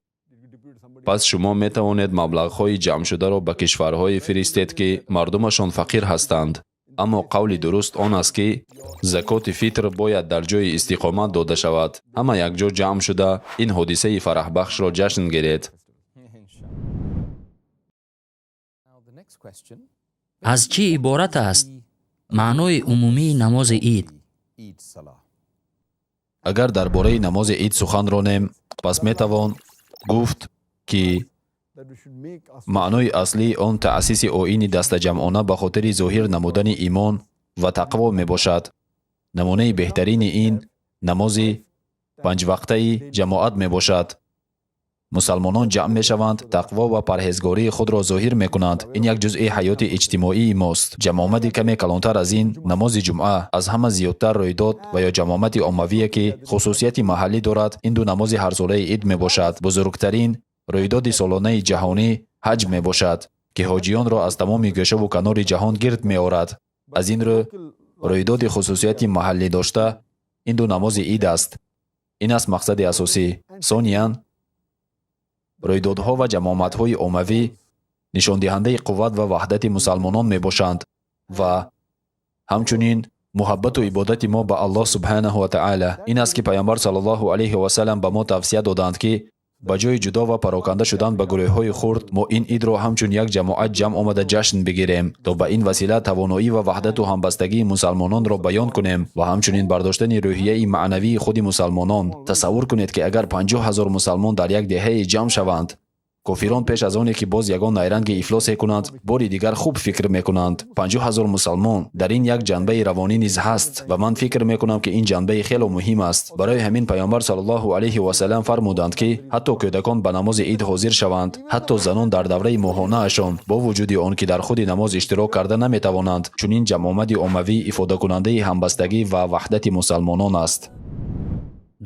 پس شما می توانید مبلغ‌های جمع شده را به کشورهای فرستید که مردمشان فقیر هستند. اما قول درست آن است که زکات فطر باید در جای استقامت داده شود. همه یک جا جمع شده این حادثه فرح بخش را جشن گیرید. از چی عبارت است معنای عمومی نماز عید؟ اگر درباره نماز عید سخن رانیم، پس می توان گفت که معنای اصلی آن تأسیس آیین دست جمعانه به خاطر ظاهر نمودن ایمان و تقوا می باشد. نمونه بهترین این نماز 5 وقته جماعت می باشد. مسلمانان جمع می شوند، تقوا و پرهیزگاری خود را ظاهر می کنند. این یک جزء حیات اجتماعی ماست. جماعت کمی کلانتر از این، نماز جمعه از همه زیادتر رویداد و یا جماعت عمومی که خصوصیت محلی دارد، این دو نماز هر ساله عید می باشد. بزرگترین رویداد سالانه جهانی حج می باشد که حاجیان را از تمام گوشه و کنار جهان گرد می آورد. از این رو رویداد خصوصیت محلی داشته این دو نماز عید است. این است مقصد اساسی. ثانیاً رویدادها و جماعت‌های عمومی نشان دهنده قوت و وحدت مسلمانان می باشند و همچنین محبت و عبادت ما به الله سبحانه و تعالی. این است که پیامبر صلی الله علیه و سلم به ما توصیه دادند که با جای جدا و پراکنده شدن به گروه‌های خرد، ما این عید را همچون یک جماعت جمع آمده جشن بگیریم تا به این وسیله توانایی و وحدت و همبستگی مسلمانان را بیان کنیم و همچنین برداشتن روحیه معنوی خود مسلمانان. تصور کنید که اگر 50,000 مسلمان در یک دهه جمع شوند кофирон пеш аз оне ки боз ягон найранги ифлосе кунанд, бори дигар хуб фикр мекунанд 50,000 мусалмон дар ин як ҷанбаи равонӣ низ ҳаст ва ман фикр мекунам ки ин ҷанбаи хело муҳим аст. Барои ҳамин паёмбар саллаллоҳу алайҳи васалам фармуданд ки ҳатто кӯдакон ба намози ид ҳозир шаванд, ҳатто занон дар давраи моҳонаашон бо вуҷуди он ки дар худи намоз иштирок карда наметавонанд. Чунин ҷамъомади оммавӣ ифодакунандаи ҳамбастагӣ ва ваҳдати мусалмонон аст.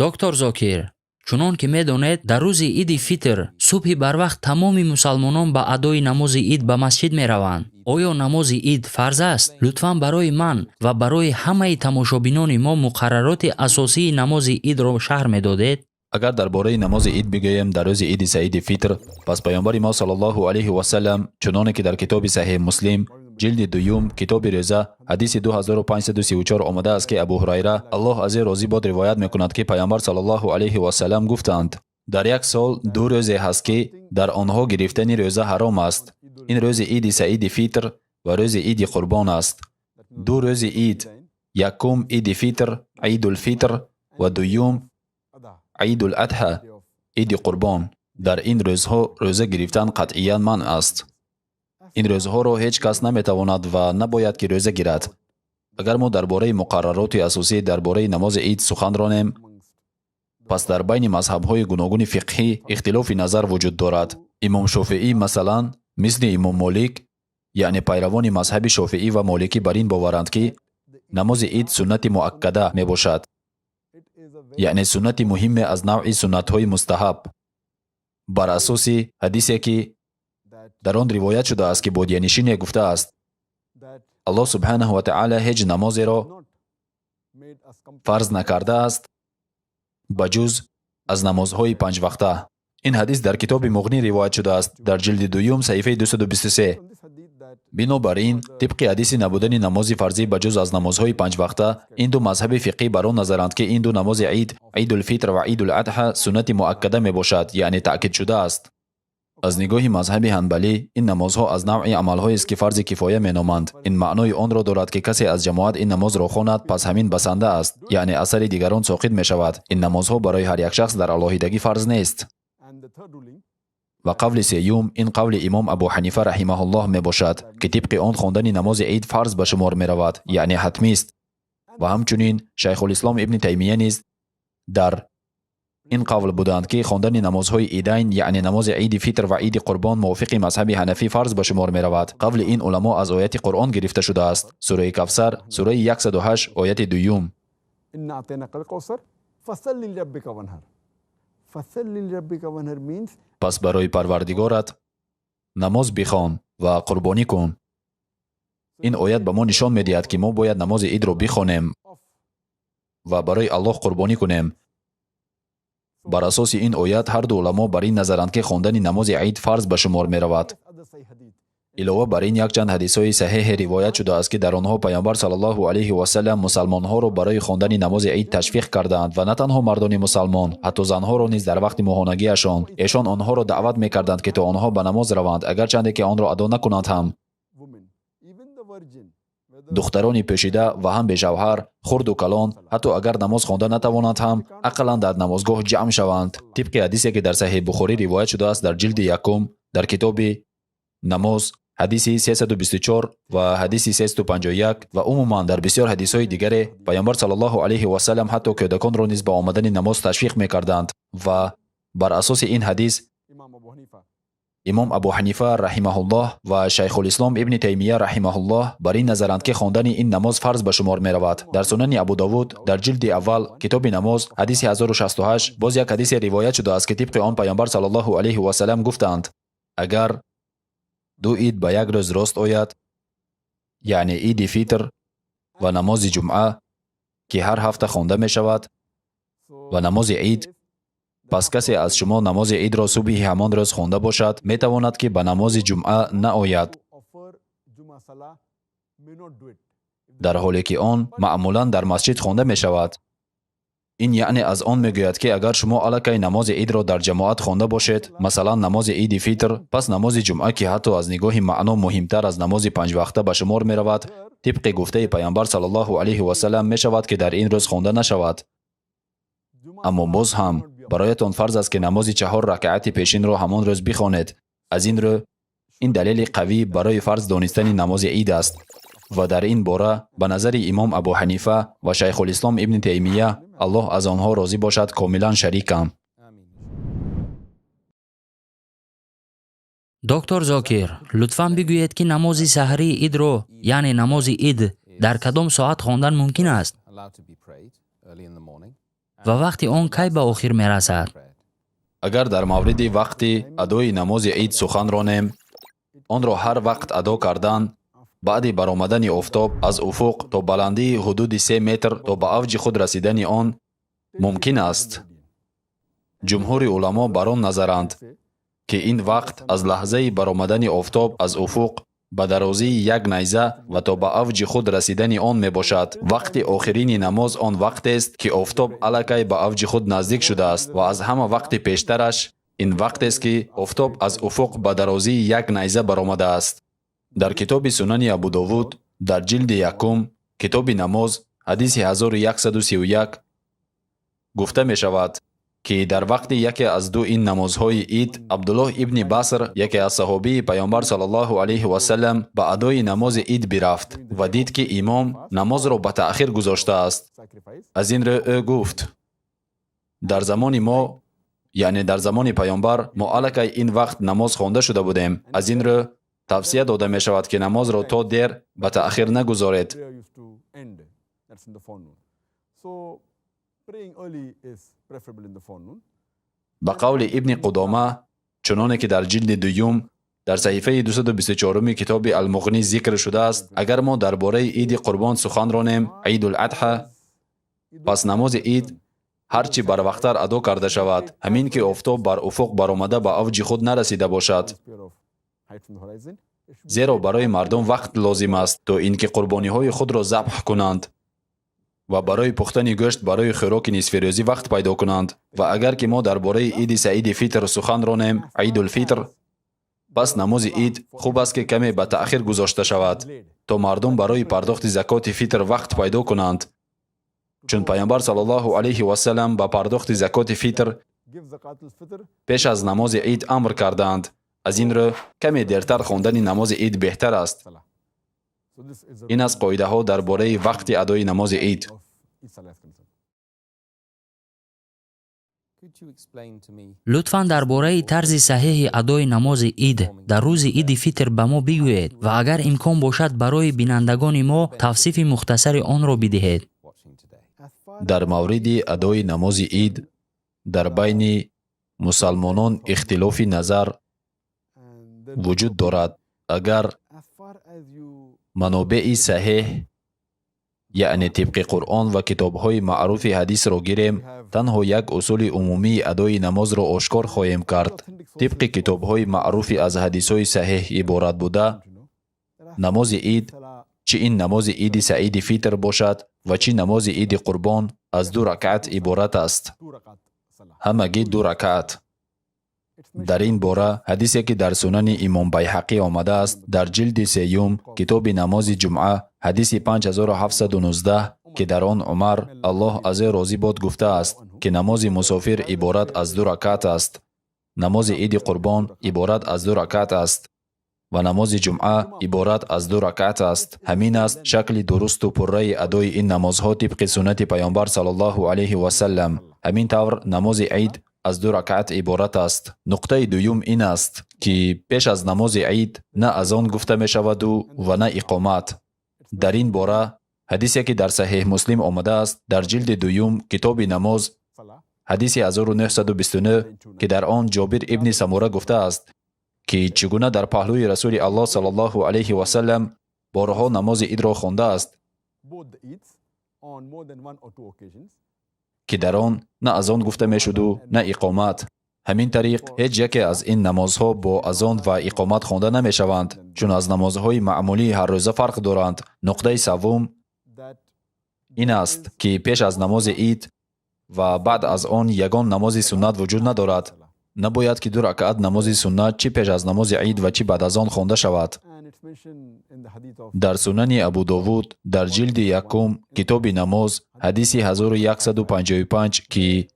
доктор Зокир, чунон ки медонед, дар рӯзи иди фитр субҳи барвақт тамоми мусалмонон ба адои намози ид ба масҷид мераванд. оё намози ид фарз аст? Лутфан барои ман ва барои ҳамаи тамошобинони мо муқаррароти асосии намози идро шаҳр медодед? агар дар бораи намози ид бигӯем дар рӯзи иди саиди фитр, пас паёмбари мо саллаллоҳу алайҳи васалам чуноне ки дар китоби саҳиҳ муслим ҷилди дуюм китоби рӯза ҳадиси 2534 омадааст ки Абу Ҳурайра Аллоҳ аз ин розӣ бод ривоят мекунад ки паёмбар саллаллоҳу алайҳи васалам гуфтанд: дар як сол 2 рӯзе ҳаст ки дар онҳо гирифтани рӯза ҳаром аст. ин рӯзи иди саиди фитр ва рӯзи иди қурбон аст. 2 рӯзи ид, якум иди фитр, идулфитр ва дуюм идуладҳа, иди қурбон. дар ин рӯзҳо рӯза гирифтан қатъиян манъ аст. ин рӯзҳоро ҳеҷ кас наметавонад ва набояд ки рӯза гирад. агар мо дар бораи муқаррароти асосӣ дар бораи намози ид сухан ронем, пас дар байни мазҳабҳои гуногуни фиқҳӣ ихтилофи назар вуҷуд дорад. имом шофиӣ масалан мисли имом молик, яъне пайравони мазҳаби шофиӣ ва моликӣ бар ин боваранд ки намози ид суннати муаккада мебошад, яъне суннати муҳиме аз навъи суннатҳои мустаҳаб, бар асоси ҳадисе ки дар он ривоят шудааст ки бодиянишине гуфтааст: аллоҳ субҳанаҳу ва таъала ҳеҷ намозеро фарз накардааст ба ҷуз аз намозҳои панҷвақта. ин ҳадис дар китоби муғнӣ ривоят шудааст дар ҷилди дуюм саҳифаи 223. бинобар ин тибқи ҳадиси набудани намози фарзӣ ба ҷуз аз намозҳои панҷвақта, ин ду мазҳаби фиқҳӣ бар он назаранд ки ин ду намози ид, идулфитр ва идуладҳа суннати муаккада мебошад, яъне таъкид шудааст. аз нигоҳи мазҳаби ҳанбалӣ ин намозҳо аз навъи амалҳоест ки фарзи кифоя меноманд. ин маънои онро дорад ки касе аз ҷамоат ин намозро хонад, пас ҳамин басанда аст, яъне асари дигарон соқит мешавад. ин намозҳо барои ҳар як шахс дар алоҳидагӣ фарз нест. ва қавли сеюм ин қавли имом Абу Ҳанифа раҳимаҳуллоҳ мебошад ки тибқи он хондани намози ид фарз ба шумор меравад, яъне ҳатмист. ва ҳамчунин шайхулислом ибни Таймия низ дар ин қавл буданд ки хондани намозҳои идайн, яъне намози иди фитр ва иди қурбон мувофиқи мазҳаби ҳанафӣ фарз ба шумор меравад. қавли ин уламо аз ояти Қуръон гирифта шудааст. сураи Кавсар, сураи 108, ояти 2. пас барои парвардигорат намоз бихон ва қурбонӣ кун. ин оят ба мо нишон медиҳад ки мо бояд намози идро бихонем ва барои Аллоҳ қурбонӣ кунем. бар асоси ин оят ҳарду уламо бар ин назаранд ки хондани намози ид фарз ба шумор меравад. илова бар ин якчанд ҳадисҳои саҳеҳе ривоят шудааст ки дар онҳо паёмбар саллаллоҳу алайҳи васалам мусалмонҳоро барои хондани намози ид ташвиқ карданд ва на танҳо мардони мусалмон, ҳатто занҳоро низ дар вақти моҳонагиашон. эшон онҳоро даъват мекарданд ки то онҳо ба намоз раванд, агарчанде ки онро адо накунанд ҳам. духтарони пӯшида ва ҳам бешавҳар, хурду калон, ҳатто агар намоз хонда натавонанд ҳам, ақаллан дар намозгоҳ ҷамъ шаванд. тибқи ҳадисе ки дар саҳиҳ Бухорӣ ривоят шудааст дар ҷилди якум дар китоби намоз ҳадиси 324 ва ҳадиси 351 ва умуман дар бисёр ҳадисҳои дигаре паёмбар саллаллоҳу алайҳи васалам ҳатто кӯдаконро низ ба омадани намоз ташвиқ мекарданд. ва бар асоси ин ҳадис имом Абу Ҳанифа раҳимаҳуллоҳ ва шайхулислом ибни Таймия раҳимаҳуллоҳ бар ин назаранд ки хондани ин намоз фарз ба шумор меравад. дар сунани Абу Давуд дар ҷилди аввал китоби намоз ҳадиси 1068 боз як ҳадисе ривоят шудааст ки тибқи он паёмбар саллаллоҳу алайҳи васалам гуфтанд: агар 2 ид ба як рӯз рост ояд, яъне иди фитр ва намози ҷумъа ки ҳар ҳафта хонда мешавад ва намози ид, пас касе аз шумо намози идро субҳи ҳамон рӯз хонда бошад, метавонад ки ба намози ҷумъа наояд, дар ҳоле ки он маъмулан дар масҷид хонда мешавад. ин яъне аз он мегӯяд ки агар шумо аллакай намози идро дар ҷамоат хонда бошед, масалан намози иди фитр, пас намози ҷумъа ки ҳатто аз нигоҳи маъно муҳимтар аз намози панҷвақта ба шумор меравад, тибқи гуфтаи паёмбар саллаллоҳу алайҳи васалам мешавад ки дар ин рӯз хонда нашавад. аммо боз ҳам бароятон фарз аст ки намози 4 ракъати пешинро ҳамон рӯз бихонед. аз ин рӯ ин далели қавӣ барои фарз донистани намози ид аст ва дар ин бора ба назари имом абу ҳанифа ва шайхулислом ибн таймия аллоҳ аз онҳо розӣ бошад комилан шарикам. доктор Зокир, лутфан бигӯед ки намози саҳрии идро, яъне намози ид, дар кадом соат хондан мумкин аст allowed to be prayed early in the morning. ва вақти он кай ба охир мерасад? агар дар мавриди вақти адои намози ид сухан ронем, онро ҳар вақт адо кардан баъди баромадани офтоб аз уфуқ то баландии ҳудуди 3 метр то ба авҷи худ расидани он мумкин аст. ҷумҳури уламо бар он назаранд ки ин вақт аз лаҳзаи баромадани офтоб аз уфуқ ба дарозии як найза ва то ба авҷи худ расидани он мебошад. вақти охирини намоз он вақтест ки офтоб аллакай ба авҷи худ наздик шудааст ва аз ҳама вақти пештараш ин вақтест ки офтоб аз уфуқ ба дарозии як найза баромадааст. дар китоби сунани абу довуд дар ҷилди 1 китоби намоз ҳадиси 1131 гуфта мешавад ки дар вақти яке аз ду ин намозҳои ид абдуллоҳ ибни баср яке аз саҳобии паёмбар саллаллоҳу алайҳи васаллам ба адои намози ид бирафт ва дид ки имом намозро ба таъхир гузоштааст. аз ин рӯ ӯ гуфт: дар замони мо, яъне дар замони паёмбар, мо аллакай ин вақт намоз хонда шуда будем. аз ин рӯ тавсия дода мешавад ки намозро то дер ба таъхир нагузоред. ба қавли ибни қудома, чуноне ки дар ҷилди 2 дар саҳифаи 224 китоби Ал-Муғнӣ зикр шудааст, агар мо дар бораи иди қурбон сухан ронем, Идул-Адҳа, пас намози ид ҳарчи барвақттар адо карда шавад, ҳамин ки офтоб бар уфуқ баромада ба авҷи худ нарасида бошад. зеро барои мардум вақт лозим аст то ин ки қурбониҳои худро забҳ кунанд ва барои пухтани гӯшт барои хӯроки нисфирӯзӣ вақт пайдо кунанд. ва агар ки мо дар бораи иди Саиди Фитр сухан ронем, Идул-Фитр, пас намози ид хуб аст ки каме ба таъхир гузошта шавад, то мардум барои пардохти закоти фитр вақт пайдо кунанд. чун паёмбар саллаллоҳу алайҳи васалам ба пардохти закоти фитр пеш аз намози ид амр карданд. аз ин рӯ каме дертар хондани намози ид беҳтар аст. ин аст қоидаҳо дар бораи вақти адои намози ид. Could you explain to me лутфан дар бораи тарзи саҳеҳи адои намози ид дар рӯзи иди фитр ба мо бигӯед ва агар имкон бошад барои бинандагони мо тавсифи мухтасари онро бидиҳед. watching today? дар мавриди адои намози ид дар байни мусалмонон ихтилофи назар вуҷуд дорад. агар манобеи саҳеҳ, яъне тибқи Қуръон ва китобҳои маъруфи ҳадисро гирем, танҳо як усули умумии адои намозро ошкор хоҳем кард. тибқи китобҳои маъруфи аз ҳадисҳои саҳеҳ иборат буда, намози ид, чӣ ин намози иди Саиди Фитр бошад ва чӣ намози иди Қурбон, аз 2 ракъат иборат аст. ҳамагӣ 2 ракъат. дар ин бора ҳадисе ки дар сунани имом Байҳақӣ омадааст, дар ҷилди 3 китоби намози ҷумъа ҳадиси 5719 ки дар он Умар, Аллоҳ аз ӯ розӣ бод, гуфтааст ки намози мусофир иборат аз 2 ракъат аст, намози иди Қурбон иборат аз 2 ракъат аст ва намози ҷумъа иборат аз 2 ракъат аст. ҳамин аст шакли дурусту пурраи адои ин намозҳо тибқи суннати паёмбар саллаллоҳу алайҳи васаллам. ҳамин тавр намози ид аз 2 ракъат иборат аст. нуқтаи дуюм ин аст ки пеш аз намози ид на азон гуфта мешаваду ва на иқомат. дар ин бора ҳадисе ки дар Саҳеҳ Муслим омадааст, дар ҷилди 2 китоби намоз ҳадиси 1929 ки дар он Ҷобир ибни Самура гуфтааст ки чӣ гуна дар паҳлӯи Расули Аллоҳ саллаллоҳу алайҳи васаллам борҳо намози идро хондааст, ки дар он на азон гуфта мешуду, на иқомат. ҳамин тариқ ҳеҷ яке аз ин намозҳо бо азон ва иқомат хонда намешаванд, чун аз намозҳои маъмулии ҳаррӯза фарқ доранд. нуқтаи саввум ин аст ки пеш аз намози ид ва баъд аз он ягон намози суннат вуҷуд надорад. набояд ки 2 ракъат намози суннат чӣ пеш аз намози ид ва чӣ баъд аз он хонда шавад. дар сунани Абу Довуд дар ҷилди 1 китоби намоз ҳадиси 1155 ки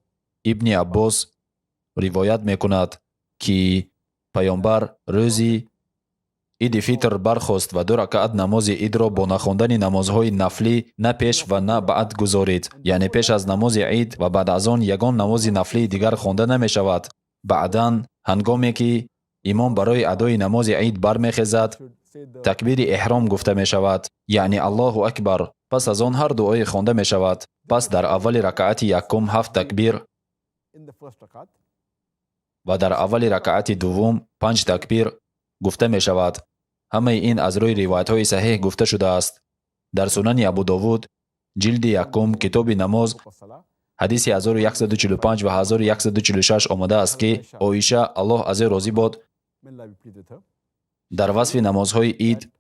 ابن عباس روایت میکند که پیامبر روزی عید فطر برخاست و 2 رکعت نماز عید را با نخواندن نمازهای نفلی نه پیش و نه بعد گذارید. یعنی پیش از نماز عید و بعد از آن یگان نماز نفلی دیگر خوانده نمی شود. بعداً هنگامی که امام برای ادای نماز عید برمیخیزد تکبیر احرام گفته می شود، یعنی الله اکبر. پس از آن هر دعای خوانده می شود. پس در اول رکعت یکم 7 تکبیر و در اول رکعت دوم 5 تکبیر گفته می شود. همه این از روی روایت های صحیح گفته شده است. در سنن ابو داود جلد یکم کتاب نماز حدیث 1145 و 1146 آمده است که عایشه الله از راضی باد در وصف نمازهای عید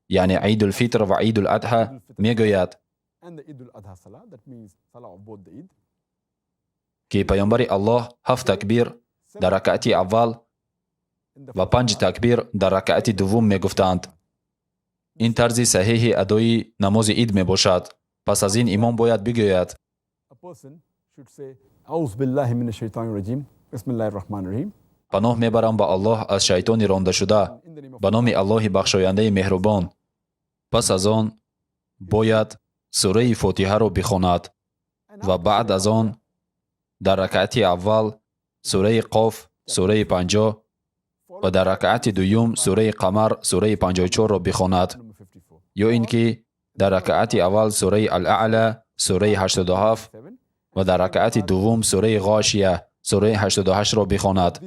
یعنی عید الفطر و عید الاضحی میگوید که پیامبر الله 7 تکبیر در رکعت اول و 5 تکبیر در رکعت دوم میگفتند. این طرز صحیح ادای نماز عید می باشد. پس از این امام باید بگوید اعوذ بالله من الشیطان الرجیم بسم الله الرحمن الرحیم. پناه میبرم به الله از شیطان رانده شده به نام الله بخشاینده مهربان. پس از آن باید سوره فاتحه را بخواند و بعد از آن در رکعت اول سوره قاف سوره 50 و در رکعت دوم سوره قمر سوره 54 را بخواند، یا اینکه در رکعت اول سوره الاعلی سوره 87 و در رکعت دوم سوره غاشیه سوره 88 را بخواند.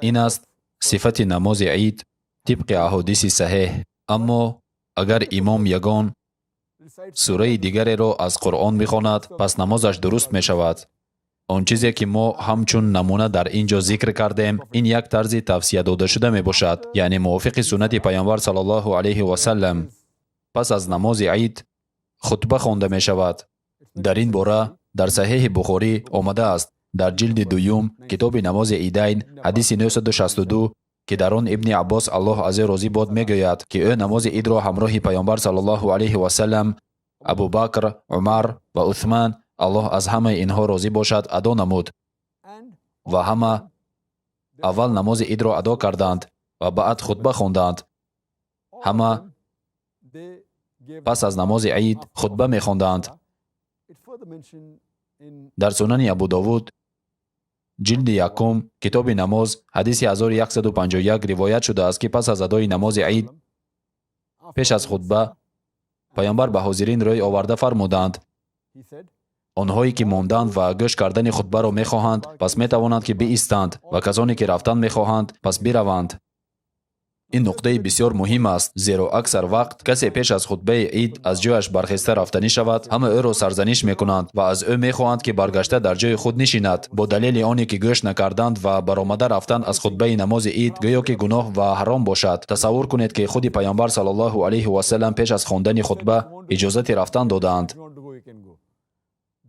این است صفت نماز عید طبق احادیث صحیح. اما اگر امام یگان سوره دیگری را از قرآن بخواند پس نمازش درست می شود. آن چیزی که ما همچون نمونه در اینجا ذکر کردیم این یک طرز توصیه داده شده می باشد، یعنی موافق سنت پیامبر صلی الله علیه و سلم. پس از نماز عید خطبه خوانده می شود. در این باره در صحیح بخاری آمده است در جلد دوم کتاب نماز عیدین حدیث 962 که در آن ابن عباس الله از راضی باد میگوید که او نماز عید را همراه پیامبر صلی الله علیه و سلم، ابوبکر، عمر و عثمان الله از همه اینها راضی باشد ادا نمود و همه اول نماز عید را ادا کردند و بعد خطبه خواندند. همه پس از نماز عید خطبه می‌خواندند. در سنن ابو داود جلد یکم کتاب نماز حدیث 1151 روایت شده است که پس از ادای نماز عید پیش از خطبه پیامبر به حاضرین روی آورده فرمودند آنهایی که ماندند و گوش کردن خطبه را می‌خواهند پس می‌توانند که بایستند و کسانی که رفتن می‌خواهند پس بروند. این نقطه بسیار مهم است، زیرا اکثر وقت کسی پیش از خطبه عید از جایش برخاسته رفتنی شود همه او را سرزنش میکنند و از او میخواهند که برگشته در جای خود نشیند با دلیل آنی که گوش نکردند و برآمده رفتن از خطبه نماز عید گویا که گناه و حرام باشد. تصور کنید که خود پیامبر صلی الله علیه و سلم پیش از خواندن خطبه اجازه رفتن دادند.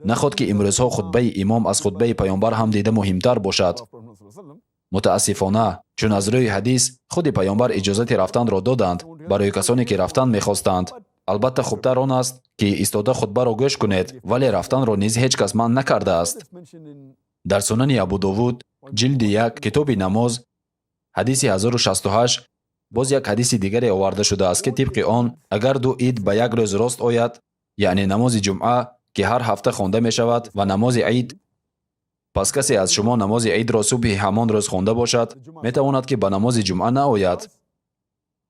نخود که امروزها خطبه امام از خطبه پیامبر هم دیده مهمتر باشد. متاسفانه چون از روی حدیث خود پیامبر اجازه رفتن را دادند برای کسانی که رفتن می‌خواستند. البته خوبتر آن است که ایستاده خطبه را گوش کنید ولی رفتن را نیز هیچ کس منع نکرده است. در سنن ابو داود جلد 1 کتاب نماز حدیث 1068 باز یک حدیث دیگری آورده شده است که طبق آن اگر دو عید به یک روز راست آید، یعنی نماز جمعه که هر هفته خوانده می شود و نماز عید، پس کسی از شما نماز عید را صبح همان روز خوانده باشد می تواند که به نماز جمعه نآید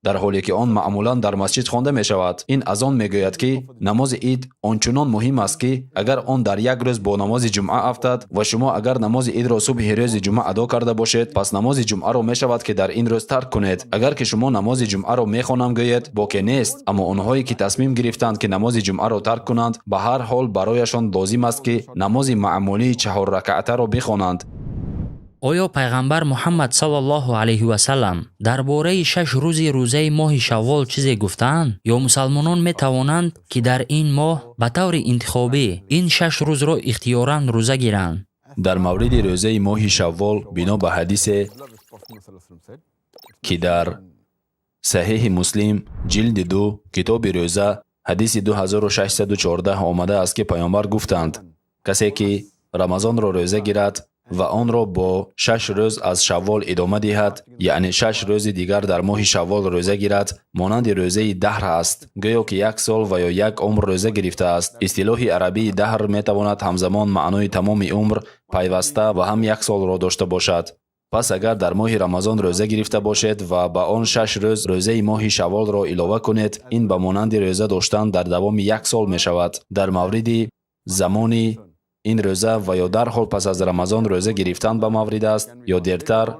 در حالی که آن معمولا در مسجد خوانده می شود. این از آن می گوید که نماز عید آنچنان مهم است که اگر آن در یک روز با نماز جمعه افتد و شما اگر نماز عید را صبح روز جمعه ادا کرده باشید پس نماز جمعه را می شود که در این روز ترک کنید. اگر که شما نماز جمعه را می خوانم گوید باکی نیست، اما آنهایی که تصمیم گرفتند که نماز جمعه را ترک کنند به هر حال برایشان لازم است که نماز معمولی 4 رکعته را بخوانند. آیا پیغمبر محمد صلی الله علیه و سلم درباره 6 روز روزه ماه شوال چیزی گفتند یا مسلمانان می توانند که در این ماه به طور انتخابی این 6 روز را اختیاراً روزه گیرند؟ در مورد روزه ماه شوال بنا به حدیث که در صحیح مسلم جلد 2 کتاب روزه حدیث 2614 آمده است که پیامبر گفتند کسی که رمضان را روزه گیرد و آن را با 6 روز از شوال ادامه دهد، یعنی 6 روز دیگر در ماه شوال روزه گیرد، مانند روزه دهر است، گویا که 1 سال و یا 1 عمر روزه گرفته است. اصطلاح عربی دهر می تواند همزمان معنای تمام عمر، پیوسته و هم 1 سال را داشته باشد. پس اگر در ماه رمضان روزه گرفته باشید و با آن 6 روز روزه ماه شوال را علاوه کنید، این به مانند روزه داشتن در دوام 1 سال می شود. در مورد زمانی این روزه و یا در حال پس از رمضان روزه گرفتن به مورد است یا دیرتر،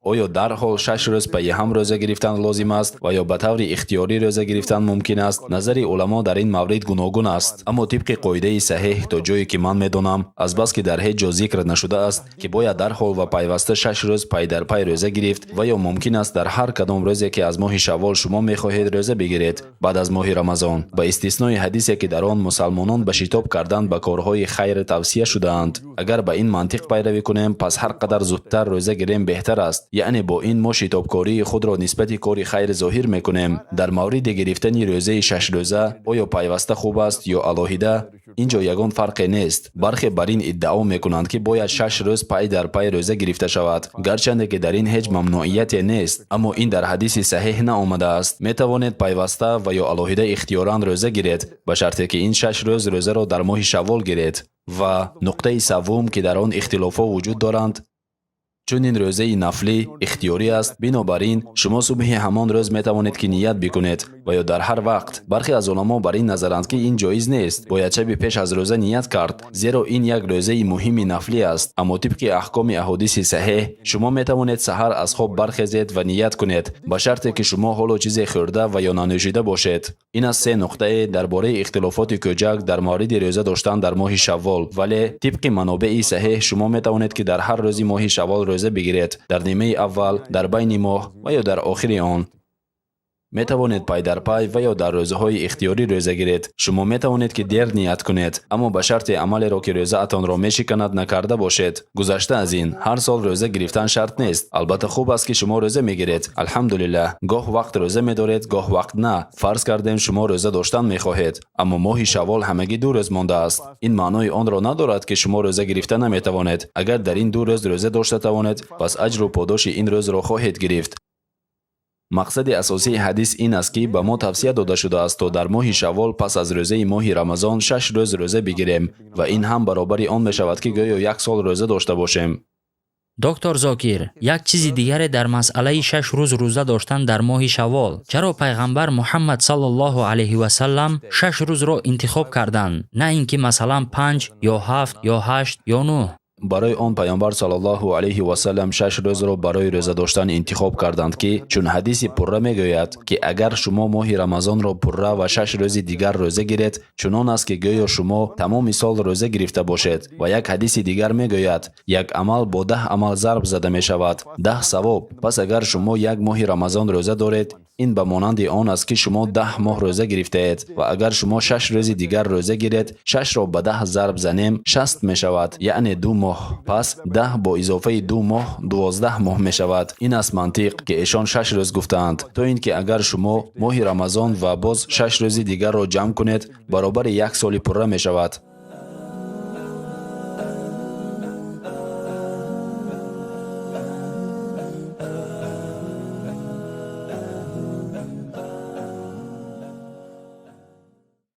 آیا در حال 6 روز پی هم روزه گرفتن لازم است و یا به طور اختیاری روزه گرفتن ممکن است؟ نظر علما در این مورد گوناگون است، اما طبق قاعده صحیح تا جایی که من میدانم، از بس که در هیچ جا ذکر نشده است که باید در حال و پیوسته 6 روز پی در پی روزه گرفت و یا ممکن است در هر کدام روزی که از ماه شوال شما میخواهید روزه بگیرید بعد از ماه رمضان، با استثنای حدیثی که در آن مسلمانان به شتاب کردن به کارهای خیر توصیه شدهاند. اگر به این منطق پیروی کنیم، پس هر قدر زودتر روزه گیریم بهتر است، یعنی با این ما شتابکاری خود را نسبت کار خیر ظاهر میکنیم. در مورد گرفتن روزه 6 روزه آیا پیوسته خوب است یا علاهیده، اینجا یگان فرقی نیست. برخی بر این ادعا میکنند که باید 6 روز پی در پی روزه گرفته شود، گرچند که در این هیچ ممنوعیتی نیست، اما این در حدیث صحیح نآمده است. می توانید پیوسته و یا علاهیده اختیاراً روزه گیرید، به شرطی که این 6 روز روزه را در ماه شوال گیرید. و نقطه سوم که در آن اختلافات وجود دارند، چون این روزه نفلی اختیاری است، بنابراین شما صبح همان روز می توانید که نیت بکنید و یا در هر وقت. برخی از علما بر این نظرند که این جایز نیست، باید شب پیش از روزه نیت کرد، زیرا این یک روزه مهم نفلی است. اما طبق احکام احادیث صحیح شما می توانید سحر از خواب برخیزید و نیت کنید، به شرطی که شما حالا چیزی خورده و یا ننوشیده باشید. این از 3 نقطه درباره اختلافات کوچک در مورد روزه داشتن در ماه شوال، ولی طبق منابع صحیح شما می توانید که در هر روز ماه شوال روزه بگیرید، در نیمه اول، در بین ماه و یا در آخر آن. می توانید پی در پی و یا در روزهای اختیاری روزه گیرید. شما می توانید که دیر نیت کنید، اما به شرط عملی را که روزه اتان را می شکند نکرده باشید. گذشته از این، هر سال روزه گرفتن شرط نیست. البته خوب است که شما روزه می گیرید، الحمدلله. گاه وقت روزه می دارید، گاه وقت نه. فرض کردیم شما روزه داشتن می خواهید، اما ماه شوال همگی 2 روز مانده است. این معنای آن را ندارد که شما روزه گرفته نمی توانید. اگر در این 2 روز روزه داشته توانید، پس اجر و پاداش این روز را خواهید گرفت. مقصد اساسی حدیث این است که به ما توصیه داده شده است تا در ماه شوال پس از روزه ماه رمضان 6 روز روزه بگیریم و این هم برابر آن می شود که گویا 1 سال روزه داشته باشیم. دکتر زاکر، یک چیز دیگر در مسئله 6 روز روزه داشتن در ماه شوال، چرا پیغمبر محمد صلی الله علیه و سلم 6 روز را انتخاب کردند، نه اینکه مثلا 5 یا 7 یا 8 یا 9؟ برای آن پیامبر صلی الله علیه و سلم 6 روز را برای روزه داشتن انتخاب کردند که چون حدیث پره میگوید که اگر شما ماه رمضان را پره و 6 روز دیگر روزه گیرید، چنان است که گویا شما تمام سال روزه گرفته باشید. و یک حدیث دیگر میگوید یک عمل با 10 عمل ضرب زده می شود، 10 ثواب. پس اگر شما یک ماه رمضان روزه دارید، این به مانند آن است که شما 10 ماه روزه گرفته اید و اگر شما 6 روز دیگر روزه گیرید، 6 را به 10 ضرب زنیم 60 می شود، یعنی 2 ماه. پس 10 با اضافه 2 ماه 12 ماه می شود. این است منطق که ایشان 6 روز گفتند، تا اینکه اگر شما ماه رمضان و باز 6 روز دیگر را جمع کنید برابر 1 سال پره می شود.